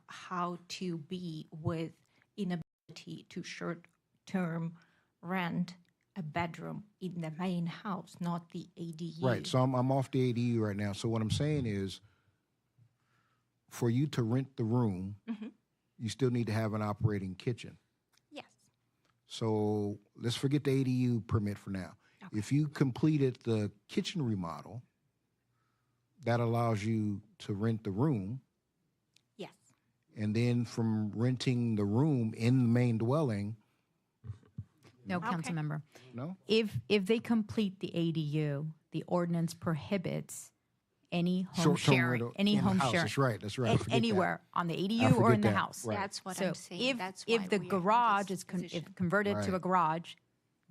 how to be with inability to short-term rent a bedroom in the main house, not the ADU.
Right. So I'm off the ADU right now. So what I'm saying is, for you to rent the room, you still need to have an operating kitchen.
Yes.
So let's forget the ADU permit for now. Okay. If you completed the kitchen remodel, that allows you to rent the room.
Yes.
And then from renting the room in the main dwelling.
No, council member.
No?
If they complete the ADU, the ordinance prohibits any home
Short-term
sharing,
rental
any
in the
home
house.
sharing.
That's right, that's right. I forget
Anywhere
that.
on the
I
ADU or
forget
in the
that.
house.
Right.
That's what
So
I'm saying. That's
if
why
the
we are in
garage
this
is
position.
converted to a
Right.
garage,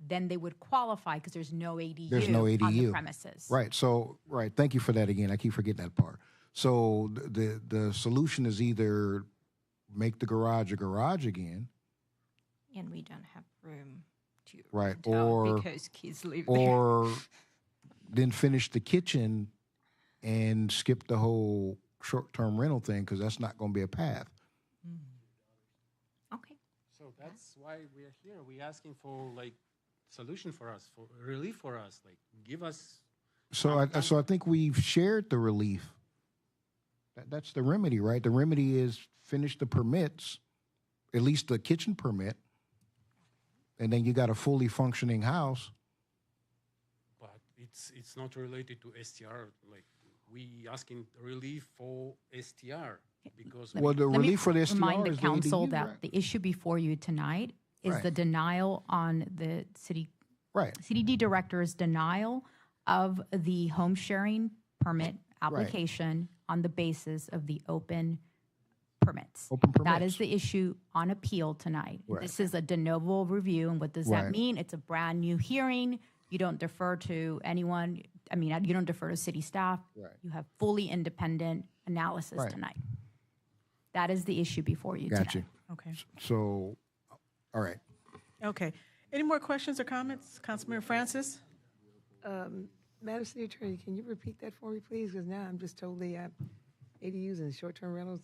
then they would qualify because there's no ADU,
There's no ADU
on the premises.
Right. So, right. Thank you for that again. I keep forgetting that part. So the solution is either make the garage a garage again.
And we don't have room to
Right.
rent out
Or
because kids live there.
or then finish the kitchen and skip the whole short-term rental thing because that's not going to be a path.
Okay.
So that's why we are here. We're asking for like solution for us, for relief for us. Like give us.
So I think we've shared the relief. That's the remedy, right? The remedy is finish the permits, at least the kitchen permit, and then you got a fully functioning house.
But it's not related to STR. Like we asking relief for STR because
Well, the
Let me
relief for the STR
remind the
is the
council
ADU,
that
right?
the issue before you tonight is
Right.
the denial on the city
Right.
CDD director's denial of the home sharing permit application on the basis of the open permits.
Open
That is
permits.
the issue on appeal tonight.
Right.
This is a de novo review, and what does that
Right.
mean? It's a brand new hearing. You don't defer to anyone. I mean, you don't defer to city staff.
Right.
You have fully independent analysis
Right.
tonight. That is the issue before you
Got
tonight.
you.
Okay.
So, all right.
Okay. Any more questions or comments? Councilmember Francis?
Madam City Attorney, can you repeat that for me, please? Because now I'm just totally ADUs and short-term rentals,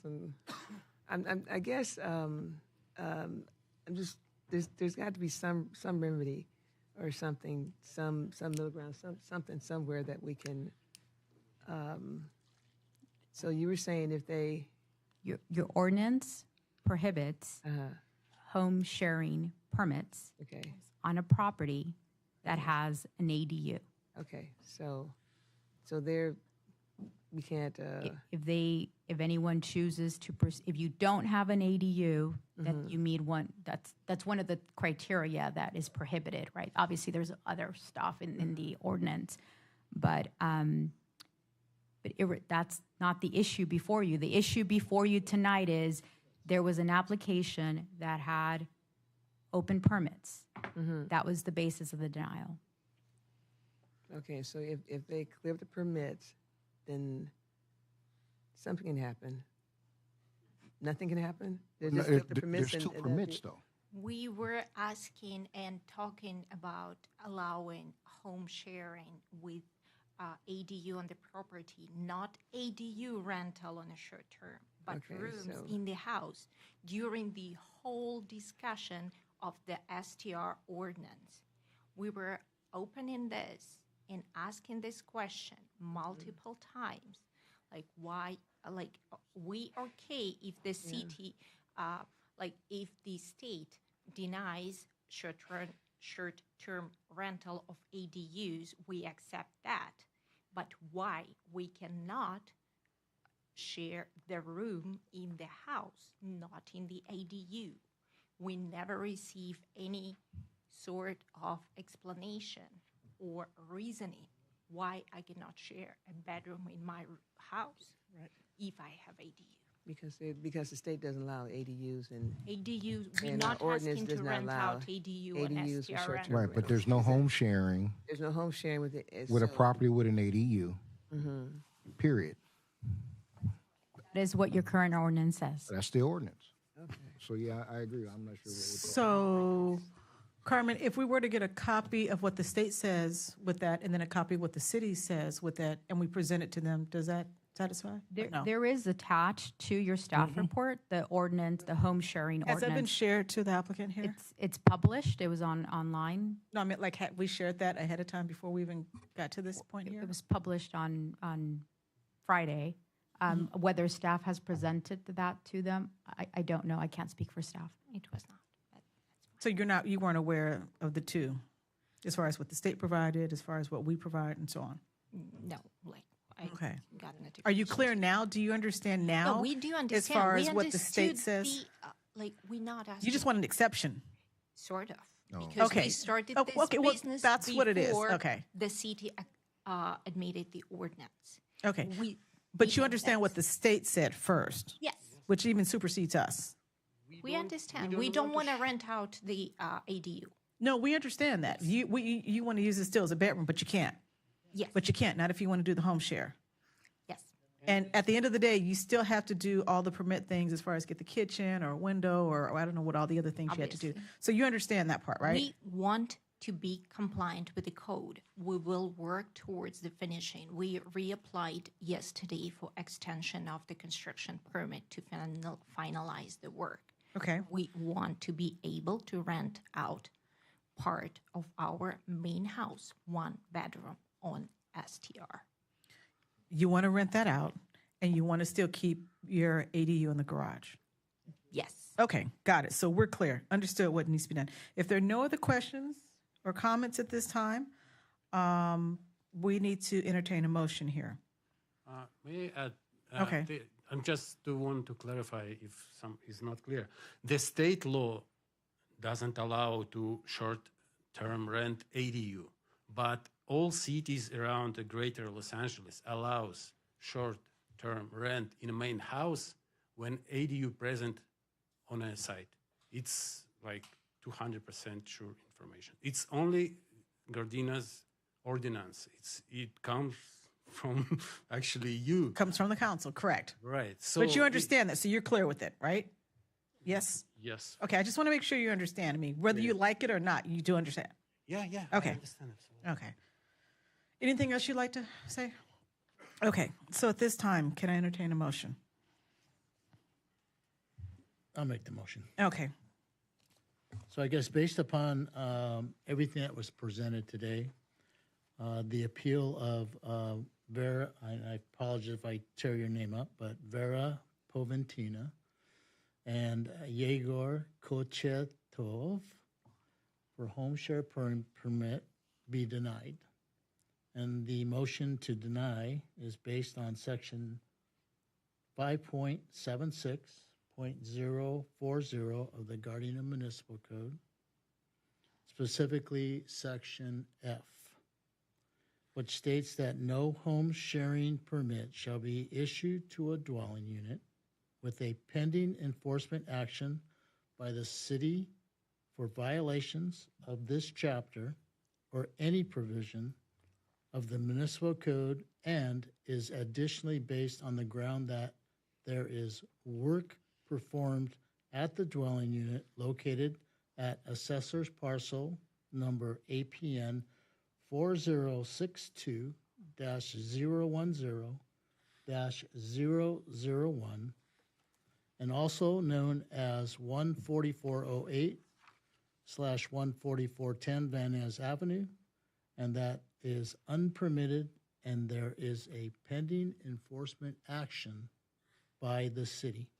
and I guess I'm just there's got to be some remedy or something, some middle ground, something somewhere that we can. So you were saying if they
Your ordinance prohibits home sharing permits
okay.
on a property that has an ADU.
Okay, so there, we can't,
If anyone chooses to, if you don't have an ADU, then you need one, that's one of the criteria that is prohibited, right? Obviously, there's other stuff in the ordinance, but that's not the issue before you. The issue before you tonight is there was an application that had open permits. That was the basis of the denial.
okay, so if they clear the permits, then something can happen. Nothing can happen? They just clear the permits
There's two
and
permits, though.
We were asking and talking about allowing home sharing with ADU on the property, not ADU rental on a short term. but
Okay,
rooms
so-
in the house during the whole discussion of the STR ordinance. We were opening this and asking this question multiple times, like why, we okay if the city, if the state denies short-term rental of ADUs, we accept that. But why we cannot share the room in the house, not in the ADU? We never receive any sort of explanation or reasoning why I cannot share a bedroom in my house if I have ADU.
Because the state doesn't allow ADUs and
ADUs, we're
and our
not
ordinance
asking to
does not
rent
allow
out ADU
ADUs
and
for
STR
short-term
rental.
Right, but there's no home sharing
there's no home sharing with it.
with a property with an ADU, period.
That is what your current ordinance says.
That's the ordinance. So, yeah, I agree. I'm not sure what we're talking
So, Carmen, if we were to get a copy of what the state says with that, and then a copy of what the city says with that, and we present it to them, does that satisfy?
There,
No.
there is attached to your staff report, the ordinance, the home sharing
Has that been
ordinance.
shared to the applicant here?
It's published. It was online.
No, I mean, like, had we shared that ahead of time before we even got to this point here?
It was published on Friday. Whether staff has presented that to them, I don't know. I can't speak for staff.
It was not.
So you weren't aware of the two, as far as what the state provided, as far as what we provide, and so on?
No, I
Okay.
got an
Are you clear now? Do you understand now?
No, we do understand.
As far
We
as what the state
understood
says?
we're not asking.
You just want an exception?
Sort of.
Oh.
Because
Okay.
we started
Oh,
this
okay, well,
business
that's what it is.
before
Okay.
the city admitted the ordinance.
Okay.
We
But you
have
understand what the state said first?
Yes.
Which even supersedes us?
We understand. We don't want to rent out the ADU.
No, we understand that. You want to use it still as a bedroom, but you can't.
Yes.
But you can't, not if you want to do the home share.
Yes.
And at the end of the day, you still have to do all the permit things as far as get the kitchen or a window or I don't know what all the other things you had to do.
Obviously.
So you understand that part, right?
We want to be compliant with the code. We will work towards the finishing. We reapplied yesterday for extension of the construction permit to finalize the work.
Okay.
We want to be able to rent out part of our main house, 1 bedroom on STR.
You want to rent that out and you want to still keep your ADU in the garage.
Yes.
Okay, got it. So we're clear. Understood what needs to be done. If there are no other questions or comments at this time, we need to entertain a motion here.
May I add?
Okay.
I'm just to want to clarify if some is not clear. The state law doesn't allow to short-term rent ADU, but all cities around the greater Los Angeles allows short-term rent in a main house when ADU present on a site. It's like 200% sure information. It's only Gardina's ordinance. It comes from actually you.
Comes from the council, correct.
Right. So
But you understand that, so you're clear with it, right? Yes?
Yes.
Okay, I just want to make sure you understand. I mean, whether you like it or not, you do understand.
Yeah.
Okay.
I understand absolutely.
Okay. Anything else you'd like to say? Okay, so at this time, can I entertain a motion?
I'll make the motion.
Okay.
So I guess based upon everything that was presented today, the appeal of Vera, I apologize if I tear your name up, but Vera Poventina and Yegor Kochetov for home share permit be denied. And the motion to deny is based on section 5.76.040 of the Gardena Municipal Code, specifically section F, which states that no home sharing permit shall be issued to a dwelling unit with a pending enforcement action by the city for violations of this chapter or any provision of the municipal code, and is additionally based on the ground that there is work performed at the dwelling unit located at assessor's parcel number APN 4062-010-001 and also known as 14408/14410 Van Ness Avenue, and that is unpermitted, and there is a pending enforcement action by the city.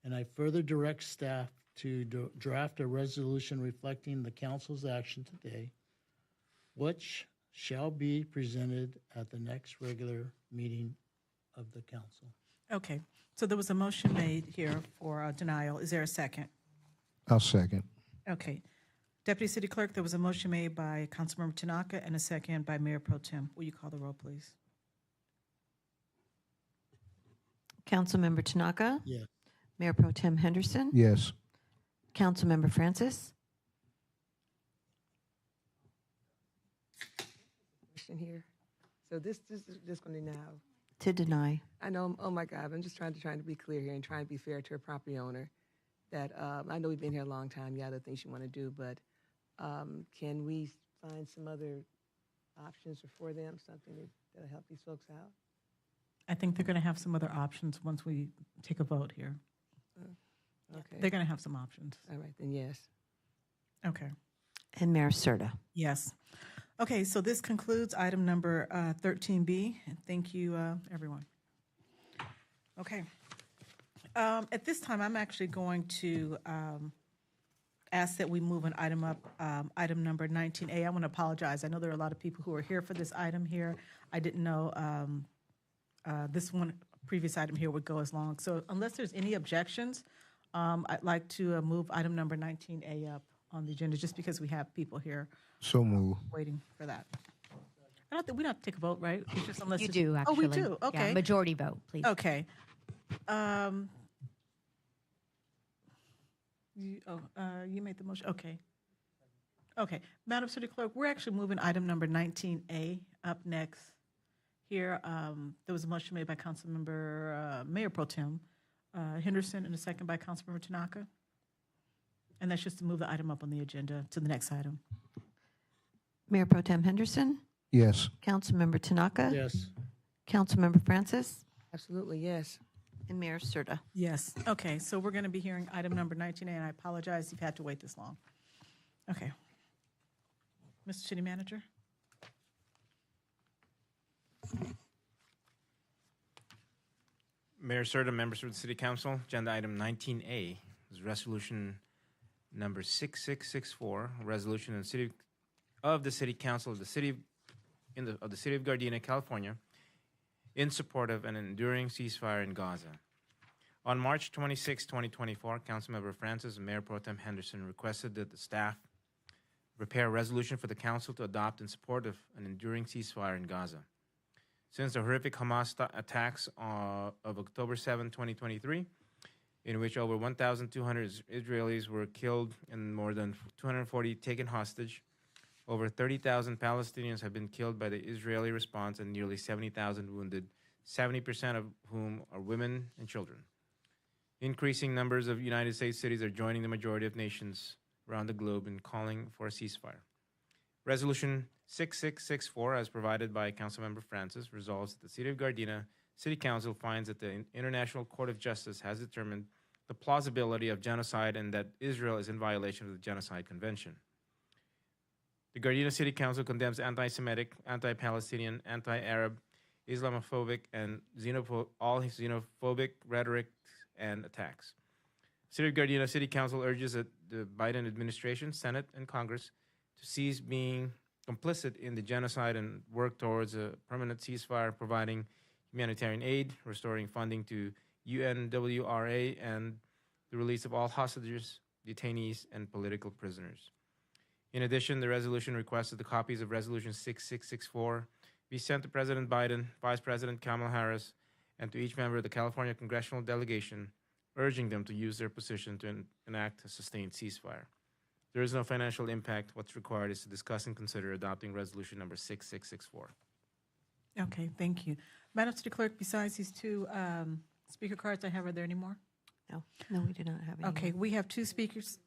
And I further direct staff to draft a resolution reflecting the council's action today, which shall be presented at the next regular meeting of the council.
Okay, so there was a motion made here for denial. Is there a second?
I'll second.
Okay. Deputy City Clerk, there was a motion made by Councilmember Tanaka and a second by Mayor Pro Tem. Will you call the roll, please?
Councilmember Tanaka?
Yes.
Mayor Pro Tem Henderson?
Yes.
Councilmember Francis?
Question here. So this is just going to now.
To deny.
I know. Oh my God! I'm just trying to be clear here and trying to be fair to a property owner. That I know we've been here a long time. You have other things you want to do, but can we find some other options for them? Something that'll help these folks out.
I think they're going to have some other options once we take a vote here.
Okay.
They're going to have some options.
All right, then yes.
Okay.
And Mayor Serta?
Yes. Okay, so this concludes item number 13B. And thank you, everyone. Okay. At this time, I'm actually going to ask that we move an item up, item number 19A. I want to apologize. I know there are a lot of people who are here for this item here. I didn't know this one previous item here would go as long. So unless there's any objections, I'd like to move item number 19A up on the agenda, just because we have people here
So move.
waiting for that. I don't think, we don't have to take a vote, right? It's just unless
You
it's-
do,
Oh,
actually.
we do,
Yeah,
okay.
majority vote, please.
Okay. You made the motion, okay. Okay, Madam City Clerk, we're actually moving item number 19A up next. Here, there was a motion made by Councilmember, Mayor Pro Tem Henderson, and a second by Councilmember Tanaka. And that's just to move the item up on the agenda to the next item.
Mayor Pro Tem Henderson?
Yes.
Councilmember Tanaka?
Yes.
Councilmember Francis?
Absolutely, yes.
And Mayor Serta?
Yes, okay, so we're going to be hearing item number 19A, and I apologize you've had to wait this long. Okay. Mr. City Manager?
Mayor Serta, members of the City Council, agenda item 19A is resolution number 6664, a resolution of the City Council of the City of Gardena, California, in support of an enduring ceasefire in Gaza. On March 26, 2024, Councilmember Francis and Mayor Pro Tem Henderson requested that the staff prepare a resolution for the council to adopt in support of an enduring ceasefire in Gaza. Since the horrific Hamas attacks of October 7, 2023, in which over 1,200 Israelis were killed and more than 240 taken hostage, over 30,000 Palestinians have been killed by the Israeli response and nearly 70,000 wounded, 70% of whom are women and children. Increasing numbers of United States cities are joining the majority of nations around the globe in calling for a ceasefire. Resolution 6664, as provided by Councilmember Francis, resolves that the City of Gardena City Council finds that the International Court of Justice has determined the plausibility of genocide and that Israel is in violation of the Genocide Convention. The Gardena City Council condemns anti-Semitic, anti-Palestinian, anti-Arab, Islamophobic, and all xenophobic rhetoric and attacks. City of Gardena City Council urges the Biden administration, Senate, and Congress to cease being complicit in the genocide and work towards a permanent ceasefire, providing humanitarian aid, restoring funding to UNWRA, and the release of all hostages, detainees, and political prisoners. In addition, the resolution requests that the copies of Resolution 6664 be sent to President Biden, Vice President Kamala Harris, and to each member of the California congressional delegation, urging them to use their position to enact a sustained ceasefire. There is no financial impact. What's required is to discuss and consider adopting Resolution number 6664.
Okay, thank you. Madam City Clerk, besides these two speaker cards I have, are there any more?
No, we do not have any.
Okay, we have two speakers.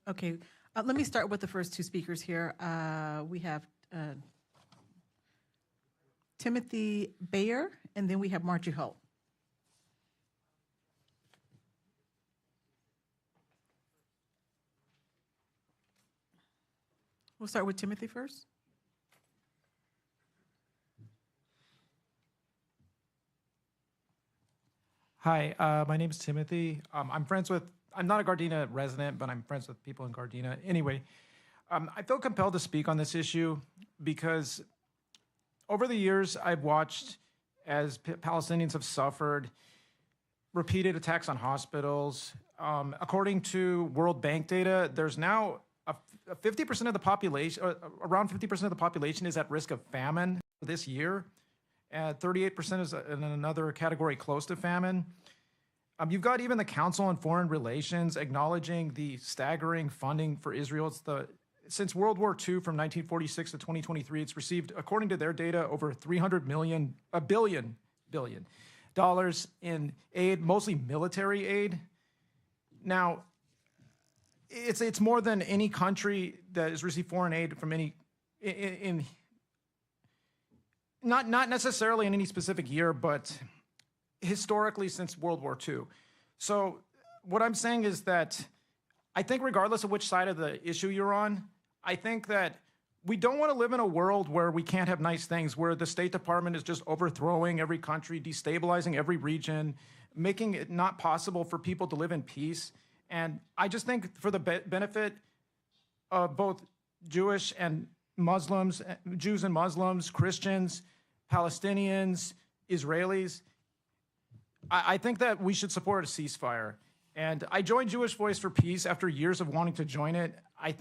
Okay, let me start with the first two speakers here. We have Timothy Bayer, and then we have Margie Holt. We'll start with Timothy first.
Hi, my name is Timothy. I'm not a Gardena resident, but I'm friends with people in Gardena. Anyway, I feel compelled to speak on this issue because over the years, I've watched as Palestinians have suffered repeated attacks on hospitals. According to World Bank data, there's now a 50% of the population, around 50% of the population is at risk of famine this year. 38% is in another category close to famine. You've got even the Council on Foreign Relations acknowledging the staggering funding for Israel. Since World War II, from 1946 to 2023, it's received, according to their data, over $300 billion in aid, mostly military aid. Now, it's more than any country that has received foreign aid from any not necessarily in any specific year, but historically since World War II. So what I'm saying is that I think regardless of which side of the issue you're on, I think that we don't want to live in a world where we can't have nice things, where the State Department is just overthrowing every country, destabilizing every region, making it not possible for people to live in peace. And I just think for the benefit of both Jews and Muslims, Christians, Palestinians, Israelis, I think that we should support a ceasefire. And I joined Jewish Voice for Peace after years of wanting to join it. I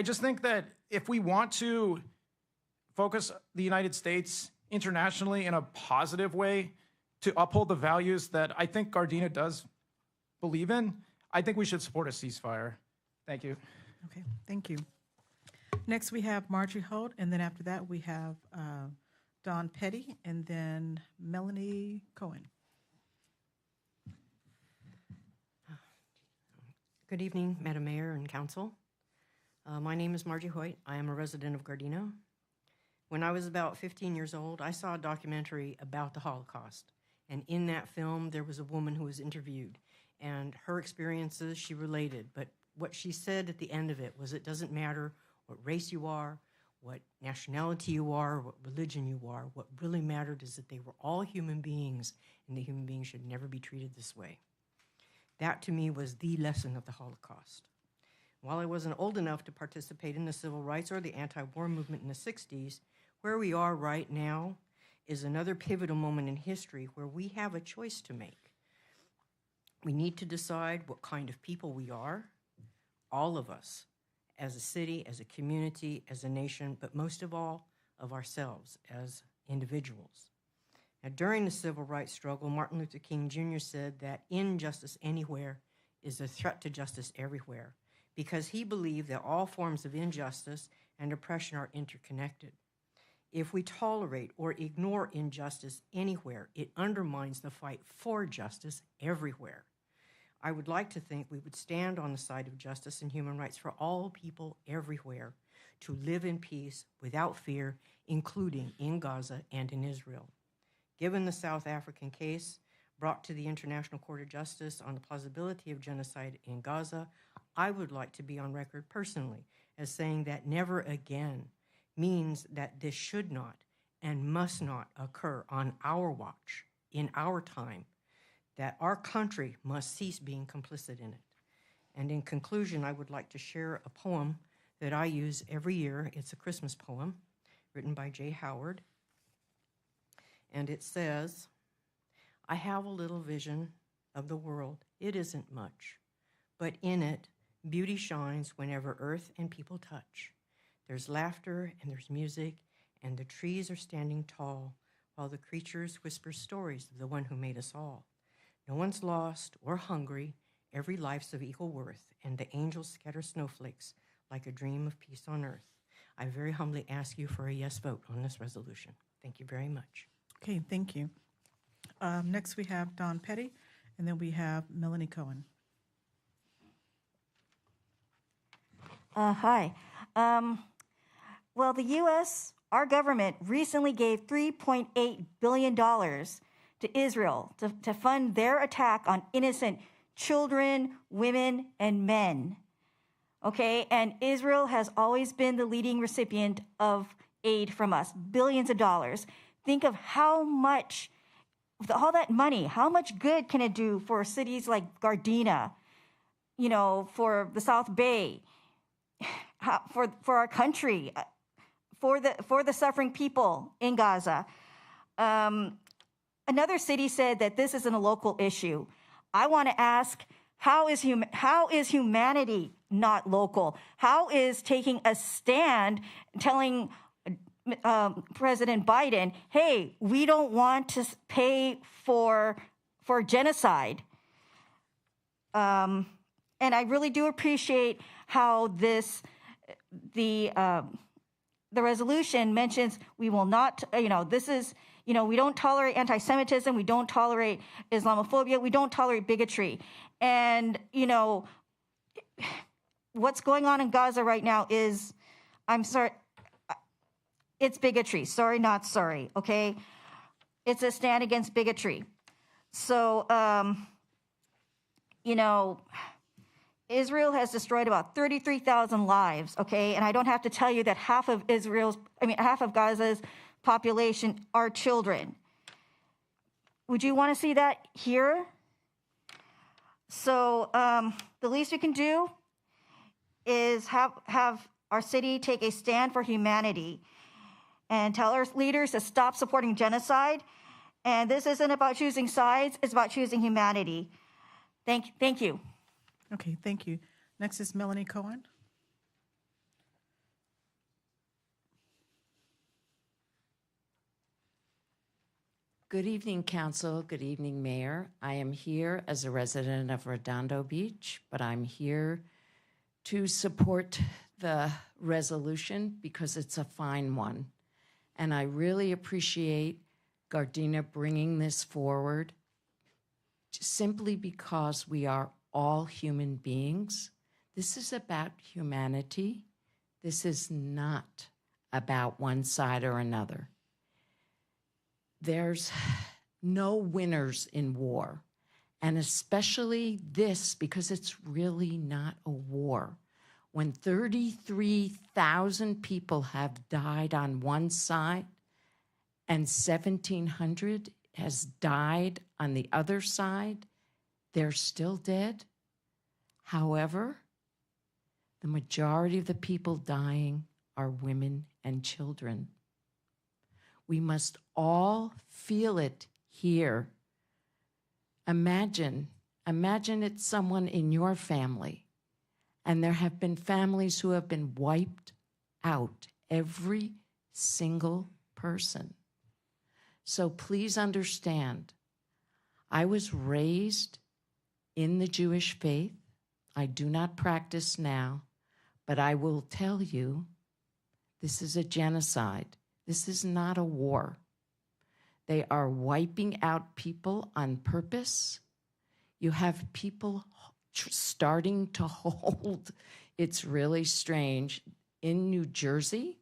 just think that if we want to focus the United States internationally in a positive way to uphold the values that I think Gardena does believe in, I think we should support a ceasefire. Thank you.
Okay, thank you. Next, we have Marjorie Holt, and then after that, we have Don Petty, and then Melanie Cohen.
Good evening, Madam Mayor and Council. My name is Margie Hoyt. I am a resident of Gardena. When I was about 15 years old, I saw a documentary about the Holocaust. And in that film, there was a woman who was interviewed. And her experiences, she related. But what she said at the end of it was, it doesn't matter what race you are, what nationality you are, what religion you are. What really mattered is that they were all human beings, and the human beings should never be treated this way. That, to me, was the lesson of the Holocaust. While I wasn't old enough to participate in the civil rights or the anti-war movement in the 60s, where we are right now is another pivotal moment in history where we have a choice to make. We need to decide what kind of people we are, all of us, as a city, as a community, as a nation, but most of all, of ourselves as individuals. Now, during the civil rights struggle, Martin Luther King Jr. said that injustice anywhere is a threat to justice everywhere, because he believed that all forms of injustice and oppression are interconnected. If we tolerate or ignore injustice anywhere, it undermines the fight for justice everywhere. I would like to think we would stand on the side of justice and human rights for all people everywhere to live in peace without fear, including in Gaza and in Israel. Given the South African case brought to the International Court of Justice on the plausibility of genocide in Gaza, I would like to be on record personally as saying that never again means that this should not and must not occur on our watch, in our time, that our country must cease being complicit in it. And in conclusion, I would like to share a poem that I use every year. It's a Christmas poem written by Jay Howard. And it says, I have a little vision of the world. It isn't much, but in it, beauty shines whenever earth and people touch. There's laughter and there's music, and the trees are standing tall, while the creatures whisper stories of the one who made us all. No one's lost or hungry, every life's of equal worth, and the angels scatter snowflakes like a dream of peace on earth. I very humbly ask you for a yes vote on this resolution. Thank you very much.
Okay, thank you. Next, we have Don Petty, and then we have Melanie Cohen.
Hi. Well, the U.S., our government, recently gave $3.8 billion to Israel to fund their attack on innocent children, women, and men. okay? And Israel has always been the leading recipient of aid from us, billions of dollars. Think of how much, with all that money, how much good can it do for cities like Gardena, you know, for the South Bay, for our country, for the suffering people in Gaza. Another city said that this isn't a local issue. I want to ask, how is humanity not local? How is taking a stand, telling President Biden, hey, we don't want to pay for genocide? And I really do appreciate how the resolution mentions we will not, this is, we don't tolerate anti-Semitism, we don't tolerate Islamophobia, we don't tolerate bigotry. And, what's going on in Gaza right now is, I'm sorry, it's bigotry. Sorry, not sorry, okay? It's a stand against bigotry. So, Israel has destroyed about 33,000 lives, okay? And I don't have to tell you that half of Gaza's population are children. Would you want to see that here? So the least we can do is have our city take a stand for humanity and tell our leaders to stop supporting genocide. And this isn't about choosing sides, it's about choosing humanity. Thank you.
Okay, thank you. Next is Melanie Cohen.
Good evening, Council. Good evening, Mayor. I am here as a resident of Redondo Beach, but I'm here to support the resolution because it's a fine one. And I really appreciate Gardena bringing this forward simply because we are all human beings. This is about humanity. This is not about one side or another. There's no winners in war, and especially this because it's really not a war. When 33,000 people have died on one side and 1,700 has died on the other side, they're still dead. However, the majority of the people dying are women and children. We must all feel it here. Imagine it's someone in your family, and there have been families who have been wiped out, every single person. So please understand, I was raised in the Jewish faith. I do not practice now, but I will tell you, this is a genocide. This is not a war. They are wiping out people on purpose. You have people starting to hold, it's really strange, in New Jersey.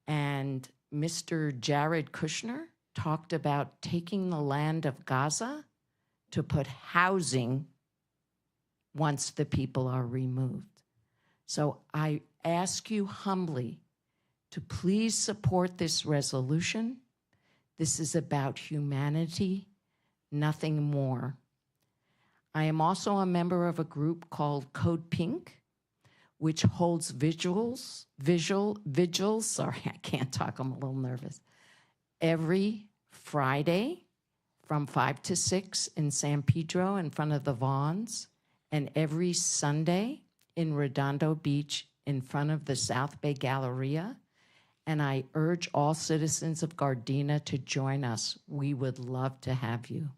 And Mr. Jared Kushner talked about taking the land of Gaza to put housing once the people are removed. So I ask you humbly to please support this resolution. This is about humanity, nothing more. I am also a member of a group called Code Pink, which holds vigils, sorry, I can't talk, I'm a little nervous, every Friday from 5 to 6 in San Pedro in front of the Vaughns, and every Sunday in Redondo Beach in front of the South Bay Galleria. And I urge all citizens of Gardena to join us. We would love to have you.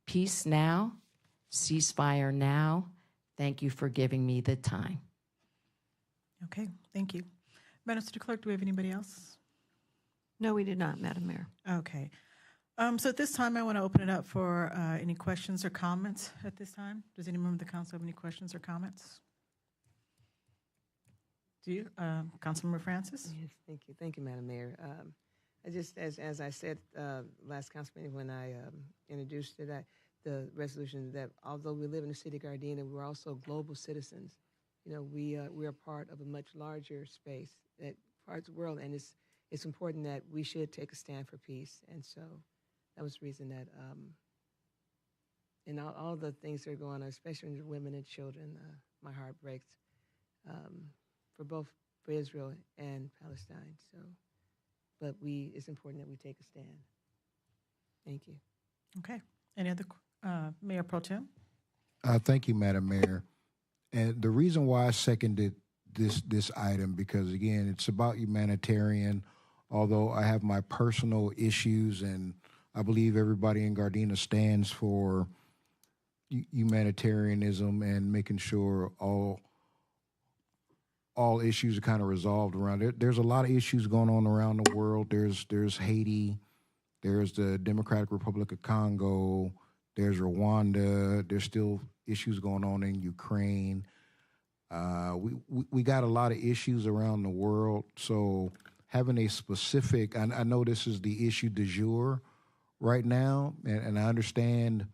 Peace now, ceasefire now. Thank you for giving me the time.
Okay, thank you. Madam City Clerk, do we have anybody else?
No, we did not, Madam Mayor.
Okay. So at this time, I want to open it up for any questions or comments at this time. Does any member of the council have any questions or comments? Do you, Councilmember Francis?
Yes, thank you, Madam Mayor. I just, as I said last council meeting when I introduced the resolution, that although we live in the city of Gardena, we're also global citizens. we are part of a much larger space, that parts of the world, and it's important that we should take a stand for peace. And so that was the reason that, and all the things that are going on, especially with women and children, my heart breaks for Israel and Palestine. So, but it's important that we take a stand. Thank you.
Okay. Any other, Mayor Pro Tem?
Thank you, Madam Mayor. And the reason why I seconded this item, because again, it's about humanitarian, although I have my personal issues, and I believe everybody in Gardena stands for humanitarianism and making sure all issues are kind of resolved around it. There's a lot of issues going on around the world. There's Haiti, there's the Democratic Republic of Congo, there's Rwanda, there's still issues going on in Ukraine. We got a lot of issues around the world, so having a specific, I know this is the issue du jour right now, and I understand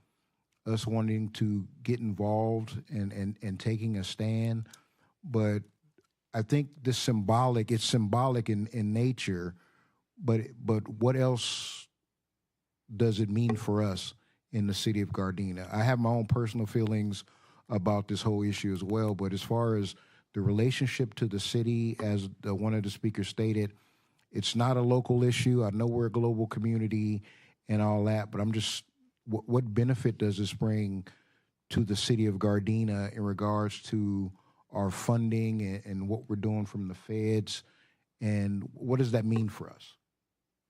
us wanting to get involved and taking a stand, but I think it's symbolic in nature, but what else does it mean for us in the city of Gardena? I have my own personal feelings about this whole issue as well, but as far as the relationship to the city, as one of the speakers stated, it's not a local issue. I know we're a global community and all that, but I'm just, what benefit does this bring to the city of Gardena in regards to our funding and what we're doing from the feds, and what does that mean for us?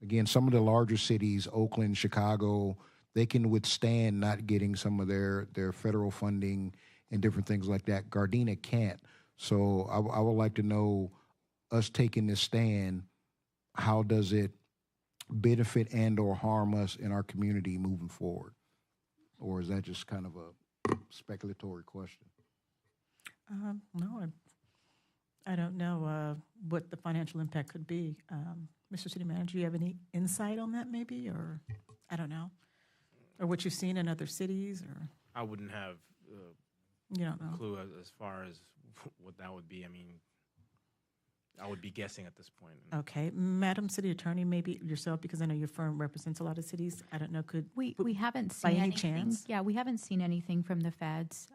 Again, some of the larger cities, Oakland, Chicago, they can withstand not getting some of their federal funding and different things like that. Gardena can't. So I would like to know, us taking this stand, how does it benefit and or harm us in our community moving forward? Or is that just kind of a speculatory question?
No, I don't know what the financial impact could be. Mr. City Manager, do you have any insight on that maybe, or I don't know, or what you've seen in other cities, or?
I wouldn't have
You don't know.
a clue as far as what that would be. I mean, I would be guessing at this point.
Okay, Madam City Attorney, maybe yourself, because I know your firm represents a lot of cities. I don't know,
We haven't
by
seen
any
anything.
chance?
Yeah, we haven't seen anything from the feds,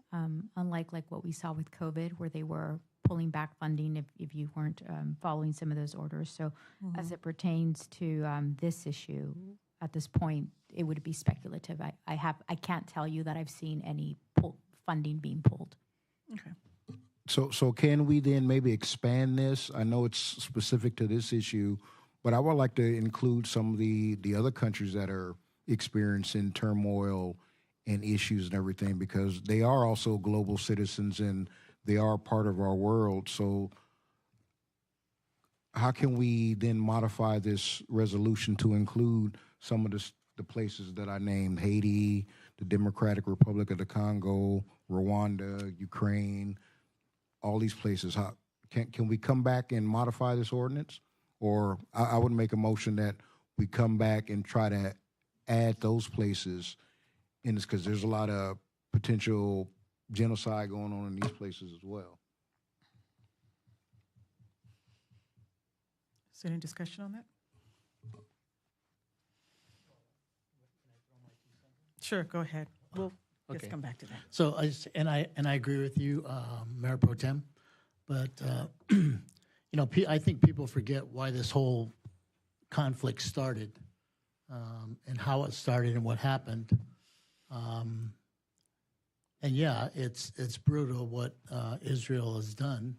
unlike like what we saw with COVID, where they were pulling back funding if you weren't following some of those orders. So as it pertains to this issue, at this point, it would be speculative. I can't tell you that I've seen any funding being pulled.
Okay.
So can we then maybe expand this? I know it's specific to this issue, but I would like to include some of the other countries that are experiencing turmoil and issues and everything, because they are also global citizens and they are part of our world. So how can we then modify this resolution to include some of the places that I named: Haiti, the Democratic Republic of the Congo, Rwanda, Ukraine, all these places? How can we come back and modify this ordinance? Or I would make a motion that we come back and try to add those places in this, because there's a lot of potential genocide going on in these places as well.
Is there any discussion on that? Sure, go ahead. We'll just come back to that.
So I agree with you, Mayor Pro Tem, but I think people forget why this whole conflict started, and how it started and what happened. And yeah, it's brutal what Israel has done,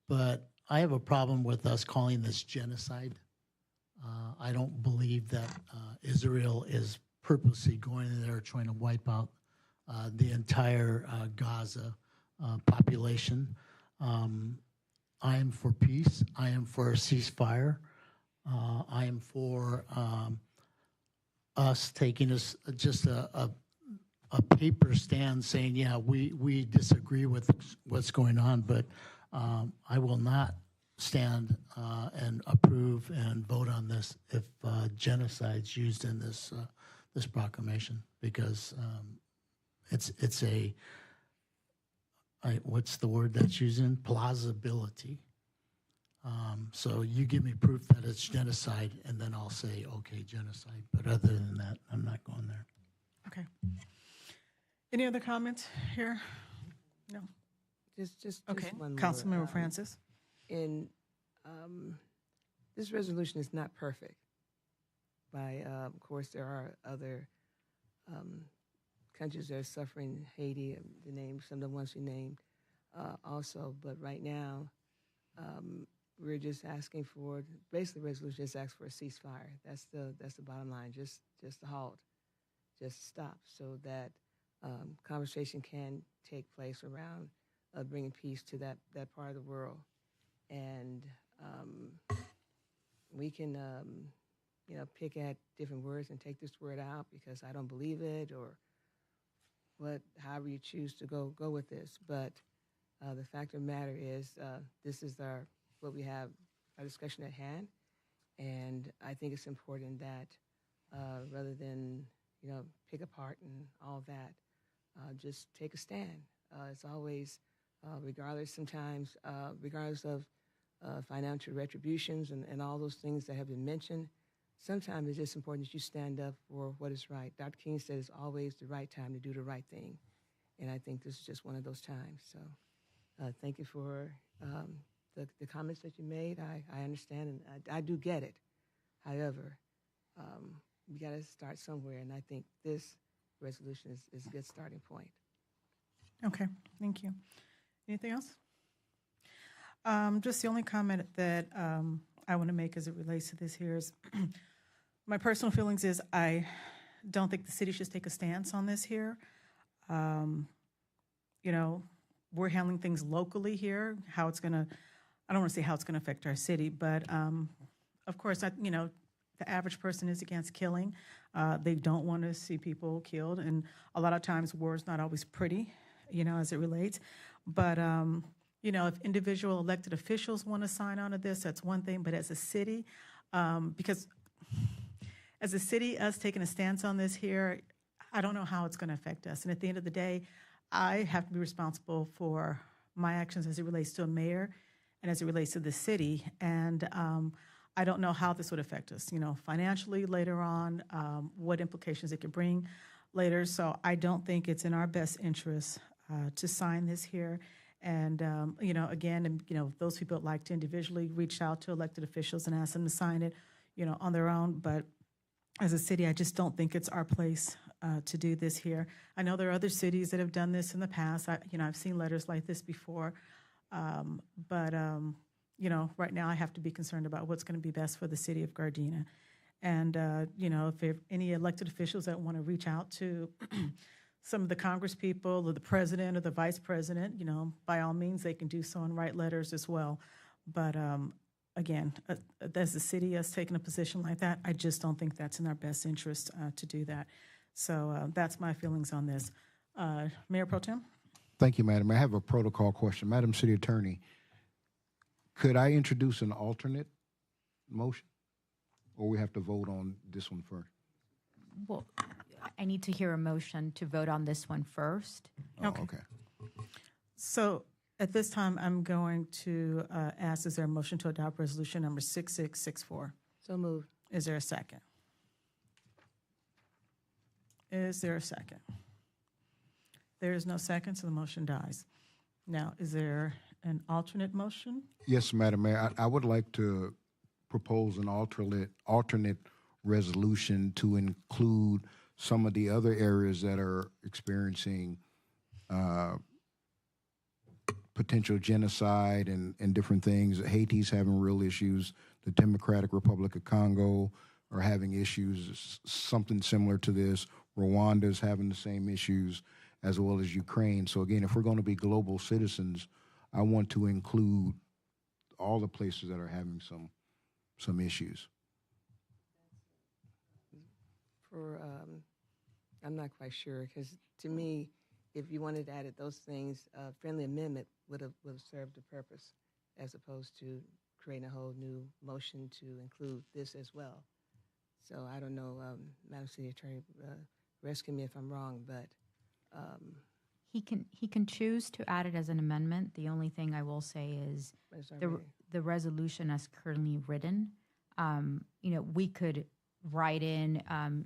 but I have a problem with us calling this genocide. I don't believe that Israel is purposely going in there trying to wipe out the entire Gaza population. I am for peace. I am for a ceasefire. I am for us taking just a paper stand saying, yeah, we disagree with what's going on, but I will not stand and approve and vote on this if genocide's used in this proclamation, because it's what's the word that's using? Plausibility. So you give me proof that it's genocide, and then I'll say, okay, genocide. But other than that, I'm not going there.
Okay. Any other comments here? No.
Just
Okay.
one more.
Councilmember Francis.
In this resolution is not perfect. Of course, there are other countries that are suffering. Haiti, the name, some of the ones you named, also. But right now, we're just asking for basically the resolution just asks for a ceasefire. That's the bottom line. Just a halt, just stop, so that conversation can take place around bringing peace to that part of the world, and we can pick at different words and take this word out because I don't believe it or however you choose to go with this. But the fact of the matter is this is our discussion at hand, and I think it's important that rather than pick apart and all that, just take a stand. It's always regardless of financial retributions and all those things that have been mentioned. Sometimes it's just important that you stand up for what is right. Dr. King said it's always the right time to do the right thing, and I think this is just one of those times. So thank you for the comments that you made. I understand, and I do get it. However, we got to start somewhere, and I think this resolution is a good starting point.
Okay, thank you. Anything else? Just the only comment that I want to make as it relates to this here is my personal feelings is I don't think the city should take a stance on this here. We're handling things locally here, how it's going to, I don't want to say how it's going to affect our city, but of course, the average person is against killing. They don't want to see people killed, and a lot of times war is not always pretty, as it relates. But, if individual elected officials want to sign on to this, that's one thing. But as a city, because as a city, us taking a stance on this here, I don't know how it's going to affect us. And at the end of the day, I have to be responsible for my actions as it relates to a mayor and as it relates to the city. And I don't know how this would affect us, financially later on, what implications it could bring later. So I don't think it's in our best interest to sign this here. And, again, those people that like to individually reach out to elected officials and ask them to sign it, on their own. But as a city, I just don't think it's our place to do this here. I know there are other cities that have done this in the past. I've seen letters like this before. But right now I have to be concerned about what's going to be best for the city of Gardena. And, if there are any elected officials that want to reach out to some of the Congress people or the president or the vice president, by all means, they can do so and write letters as well. But again, as the city, us taking a position like that, I just don't think that's in our best interest to do that. So that's my feelings on this. Mayor Pro Tem?
Thank you, Madam. I have a protocol question. Madam City Attorney, could I introduce an alternate motion? Or we have to vote on this one first?
Well, I need to hear a motion to vote on this one first.
Okay.
So at this time, I'm going to ask, is there a motion to adopt resolution number 6664?
So moved.
Is there a second? Is there a second? There is no second, so the motion dies. Now, is there an alternate motion?
Yes, Madam Mayor. I would like to propose an alternate resolution to include some of the other areas that are experiencing potential genocide and different things. Haiti's having real issues. The Democratic Republic of Congo are having issues, something similar to this. Rwanda's having the same issues, as well as Ukraine. So again, if we're going to be global citizens, I want to include all the places that are having some issues.
I'm not quite sure, because to me, if you wanted to add those things, friendly amendment would have served the purpose, as opposed to creating a whole new motion to include this as well. So I don't know, Madam City Attorney, rescue me if I'm wrong, but
He can choose to add it as an amendment. The only thing I will say is the resolution as currently written, we could write in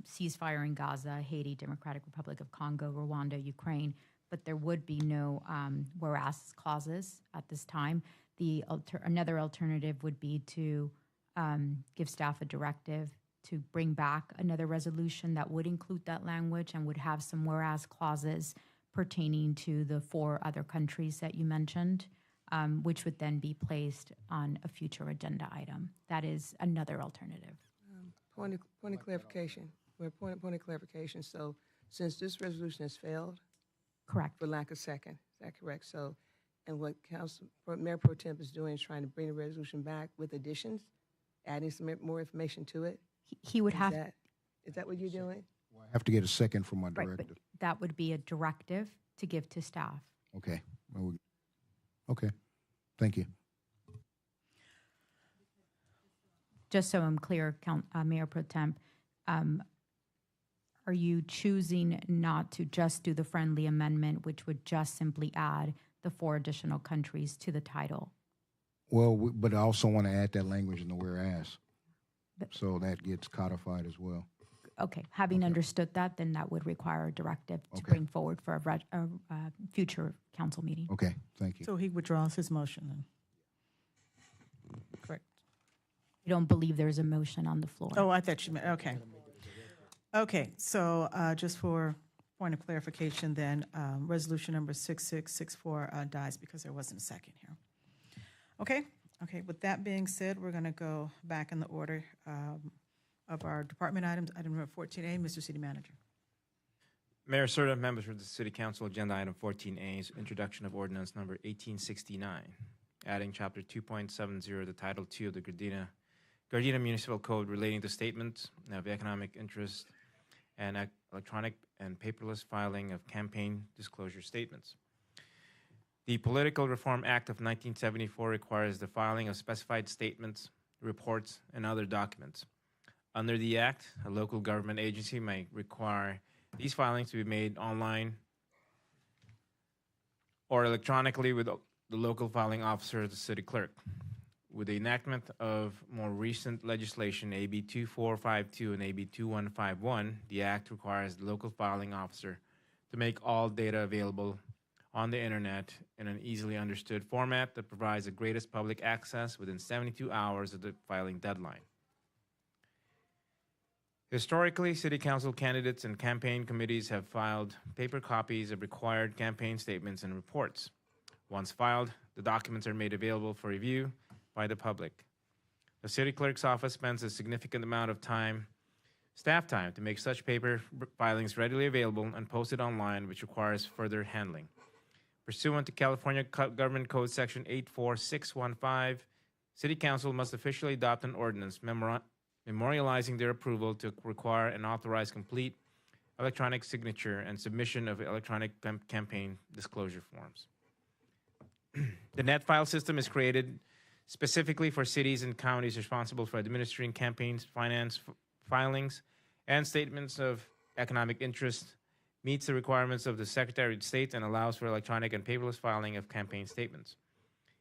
ceasefire in Gaza, Haiti, Democratic Republic of Congo, Rwanda, Ukraine, but there would be no whereas clauses at this time. Another alternative would be to give staff a directive to bring back another resolution that would include that language and would have some whereas clauses pertaining to the 4 other countries that you mentioned, which would then be placed on a future agenda item. That is another alternative.
Point of clarification. Point of clarification. So since this resolution has failed,
correct,
for lack of second, is that correct? So, and what Mayor Pro Temp is doing is trying to bring the resolution back with additions, adding some more information to it.
He would have.
Is that what you're doing?
I have to get a second from my
Right,
director.
but that would be a directive to give to staff.
Okay. Okay. Thank you.
Just so I'm clear, Mayor Pro Temp, are you choosing not to just do the friendly amendment, which would just simply add the 4 additional countries to the title?
Well, but I also want to add that language in the whereas, so that gets codified as well.
Okay, having understood that, then that would require a directive to bring forward for a future council meeting.
Okay, thank you.
So he withdraws his motion then? Correct.
I don't believe there's a motion on the floor.
Oh, I thought you meant, okay. Okay, so just for point of clarification then, resolution number 6664 dies because there wasn't a second here. Okay, with that being said, we're going to go back in the order of our department items. Item number 14A, Mr. City Manager.
Mayor Serta, members of the City Council, agenda item 14A is introduction of ordinance number 1869, adding chapter 2.70 to title 2 of the Gardena Municipal Code relating to statements of economic interest and electronic and paperless filing of campaign disclosure statements. The Political Reform Act of 1974 requires the filing of specified statements, reports, and other documents. Under the Act, a local government agency may require these filings to be made online or electronically with the local filing officer of the city clerk. With the enactment of more recent legislation, AB 2452 and AB 2151, the Act requires the local filing officer to make all data available on the internet in an easily understood format that provides the greatest public access within 72 hours of the filing deadline. Historically, City Council candidates and campaign committees have filed paper copies of required campaign statements and reports. Once filed, the documents are made available for review by the public. The City Clerk's office spends a significant amount of staff time, to make such paper filings readily available and posted online, which requires further handling. Pursuant to California Government Code Section 84615, City Council must officially adopt an ordinance memorializing their approval to require and authorize complete electronic signature and submission of electronic campaign disclosure forms. The NetFile system is created specifically for cities and counties responsible for administering campaigns, finance filings, and statements of economic interest, meets the requirements of the Secretary of State, and allows for electronic and paperless filing of campaign statements.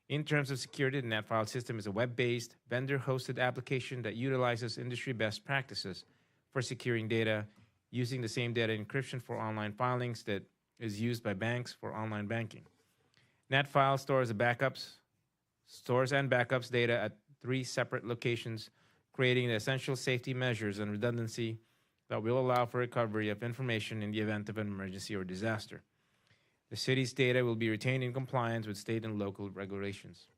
In terms of security, the NetFile system is a web-based, vendor-hosted application that utilizes industry best practices for securing data, using the same data encryption for online filings that is used by banks for online banking. NetFile stores and backups data at 3 separate locations, creating the essential safety measures and redundancy that will allow for recovery of information in the event of an emergency or disaster. The city's data will be retained in compliance with state and local regulations.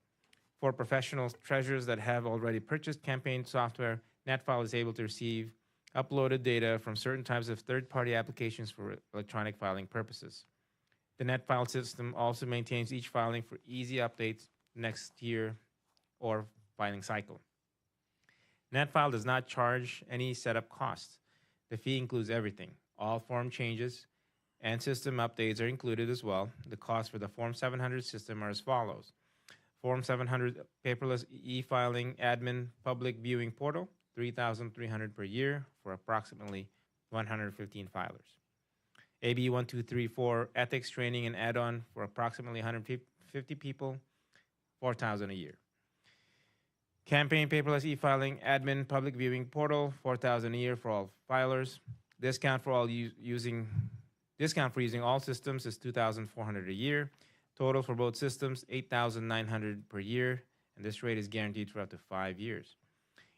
For professional treasurers that have already purchased campaign software, NetFile is able to receive uploaded data from certain types of third-party applications for electronic filing purposes. The NetFile system also maintains each filing for easy updates next year or filing cycle. NetFile does not charge any setup costs. The fee includes everything. All form changes and system updates are included as well. The costs for the Form 700 system are as follows. Form 700 paperless e-filing admin public viewing portal, $3,300 per year for approximately 115 filers. AB 1234, ethics training and add-on for approximately 150 people, $4,000 a year. Campaign paperless e-filing, admin public viewing portal, $4,000 a year for all filers. Discount for using all systems is $2,400 a year. Total for both systems, $8,900 per year, and this rate is guaranteed for up to 5 years.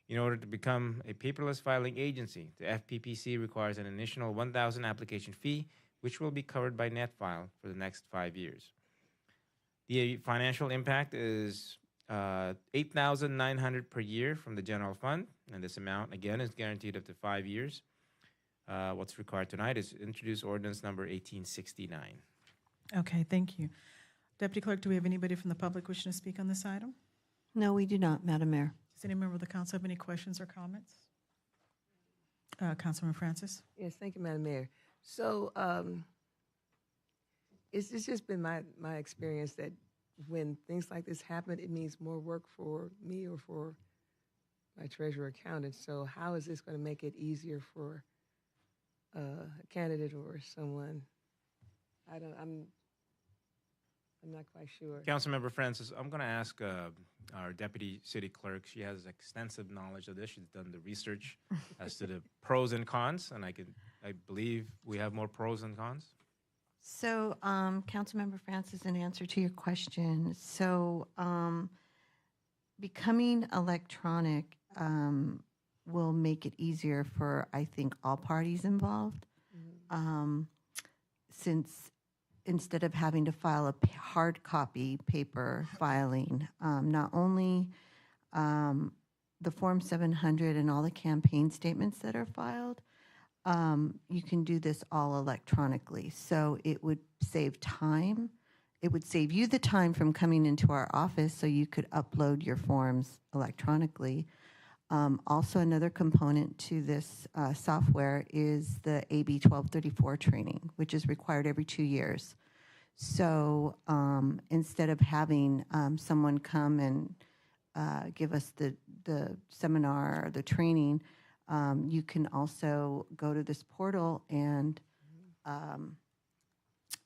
In order to become a paperless filing agency, the FPPC requires an initial $1,000 application fee, which will be covered by NetFile for the next 5 years. The financial impact is $8,900 per year from the general fund, and this amount, again, is guaranteed up to 5 years. What's required tonight is introduce ordinance number 1869.
Okay, thank you. Deputy Clerk, do we have anybody from the public wishing to speak on this item?
No, we do not, Madam Mayor.
Does any member of the council have any questions or comments? Councilman Francis?
Yes, thank you, Madam Mayor. So it's just been my experience that when things like this happen, it means more work for me or for my treasurer accountant. So how is this going to make it easier for a candidate or someone? I'm not quite sure.
Councilmember Francis, I'm going to ask our deputy city clerk. She has extensive knowledge of this. She's done the research as to the pros and cons, and I believe we have more pros and cons.
So, Councilmember Francis, in answer to your question, so becoming electronic will make it easier for, I think, all parties involved. Since instead of having to file a hard copy paper filing, not only the Form 700 and all the campaign statements that are filed, you can do this all electronically. So it would save time. It would save you the time from coming into our office so you could upload your forms electronically. Also, another component to this software is the AB 1234 training, which is required every 2 years. So instead of having someone come and give us the seminar or the training, you can also go to this portal and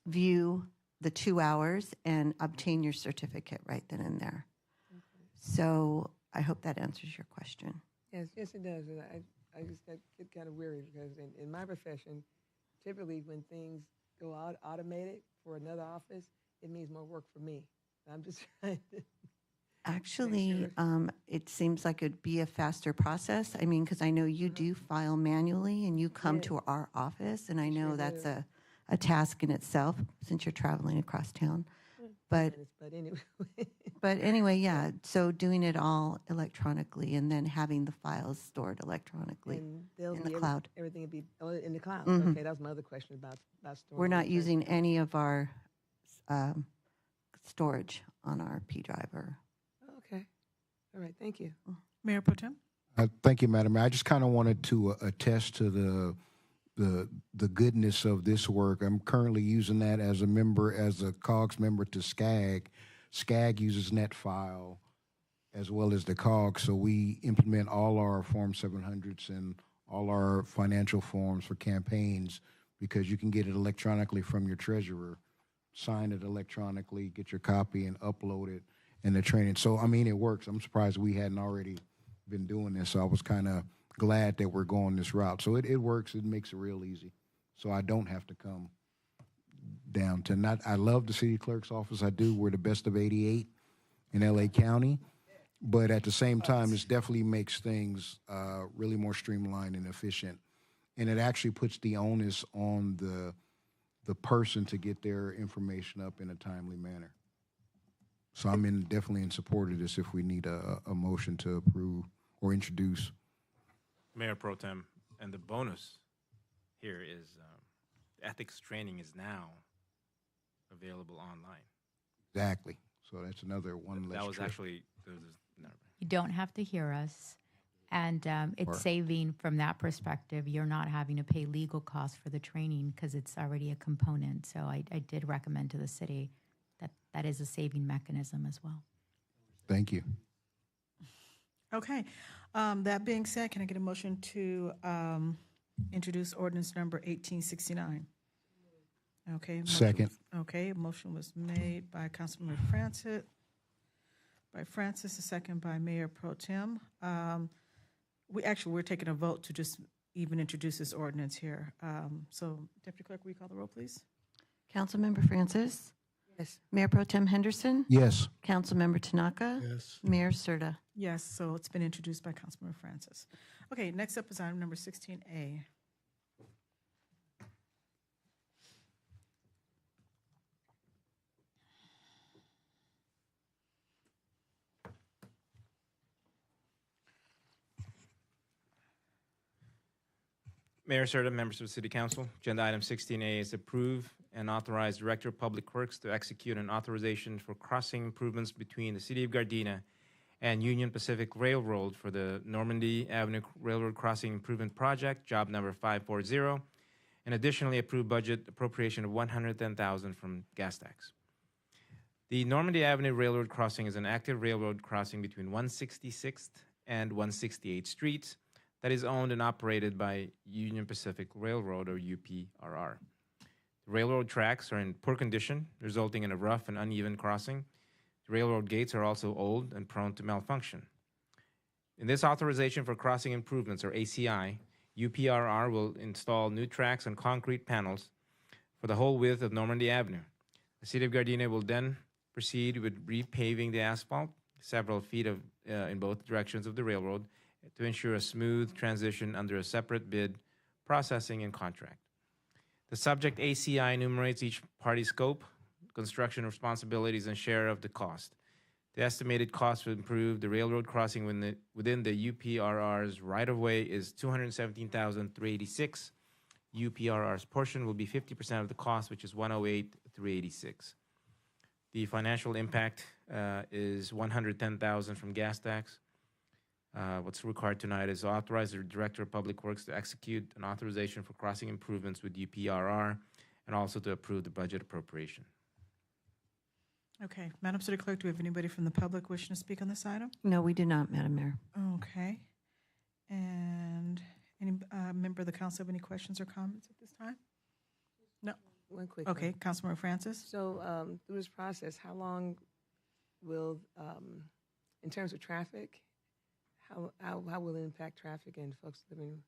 view the 2 hours and obtain your certificate right then and there. So I hope that answers your question.
Yes, it does. And I just get kind of weary because in my profession, typically when things go out automated for another office, it means more work for me. I'm just trying to.
Actually, it seems like it'd be a faster process. I mean, because I know you do file manually and you come to our office, and I know that's a task in itself since you're traveling across town. But anyway, yeah, so doing it all electronically and then having the files stored electronically in the cloud.
Everything would be in the cloud.
Mhm.
Okay, that was my other question about storage.
We're not using any of our storage on our P drive.
Okay. All right, thank you.
Mayor Pro Tem?
Thank you, Madam Mayor. I just kind of wanted to attest to the goodness of this work. I'm currently using that as a COGS member to SCAG. SCAG uses NetFile as well as the COGS, so we implement all our Form 700s and all our financial forms for campaigns because you can get it electronically from your treasurer, sign it electronically, get your copy, and upload it in the training. So, I mean, it works. I'm surprised we hadn't already been doing this, so I was kind of glad that we're going this route. So it works. It makes it real easy. So I don't have to come down to I love the city clerk's office. I do. We're the best of 88 in LA County. But at the same time, this definitely makes things really more streamlined and efficient. And it actually puts the onus on the person to get their information up in a timely manner. So I'm definitely in support of this if we need a motion to approve or introduce.
Mayor Pro Tem, and the bonus here is ethics training is now available online.
Exactly. So that's another one less
That was
trip.
actually,
You don't have to hear us. And it's
Or-
saving from that perspective. You're not having to pay legal costs for the training because it's already a component. So I did recommend to the city that that is a saving mechanism as well.
Thank you.
Okay. That being said, can I get a motion to introduce ordinance number 1869? Okay.
Second.
Okay, motion was made by Councilmember Francis, a second by Mayor Pro Tem. We're taking a vote to just even introduce this ordinance here. So Deputy Clerk, will you call the roll, please?
Councilmember Francis?
Yes.
Mayor Pro Tem Henderson?
Yes.
Councilmember Tanaka?
Yes.
Mayor Serta?
Yes, so it's been introduced by Councilmember Francis. Okay, next up is item number 16A.
Mayor Serta, members of the City Council, Agenda Item 16A is approve and authorize Director of Public Works to execute an authorization for crossing improvements between the City of Gardena and Union Pacific Railroad for the Normandy Avenue Railroad Crossing Improvement Project, job number 540, and additionally approve budget appropriation of $110,000 from gas tax. The Normandy Avenue Railroad Crossing is an active railroad crossing between 166th and 168th Streets that is owned and operated by Union Pacific Railroad, or UPRR. The railroad tracks are in poor condition, resulting in a rough and uneven crossing. The railroad gates are also old and prone to malfunction. In this authorization for crossing improvements, or ACI, UPRR will install new tracks and concrete panels for the whole width of Normandy Avenue. The City of Gardena will then proceed with repaving the asphalt several feet in both directions of the railroad to ensure a smooth transition under a separate bid, processing, and contract. The subject ACI enumerates each party's scope, construction responsibilities, and share of the cost. The estimated cost to improve the railroad crossing within the UPRR's right-of-way is $217,386. UPRR's portion will be 50% of the cost, which is $108,386. The financial impact is $110,000 from gas tax. What's required tonight is authorize the Director of Public Works to execute an authorization for crossing improvements with UPRR and also to approve the budget appropriation.
Okay, Madam City Clerk, do we have anybody from the public wishing to speak on this item?
No, we do not, Madam Mayor.
Okay. And any member of the council have any questions or comments at this time? No?
One quick
Okay,
one.
Councilmember Francis?
So through this process, how long will, in terms of traffic, how will it impact traffic and folks living?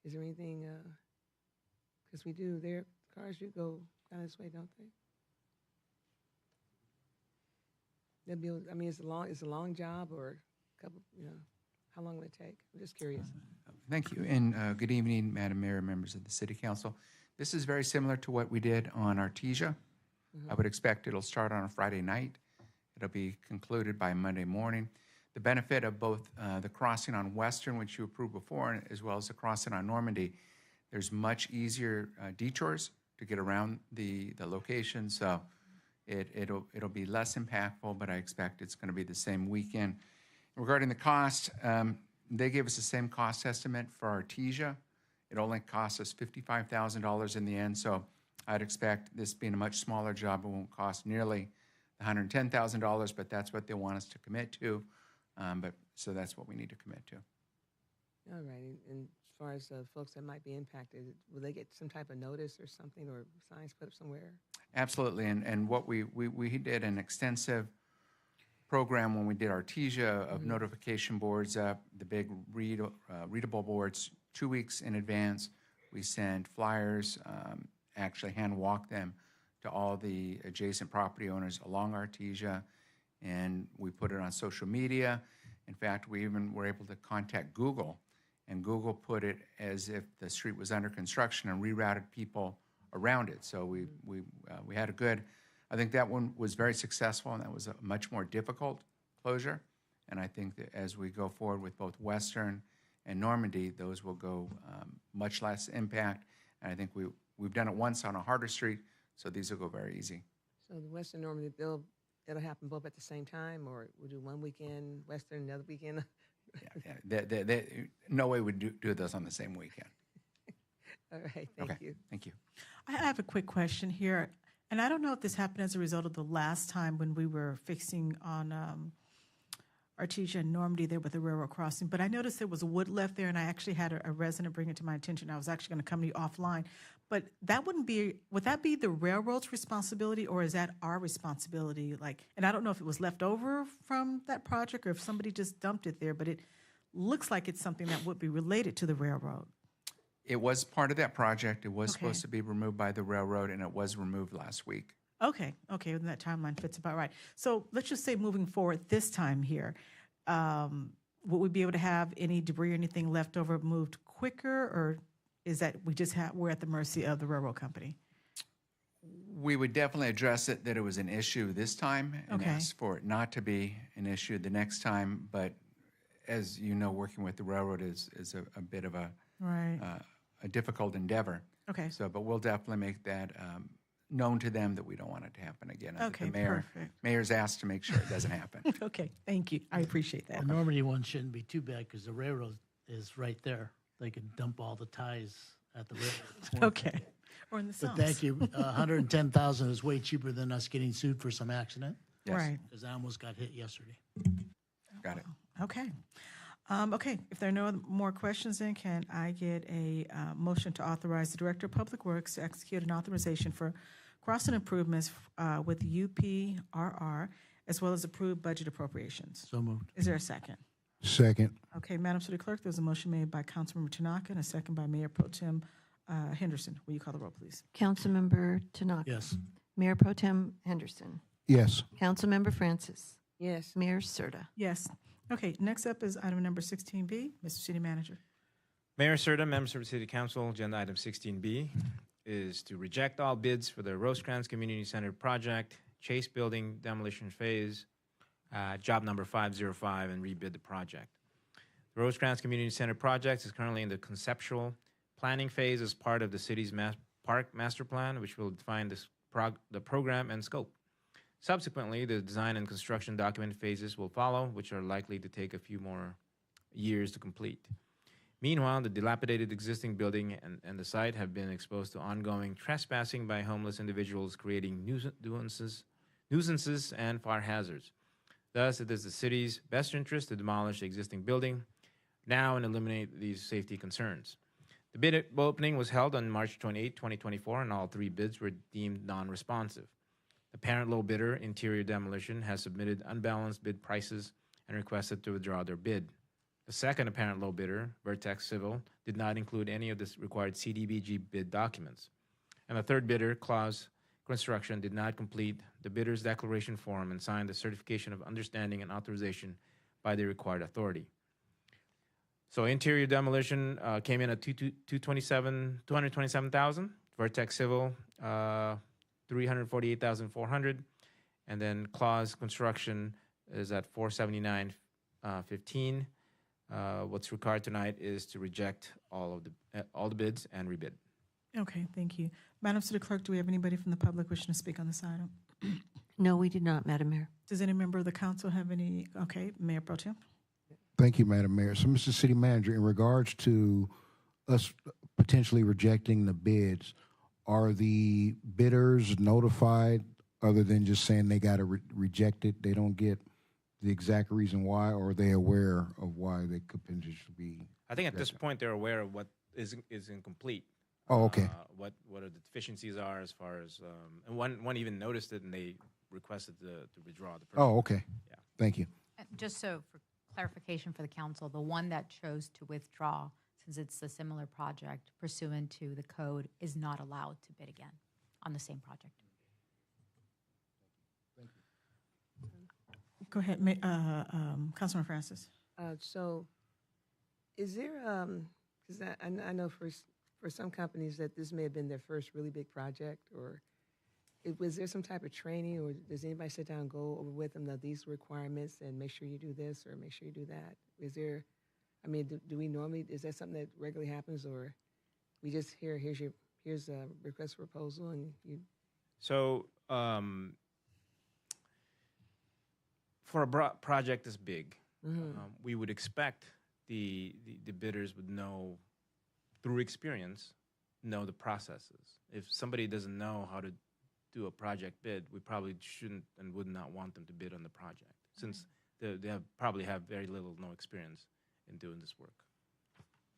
Is there anything? Because we do, their cars do go down this way, don't they? They'll be. I mean, it's a long job or a couple. How long will it take? I'm just curious.
Thank you, and good evening, Madam Mayor, members of the City Council. This is very similar to what we did on Artesia. I would expect it'll start on a Friday night. It'll be concluded by Monday morning. The benefit of both the crossing on Western, which you approved before, as well as the crossing on Normandy, there's much easier detours to get around the location, so it'll be less impactful, but I expect it's going to be the same weekend. Regarding the cost, they gave us the same cost estimate for Artesia. It only cost us $55,000 in the end, so I'd expect this being a much smaller job. It won't cost nearly the $110,000, but that's what they want us to commit to. So that's what we need to commit to.
All right. And as far as folks that might be impacted, will they get some type of notice or something, or signs put up somewhere?
Absolutely. And what we did an extensive program when we did Artesia of notification boards up, the big readable boards 2 weeks in advance. We sent flyers, actually hand walked them to all the adjacent property owners along Artesia, and we put it on social media. In fact, we even were able to contact Google, and Google put it as if the street was under construction and rerouted people around it. So we had a good, I think that one was very successful, and that was a much more difficult closure. And I think that as we go forward with both Western and Normandy, those will go much less impact. And I think we've done it once on a harder street, so these will go very easy.
So the Western Normandy, it'll happen both at the same time, or we'll do one weekend Western, another weekend?
No way we'd do those on the same weekend.
All right, thank you.
Thank you.
I have a quick question here, and I don't know if this happened as a result of the last time when we were fixing on Artesia and Normandy there with the railroad crossing, but I noticed there was wood left there, and I actually had a resident bring it to my attention. I was actually going to come to you offline, But that wouldn't be, would that be the railroad's responsibility, or is that our responsibility? Like, and I don't know if it was left over from that project or if somebody just dumped it there, but it looks like it's something that would be related to the railroad.
It was part of that project. It was
Okay.
supposed to be removed by the railroad, and it was removed last week.
Okay, then that timeline fits about right. So let's just say moving forward this time here, would we be able to have any debris or anything left over moved quicker, or is that we're at the mercy of the railroad company?
We would definitely address it, that it was an issue this time, and
Okay.
ask for it not to be an issue the next time. But as you know, working with the railroad is a bit of a
Right.
a difficult endeavor.
Okay.
So, but we'll definitely make that known to them that we don't want it to happen again. And that
Okay,
the
perfect.
mayor's asked to make sure it doesn't happen.
Okay, thank you. I appreciate that.
The Normandy one shouldn't be too bad because the railroad is right there. They could dump all the ties at the railroad.
Okay. Or in the
But
Psalms.
thank you. 110,000 is way cheaper than us getting sued for some accident.
Yes. Right.
Because I almost got hit yesterday.
Got it.
Okay. Okay, if there are no more questions, then can I get a motion to authorize the Director of Public Works to execute an authorization for crossing improvements with UPRR, as well as approve budget appropriations?
So moved.
Is there a second?
Second.
Okay, Madam City Clerk, there's a motion made by Councilmember Tanaka and a second by Mayor Pro Tem Henderson. Will you call the roll, please?
Councilmember Tanaka.
Yes.
Mayor Pro Tem Henderson.
Yes.
Councilmember Francis.
Yes.
Mayor Serta.
Yes. Okay, next up is item number 16B. Mr. City Manager.
Mayor Serta, members of the City Council, agenda item 16B is to reject all bids for the Rosecrans Community Center project, Chase Building demolition phase, job number 505, and rebid the project. The Rosecrans Community Center project is currently in the conceptual planning phase as part of the city's park master plan, which will define the program and scope. Subsequently, the design and construction document phases will follow, which are likely to take a few more years to complete. Meanwhile, the dilapidated existing building and the site have been exposed to ongoing trespassing by homeless individuals, creating nuisances and fire hazards. Thus, it is the city's best interest to demolish the existing building now and eliminate these safety concerns. The bid opening was held on March 28, 2024, and all three bids were deemed non-responsive. The parent low bidder, Interior Demolition, has submitted unbalanced bid prices and requested to withdraw their bid. The second apparent low bidder, Vertex Civil, did not include any of the required CDBG bid documents. And the third bidder, Claus Construction, did not complete the bidder's declaration form and sign the certification of understanding and authorization by the required authority. So Interior Demolition came in at $227,000. Vertex Civil, $348,400, and then Claus Construction is at $479,15. What's required tonight is to reject all the bids and rebid.
Okay, thank you. Madam City Clerk, do we have anybody from the public wishing to speak on this item?
No, we do not, Madam Mayor.
Does any member of the council have any? Okay, Mayor Pro Tem.
Thank you, Madam Mayor. So, Mr. City Manager, in regards to us potentially rejecting the bids, are the bidders notified other than just saying they got to reject it? They don't get the exact reason why, or are they aware of why they could potentially be?
I think at this point they're aware of what is incomplete.
Oh, okay.
What are the deficiencies are as far as and one even noticed it and they requested to withdraw the.
Oh, okay.
Yeah.
Thank you.
Just so for clarification for the council, the one that chose to withdraw, since it's a similar project pursuant to the code, is not allowed to bid again on the same project.
Go ahead, Councilman Francis.
So, is there? Because I know for some companies that this may have been their first really big project, or was there some type of training, or does anybody sit down and go over with them these requirements and make sure you do this or make sure you do that? Is there? I mean, do we normally? Is that something that regularly happens, or we just here's a request for proposal and you?
So for a project this big, we would expect the bidders would know through experience, know the processes. If somebody doesn't know how to do a project bid, we probably shouldn't and would not want them to bid on the project, since they probably have very little, no experience in doing this work.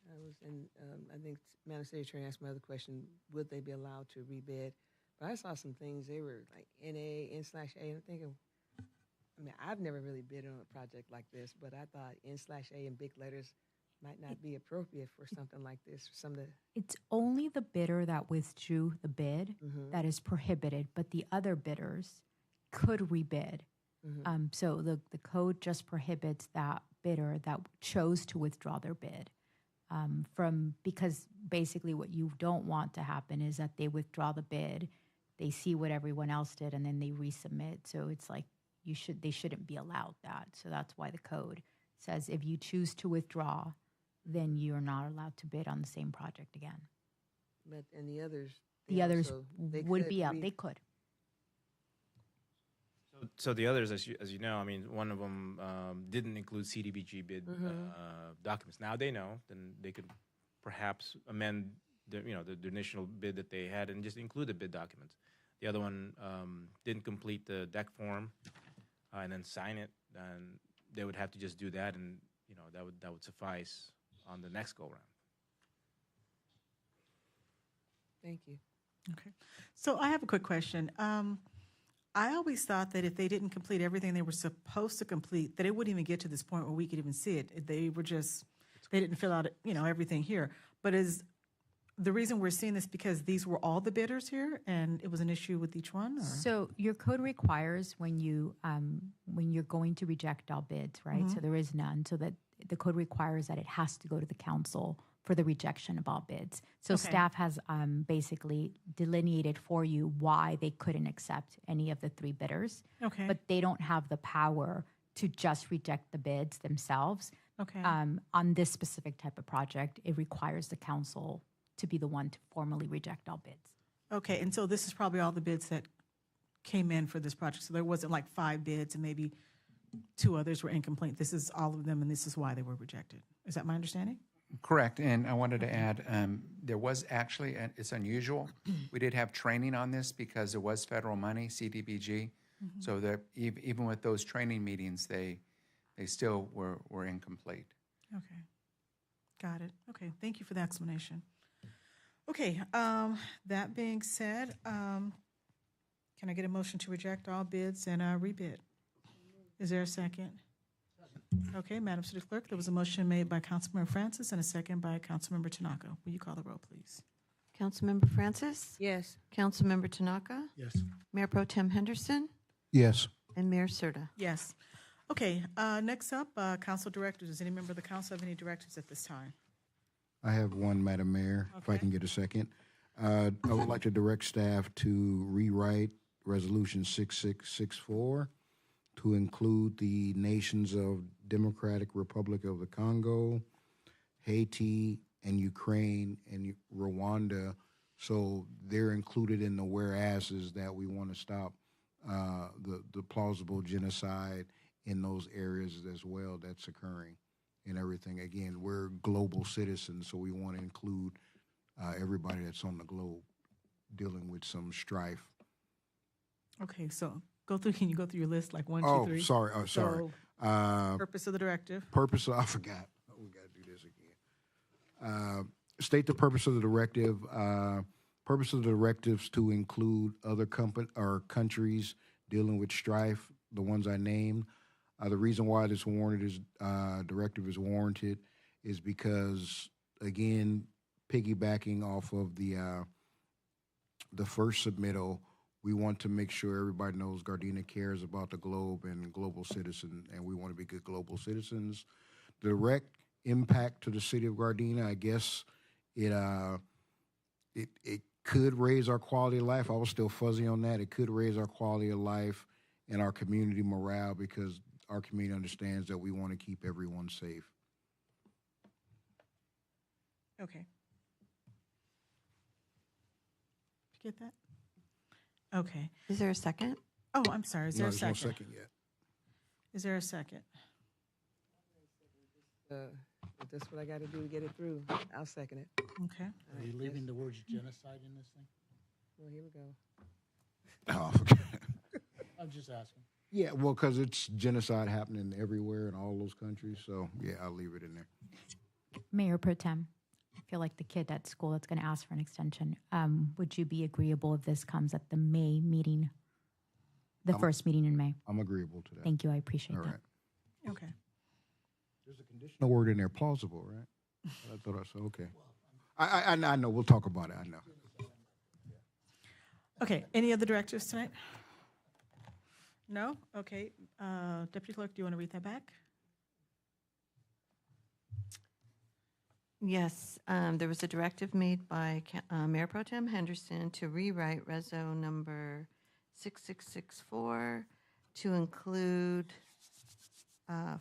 I think Madam City Attorney asked my other question, would they be allowed to rebid? But I saw some things, they were like NA, N/A, and I'm thinking, I mean, I've never really bid on a project like this, but I thought N/A in big letters might not be appropriate for something like this. Some of the
It's only the bidder that withdrew the bid that is prohibited, but the other bidders could rebid. So the code just prohibits that bidder that chose to withdraw their bid because basically what you don't want to happen is that they withdraw the bid, they see what everyone else did, and then they resubmit. So it's like they shouldn't be allowed that. So that's why the code says if you choose to withdraw, then you're not allowed to bid on the same project again.
But and the others,
The others
they
would
could
be out. They could.
So the others, as you know, I mean, one of them didn't include CDBG bid documents. Now they know, then they could perhaps amend the initial bid that they had and just include the bid documents. The other one didn't complete the deck form and then sign it, and they would have to just do that, and that would suffice on the next go round.
Thank you.
Okay. So I have a quick question. I always thought that if they didn't complete everything they were supposed to complete, that it wouldn't even get to this point where we could even see it. They didn't fill out, everything here. But is the reason we're seeing this because these were all the bidders here and it was an issue with each one? Or?
So your code requires when you're going to reject all bids, right? So there is none. So that the code requires that it has to go to the council for the rejection of all bids. So staff has basically delineated for you why they couldn't accept any of the three bidders.
Okay.
But they don't have the power to just reject the bids themselves.
Okay.
On this specific type of project, it requires the council to be the one to formally reject all bids.
Okay, and so this is probably all the bids that came in for this project. So there wasn't like 5 bids and maybe 2 others were incomplete. This is all of them and this is why they were rejected. Is that my understanding?
Correct, and I wanted to add, there was actually, and it's unusual, we did have training on this because it was federal money, CDBG, so that even with those training meetings, they still were incomplete.
Okay, got it. Okay, thank you for the explanation. Okay, that being said, can I get a motion to reject all bids and rebid? Is there a second? Okay, Madam City Clerk, there was a motion made by Councilmember Francis and a second by Councilmember Tanaka. Will you call the roll, please?
Councilmember Francis?
Yes.
Councilmember Tanaka?
Yes.
Mayor Pro Tem Henderson?
Yes.
And Mayor Serta?
Yes. Okay, next up, council directors. Does any member of the council have any directives at this time?
I have one, Madam Mayor, if I
Okay.
can get a second. I would like to direct staff to rewrite Resolution 6664 to include the nations of Democratic Republic of the Congo, Haiti, and Ukraine, and Rwanda. So they're included in the whereases that we want to stop the plausible genocide in those areas as well that's occurring and everything. Again, we're global citizens, so we want to include everybody that's on the globe dealing with some strife.
Okay, so can you go through your list, like 1, 2,
Oh,
3?
sorry. Oh, sorry.
Purpose of the directive.
I forgot. We got to do this again. State the purpose of the directive. Purpose of the directives to include other countries dealing with strife, the ones I named. The reason why this directive is warranted is because, again, piggybacking off of the first submittal, we want to make sure everybody knows Gardena cares about the globe and global citizen, and we want to be good global citizens. The direct impact to the city of Gardena, I guess it could raise our quality of life. I was still fuzzy on that. It could raise our quality of life and our community morale because our community understands that we want to keep everyone safe.
Okay. Did you get that? Okay.
Is there a second?
Oh, I'm sorry. Is there a
there's
second?
no second yet.
Is there a second?
If that's what I got to do to get it through, I'll second it.
Okay.
Are you leaving the words genocide in this thing?
Well, here we go.
Oh, I forgot.
I'm just asking.
Yeah, well, because it's genocide happening everywhere in all those countries. So, yeah, I'll leave it in there.
Mayor Pro Tem, I feel like the kid at school that's going to ask for an extension. Would you be agreeable if this comes at the May meeting, the first meeting in May?
I'm agreeable to that.
Thank you. I appreciate
All
that.
right.
Okay.
There's a conditional word in there, plausible, right? I thought I said, okay. I know, we'll talk about it, I know.
Okay, any other directives tonight? No? Okay. Deputy Clerk, do you want to read that back?
Yes, there was a directive made by Mayor Pro Tem Henderson to rewrite Reso number 6664 to include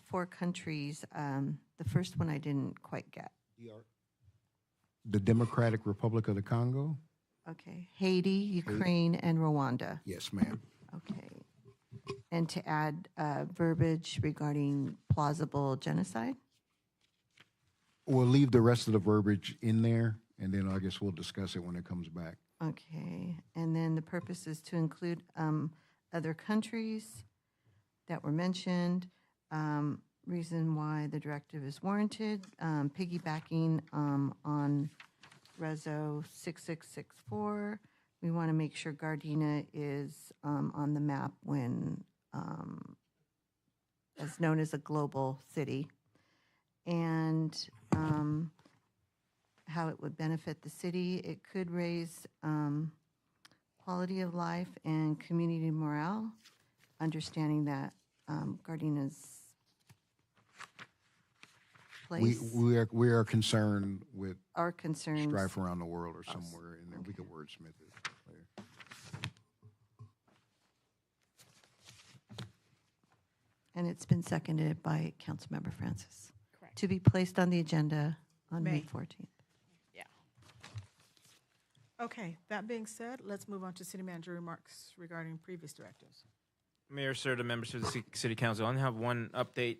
4 countries. The first one I didn't quite get.
The Democratic Republic of the Congo?
Okay, Haiti, Ukraine, and Rwanda.
Yes, ma'am.
Okay. And to add verbiage regarding plausible genocide?
We'll leave the rest of the verbiage in there, and then I guess we'll discuss it when it comes back.
Okay, and then the purpose is to include other countries that were mentioned, reason why the directive is warranted, piggybacking on Reso 6664. We want to make sure Gardena is on the map when, as known as a global city, and how it would benefit the city. It could raise quality of life and community morale, understanding that Gardena's place,
We are concerned with
our concerns.
strife around the world or somewhere in there. We could wordsmith it later.
And it's been seconded by Councilmember Francis.
Correct.
To be placed on the agenda on May
May.
14th.
Yeah. Okay, that being said, let's move on to city manager remarks regarding previous directives.
Mayor, sir, the members of the City Council, I only have one update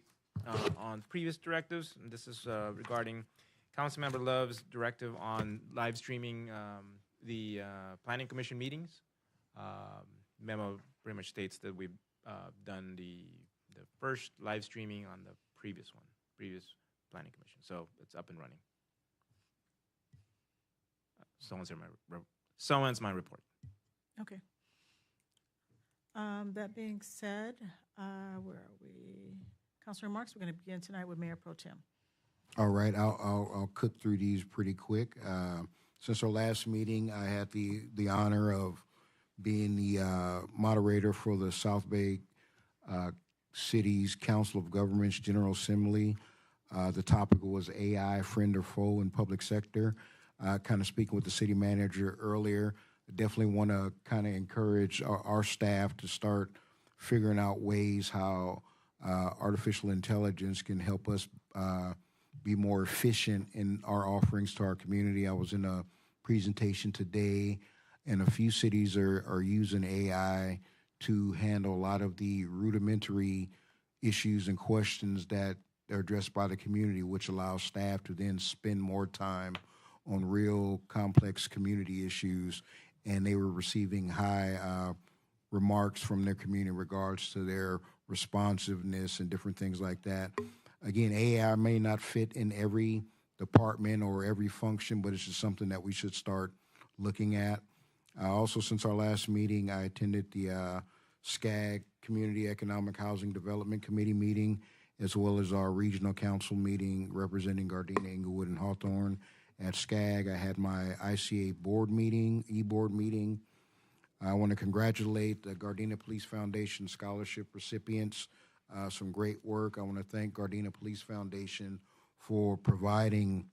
on previous directives. And this is regarding Councilmember Love's directive on live streaming the Planning Commission meetings. Memo pretty much states that we've done the first live streaming on the previous Planning Commission, so it's up and running. So ends my report.
Okay. That being said, where are we? Councilor remarks, we're going to begin tonight with Mayor Pro Tem.
All right, I'll cook through these pretty quick. Since our last meeting, I had the honor of being the moderator for the South Bay City's Council of Governments General Assembly. The topic was AI, friend or foe in public sector. Kind of speaking with the city manager earlier, I definitely want to kind of encourage our staff to start figuring out ways how artificial intelligence can help us be more efficient in our offerings to our community. I was in a presentation today, and a few cities are using AI to handle a lot of the rudimentary issues and questions that are addressed by the community, which allows staff to then spend more time on real complex community issues. And they were receiving high remarks from their community in regards to their responsiveness and different things like that. Again, AI may not fit in every department or every function, but it's just something that we should start looking at. Also, since our last meeting, I attended the SCAG, Community Economic Housing Development Committee meeting, as well as our regional council meeting representing Gardena, Inglewood, and Hawthorne. At SCAG, I had my ICA board meeting, e-board meeting. I want to congratulate the Gardena Police Foundation scholarship recipients. Some great work. I want to thank Gardena Police Foundation for providing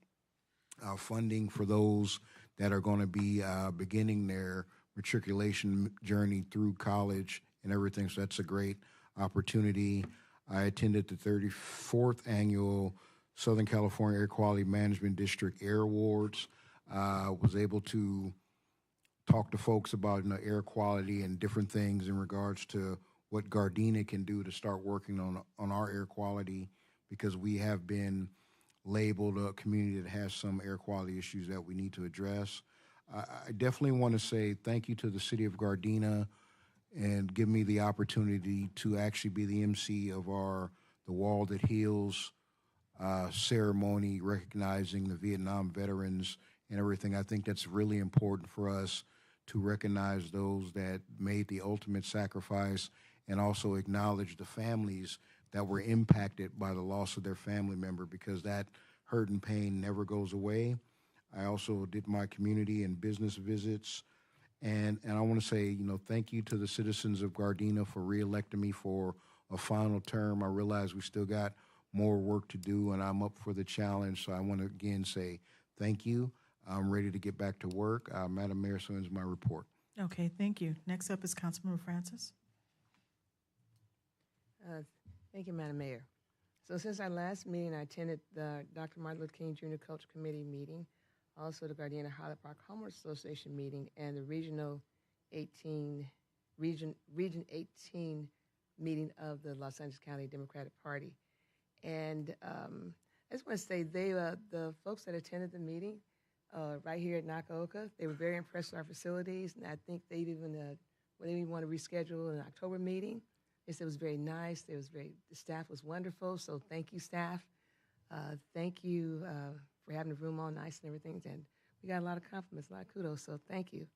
funding for those that are going to be beginning their matriculation journey through college and everything. So that's a great opportunity. I attended the 34th annual Southern California Air Quality Management District Air Awards. Was able to talk to folks about air quality and different things in regards to what Gardena can do to start working on our air quality, because we have been labeled a community that has some air quality issues that we need to address. I definitely want to say thank you to the city of Gardena and give me the opportunity to actually be the MC of the Wall That Heals ceremony recognizing the Vietnam veterans and everything. I think that's really important for us to recognize those that made the ultimate sacrifice and also acknowledge the families that were impacted by the loss of their family member, because that hurt and pain never goes away. I also did my community and business visits. And I want to say, thank you to the citizens of Gardena for reelecting me for a final term. I realize we still got more work to do, and I'm up for the challenge. So I want to again say thank you. I'm ready to get back to work. Madam Mayor, so ends my report.
Okay, thank you. Next up is Councilmember Francis.
Thank you, Madam Mayor. So since our last meeting, I attended the Dr. Martin Luther King Jr. Culture Committee meeting, also the Gardena Highland Park Homeowners Association meeting, and the Region 18 meeting of the Los Angeles County Democratic Party. And I just want to say the folks that attended the meeting right here at Naka-Oka, they were very impressed with our facilities, and I think they even want to reschedule an October meeting. They said it was very nice. The staff was wonderful, so thank you, staff. Thank you for having the room all nice and everything. And we got a lot of compliments, a lot of kudos, so thank you.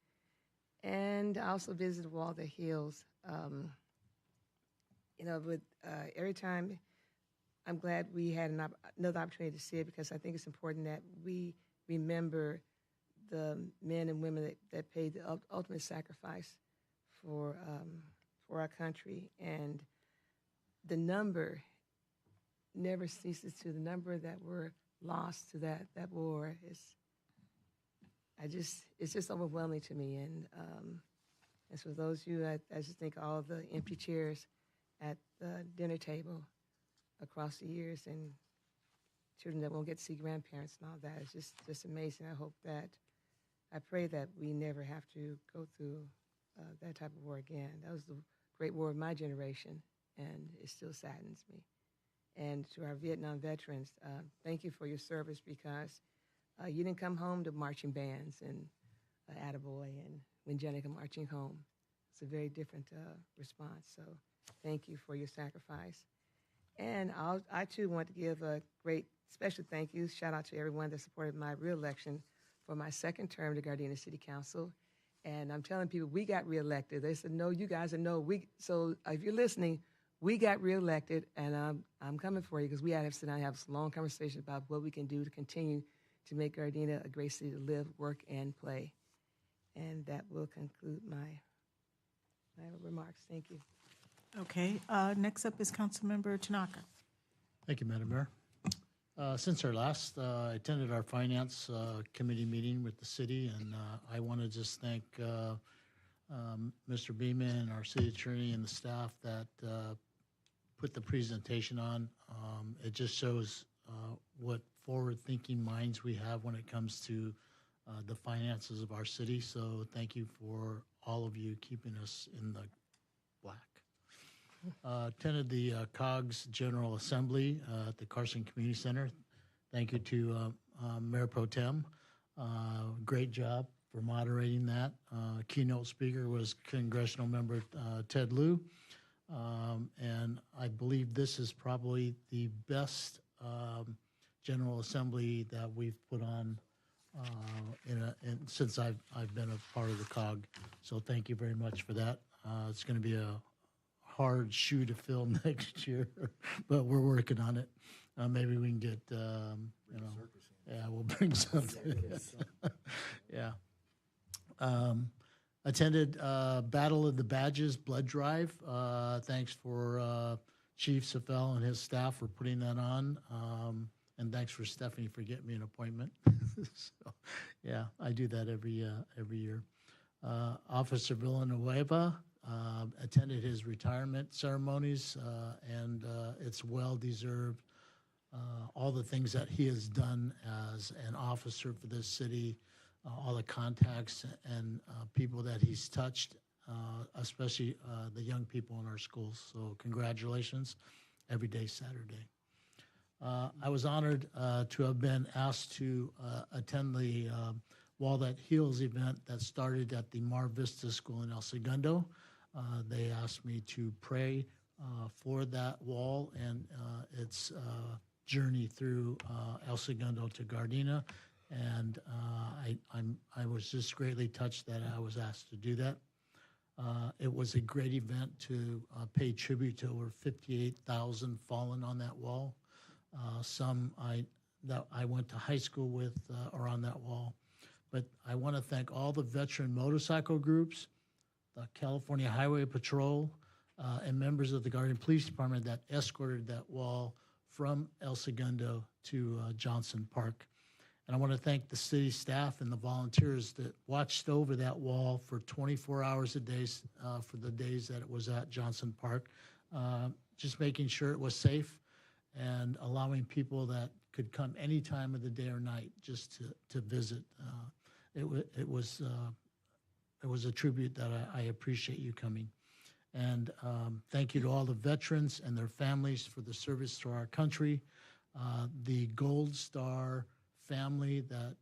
And I also visited Walden Hills. Every time, I'm glad we had another opportunity to see it, because I think it's important that we remember the men and women that paid the ultimate sacrifice for our country. And the number never ceases to, the number that were lost to that war it's just overwhelming to me. And as for those of you, I just think all the empty chairs at the dinner table across the years, and children that won't get to see grandparents and all that, it's just amazing. I pray that we never have to go through that type of war again. That was the great war of my generation, and it still saddens me. And to our Vietnam veterans, thank you for your service, because you didn't come home to marching bands and Attaboy and Winnetka marching home. It's a very different response, so thank you for your sacrifice. And I too want to give a great special thank you, shout out to everyone that supported my reelection for my second term to Gardena City Council. And I'm telling people, we got reelected. They said, no, you guys are no. So if you're listening, we got reelected, and I'm coming for you, because we had to sit down and have some long conversation about what we can do to continue to make Gardena a great city to live, work, and play. And that will conclude my remarks. Thank you.
Okay, next up is Councilmember Tanaka.
Thank you, Madam Mayor. Since our last, I attended our Finance Committee meeting with the city, and I want to just thank Mr. Beeman, our city attorney, and the staff that put the presentation on. It just shows what forward-thinking minds we have when it comes to the finances of our city. So thank you for all of you keeping us in the black. Attended the COGS General Assembly at the Carson Community Center. Thank you to Mayor Pro Tem. Great job for moderating that. Keynote speaker was Congressional Member Ted Lieu. And I believe this is probably the best General Assembly that we've put on since I've been a part of the COG. So thank you very much for that. It's going to be a hard shoe to fill next year, but we're working on it. Maybe we can get, we'll bring something. Yeah. Attended Battle of the Badges blood drive. Thanks for Chief Safel and his staff for putting that on. And thanks for Stephanie for getting me an appointment. So, yeah, I do that every year. Officer Villanueva attended his retirement ceremonies, and it's well-deserved. All the things that he has done as an officer for this city, all the contacts and people that he's touched, especially the young people in our schools. So congratulations, every day Saturday. I was honored to have been asked to attend the Walnut Hills event that started at the Mar Vista School in El Segundo. They asked me to pray for that wall, and it's journey through El Segundo to Gardena, and I was just greatly touched that I was asked to do that. It was a great event to pay tribute to over 58,000 fallen on that wall. Some that I went to high school with are on that wall. But I want to thank all the veteran motorcycle groups, the California Highway Patrol, and members of the Gardena Police Department that escorted that wall from El Segundo to Johnson Park. And I want to thank the city staff and the volunteers that watched over that wall for 24 hours a day for the days that it was at Johnson Park, just making sure it was safe and allowing people that could come any time of the day or night just to visit. It was a tribute that I appreciate you coming. And thank you to all the veterans and their families for the service to our country. The Gold Star family that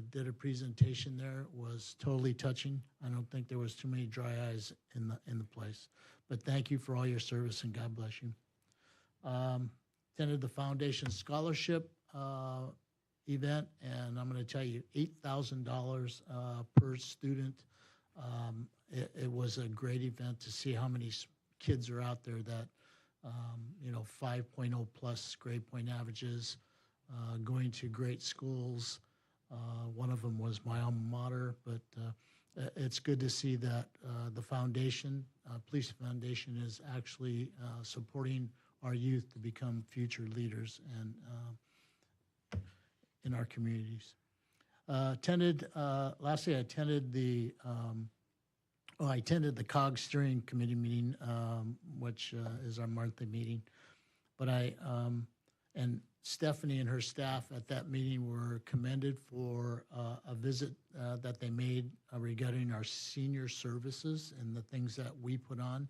did a presentation there was totally touching. I don't think there was too many dry eyes in the place. But thank you for all your service, and God bless you. Attended the Foundation Scholarship event, and I'm going to tell you, $8,000 per student. It was a great event to see how many kids are out there that, 5.0 plus grade point averages, going to great schools. One of them was my alma mater, but it's good to see that the foundation, Police Foundation, is actually supporting our youth to become future leaders and in our communities. Lastly, I attended the COG Steering Committee meeting, which is our monthly meeting. But and Stephanie and her staff at that meeting were commended for a visit that they made regarding our senior services and the things that we put on.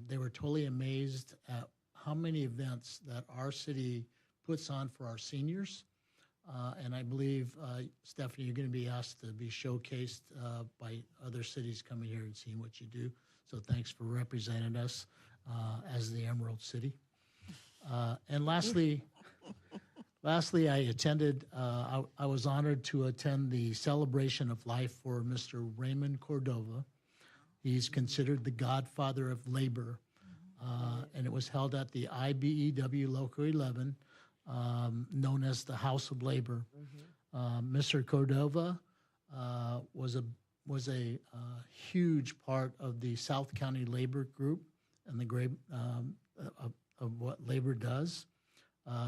They were totally amazed at how many events that our city puts on for our seniors. And I believe, Stephanie, you're going to be asked to be showcased by other cities coming here and seeing what you do. So thanks for representing us as the Emerald City. And lastly, I attended, I was honored to attend the celebration of life for Mr. Raymond Cordova. He's considered the godfather of labor, and it was held at the IBEW Local 11, known as the House of Labor. Mr. Cordova was a huge part of the South County Labor Group and the great of what labor does.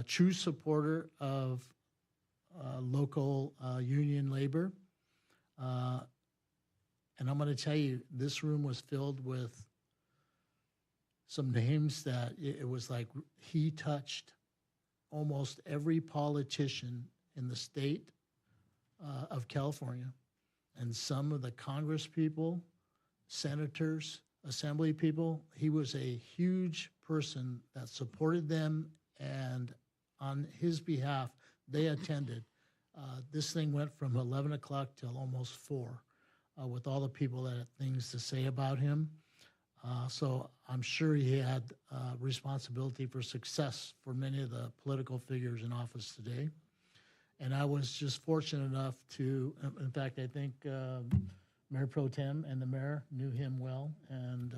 True supporter of local union labor. And I'm going to tell you, this room was filled with some names that it was like he touched almost every politician in the state of California, and some of the Congress people, senators, assembly people. He was a huge person that supported them, and on his behalf, they attended. This thing went from 11 o'clock till almost 4 with all the people that had things to say about him. So I'm sure he had responsibility for success for many of the political figures in office today. And I was just fortunate enough to, in fact, I think Mayor Pro Tem and the mayor knew him well, and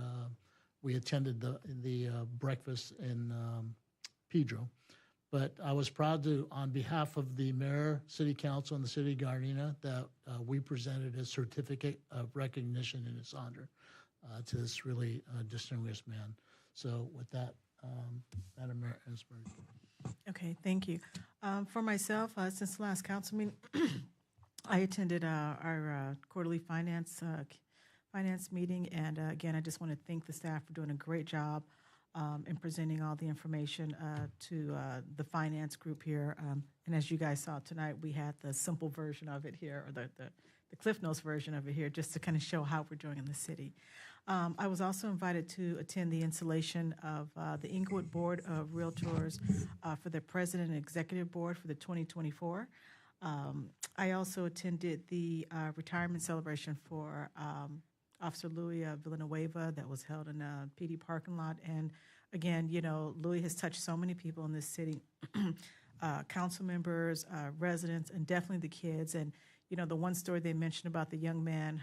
we attended the breakfast in Pedro. But I was proud to, on behalf of the mayor, city council, and the city of Gardena, that we presented a certificate of recognition in his honor to this really distinguished man. So with that, Madam Mayor Ensberg.
Okay, thank you. For myself, since the last council meeting, I attended our quarterly finance meeting, and again, I just want to thank the staff for doing a great job in presenting all the information to the finance group here. And as you guys saw tonight, we had the simple version of it here, or the Cliff Notes version of it here, just to kind of show how we're doing in the city. I was also invited to attend the installation of the Inglewood Board of Realtors for the President and Executive Board for the 2024. I also attended the retirement celebration for Officer Louis Villanueva that was held in a PD parking lot. And again, you know, Louis has touched so many people in this city, council members, residents, and definitely the kids. And, you know, the one story they mentioned about the young man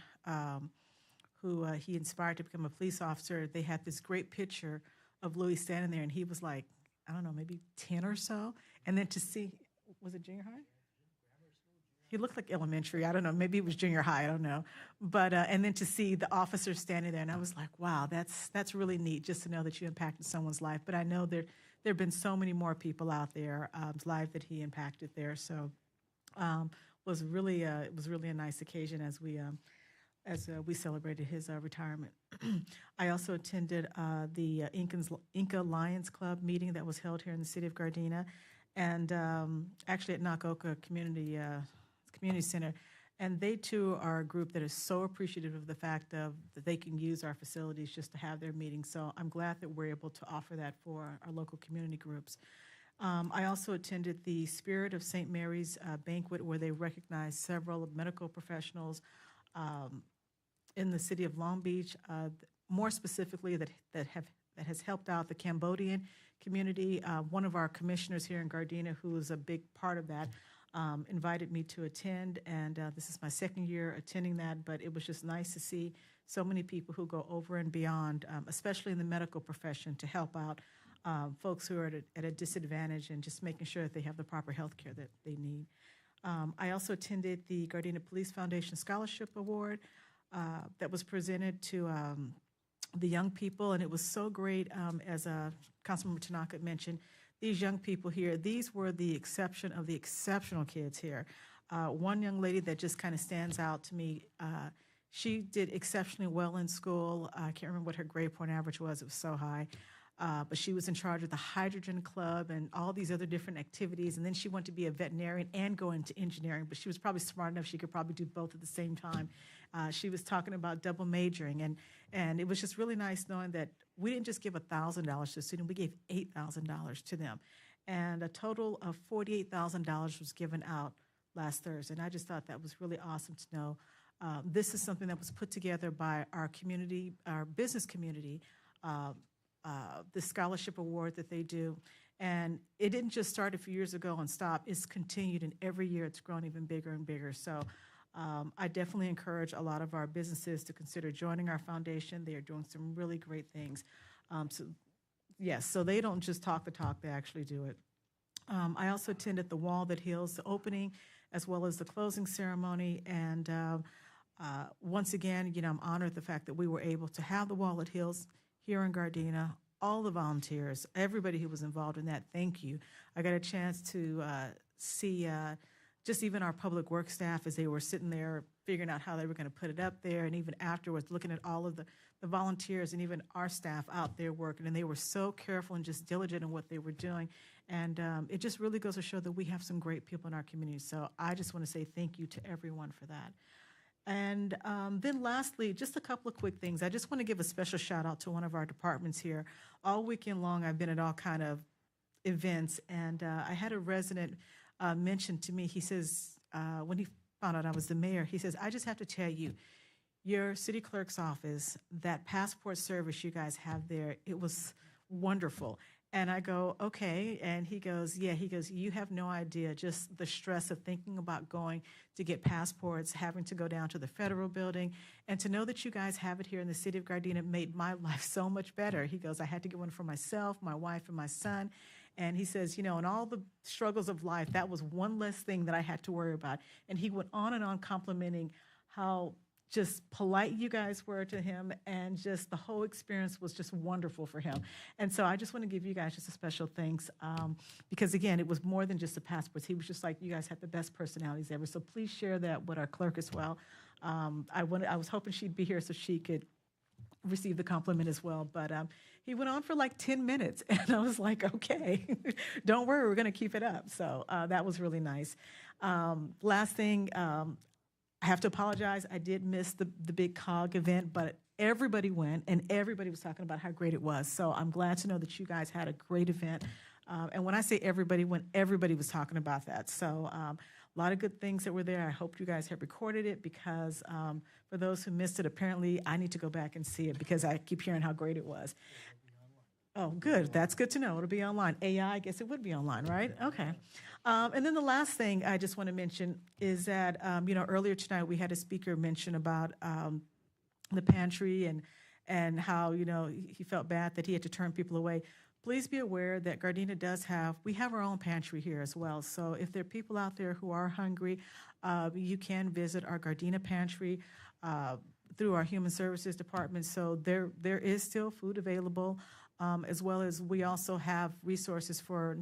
who he inspired to become a police officer, they had this great picture of Louis standing there, and he was like, I don't know, maybe 10 or so. And then to see, was it junior high? He looked like elementary. I don't know. Maybe it was junior high. I don't know. But and then to see the officer standing there, and I was like, wow, that's really neat just to know that you impacted someone's life. But I know there have been so many more people out there life that he impacted there. So it was really a nice occasion as we celebrated his retirement. I also attended the Inca Lions Club meeting that was held here in the city of Gardena, and actually at Nakoka Community Center. And they too are a group that is so appreciative of the fact that they can use our facilities just to have their meetings. So I'm glad that we're able to offer that for our local community groups. I also attended the Spirit of St. Mary's banquet, where they recognized several medical professionals in the city of Long Beach, more specifically that has helped out the Cambodian community. One of our commissioners here in Gardena, who is a big part of that, invited me to attend, and this is my second year attending that, but it was just nice to see so many people who go over and beyond, especially in the medical profession, to help out folks who are at a disadvantage and just making sure that they have the proper health care that they need. I also attended the Gardena Police Foundation Scholarship Award that was presented to the young people, and it was so great, as Councilmember Tanaka mentioned, these young people here, these were the exception of the exceptional kids here. One young lady that just kind of stands out to me, she did exceptionally well in school. I can't remember what her grade point average was, it was so high. But she was in charge of the Hydrogen Club and all these other different activities. And then she wanted to be a veterinarian and go into engineering, but she was probably smart enough she could probably do both at the same time. She was talking about double majoring, and it was just really nice knowing that we didn't just give $1,000 to a student, we gave $8,000 to them. And a total of $48,000 was given out last Thursday. And I just thought that was really awesome to know. This is something that was put together by our community, our business community, the scholarship award that they do. And it didn't just start a few years ago and stop. It's continued, and every year it's grown even bigger and bigger. So I definitely encourage a lot of our businesses to consider joining our foundation. They are doing some really great things. So they don't just talk the talk, they actually do it. I also attended the Wall That Heals, the opening, as well as the closing ceremony. And once again, you know, I'm honored the fact that we were able to have the Wall That Heals here in Gardena, all the volunteers, everybody who was involved in that, thank you. I got a chance to see just even our public work staff as they were sitting there figuring out how they were going to put it up there, and even afterwards looking at all of the volunteers and even our staff out there working, and they were so careful and just diligent in what they were doing. And it just really goes to show that we have some great people in our community. So I just want to say thank you to everyone for that. And then lastly, just a couple of quick things. I just want to give a special shout out to one of our departments here. All weekend long, I've been at all kind of events, and I had a resident mention to me, he says, when he found out I was the mayor, he says, I just have to tell you, your city clerk's office, that passport service you guys have there, it was wonderful. And I go, okay. And he goes, yeah, he goes, you have no idea just the stress of thinking about going to get passports, having to go down to the federal building, and to know that you guys have it here in the city of Gardena made my life so much better. He goes, I had to get one for myself, my wife, and my son. And he says, you know, in all the struggles of life, that was one less thing that I had to worry about. And he went on and on complimenting how just polite you guys were to him, and just the whole experience was just wonderful for him. And so I just want to give you guys just a special thanks, because again, it was more than just the passports. He was just like, you guys have the best personalities ever. So please share that with our clerk as well. I was hoping she'd be here so she could receive the compliment as well. But he went on for like 10 minutes, and I was like, okay, don't worry, we're going to keep it up. So that was really nice. Last thing, I have to apologize. I did miss the big COG event, but everybody went, and everybody was talking about how great it was. So I'm glad to know that you guys had a great event. And when I say everybody went, everybody was talking about that. So A lot of good things that were there. I hope you guys have recorded it because for those who missed it, apparently I need to go back and see it because I keep hearing how great it was. Oh, good. That's good to know. It'll be online. AI, I guess it would be online, right? Okay. And then the last thing I just want to mention is that, earlier tonight we had a speaker mention about the pantry and how, he felt bad that he had to turn people away. Please be aware that Gardena we have our own pantry here as well. So if there are people out there who are hungry, you can visit our Gardena pantry through our Human Services Department. So there is still food available. As well as we also have resources for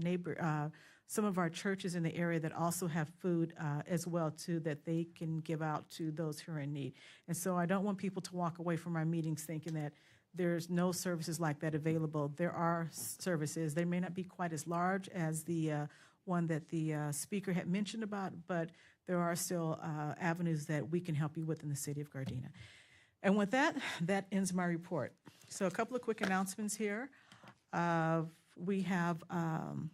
some of our churches in the area that also have food as well too that they can give out to those who are in need. And so I don't want people to walk away from our meetings thinking that there's no services like that available. There are services. They may not be quite as large as the one that the speaker had mentioned about, but there are still avenues that we can help you with in the city of Gardena. And with that ends my report. So a couple of quick announcements here. We have on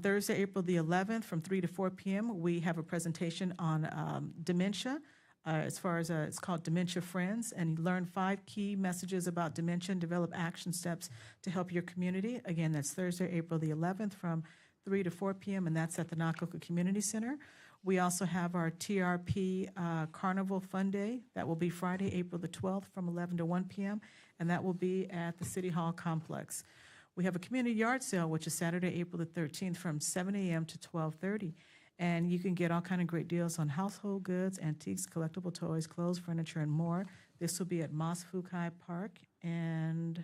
Thursday, April the 11th from 3 to 4 p.m., we have a presentation on dementia. It's called Dementia Friends, and you learn 5 key messages about dementia and develop action steps to help your community. Again, that's Thursday, April the 11th from 3 to 4 p.m., and that's at the Nakoka Community Center. We also have our TRP Carnival Fun Day. That will be Friday, April the 12th from 11 to 1 p.m., and that will be at the City Hall complex. We have a community yard sale, which is Saturday, April the 13th from 7 a.m. to 12:30. And you can get all kind of great deals on household goods, antiques, collectible toys, clothes, furniture, and more. This will be at Moss Fukai Park, and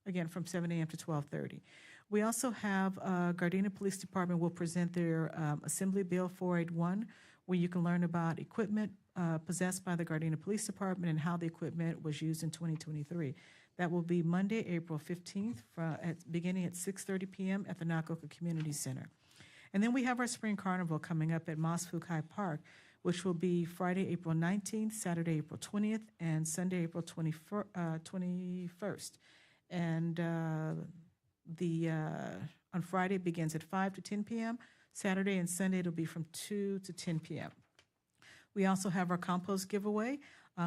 again, from 7 a.m. to 12:30. We also have Gardena Police Department will present their Assembly Bill 481, where you can learn about equipment possessed by the Gardena Police Department and how the equipment was used in 2023. That will be Monday, April 15th, beginning at 6:30 p.m. at the Nakoka Community Center. And then we have our Spring Carnival coming up at Moss Fukai Park, which will be Friday, April 19th, Saturday, April 20th, and Sunday, April 21st. And on Friday it begins at 5 to 10 p.m. Saturday and Sunday it'll be from 2 to 10 p.m. We also have our compost giveaway,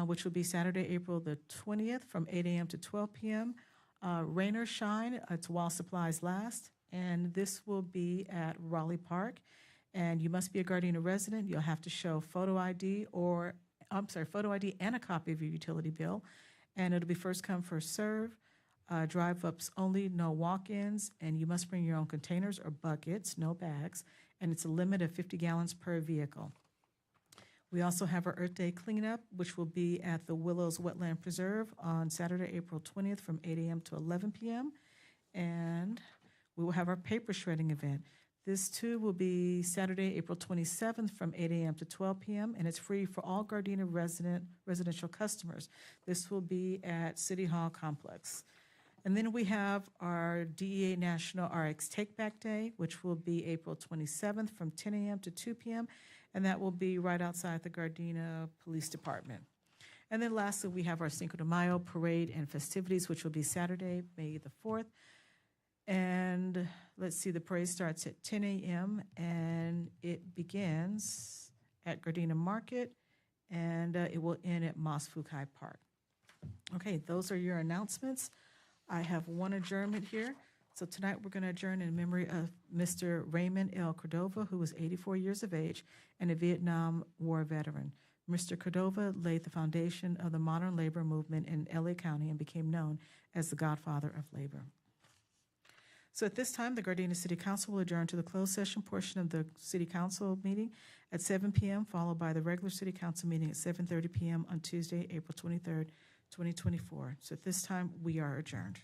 which will be Saturday, April the 20th from 8 a.m. to 12 p.m. Rain or shine, it's while supplies last, and this will be at Raleigh Park. And you must be a Gardena resident. You'll have to show photo ID and a copy of your utility bill, and it'll be first come, first serve. Drive-ups only, no walk-ins, and you must bring your own containers or buckets, no bags, and it's a limit of 50 gallons per vehicle. We also have our Earth Day cleanup, which will be at the Willows Wetland Preserve on Saturday, April 20th from 8 a.m. to 11 p.m., and we will have our paper shredding event. This, too, will be Saturday, April 27th from 8 a.m. to 12 p.m., and it's free for all Gardena residential customers. This will be at City Hall complex. And then we have our DEA National RX Take Back Day, which will be April 27th from 10 a.m. to 2 p.m., and that will be right outside the Gardena Police Department. And then lastly, we have our Cinco de Mayo parade and festivities, which will be Saturday, May the 4th. And let's see, the parade starts at 10 a.m. and it begins at Gardena Market, and it will end at Moss Fukai Park. Okay, those are your announcements. I have one adjournment here. So tonight we're going to adjourn in memory of Mr. Raymond L. Cordova, who was 84 years of age and a Vietnam War veteran. Mr. Cordova laid the foundation of the modern labor movement in LA County and became known as the godfather of labor. So at this time, the Gardena City Council will adjourn to the closed session portion of the City Council meeting at 7 p.m., followed by the regular City Council meeting at 7:30 p.m. on Tuesday, April 23rd, 2024. So at this time, we are adjourned.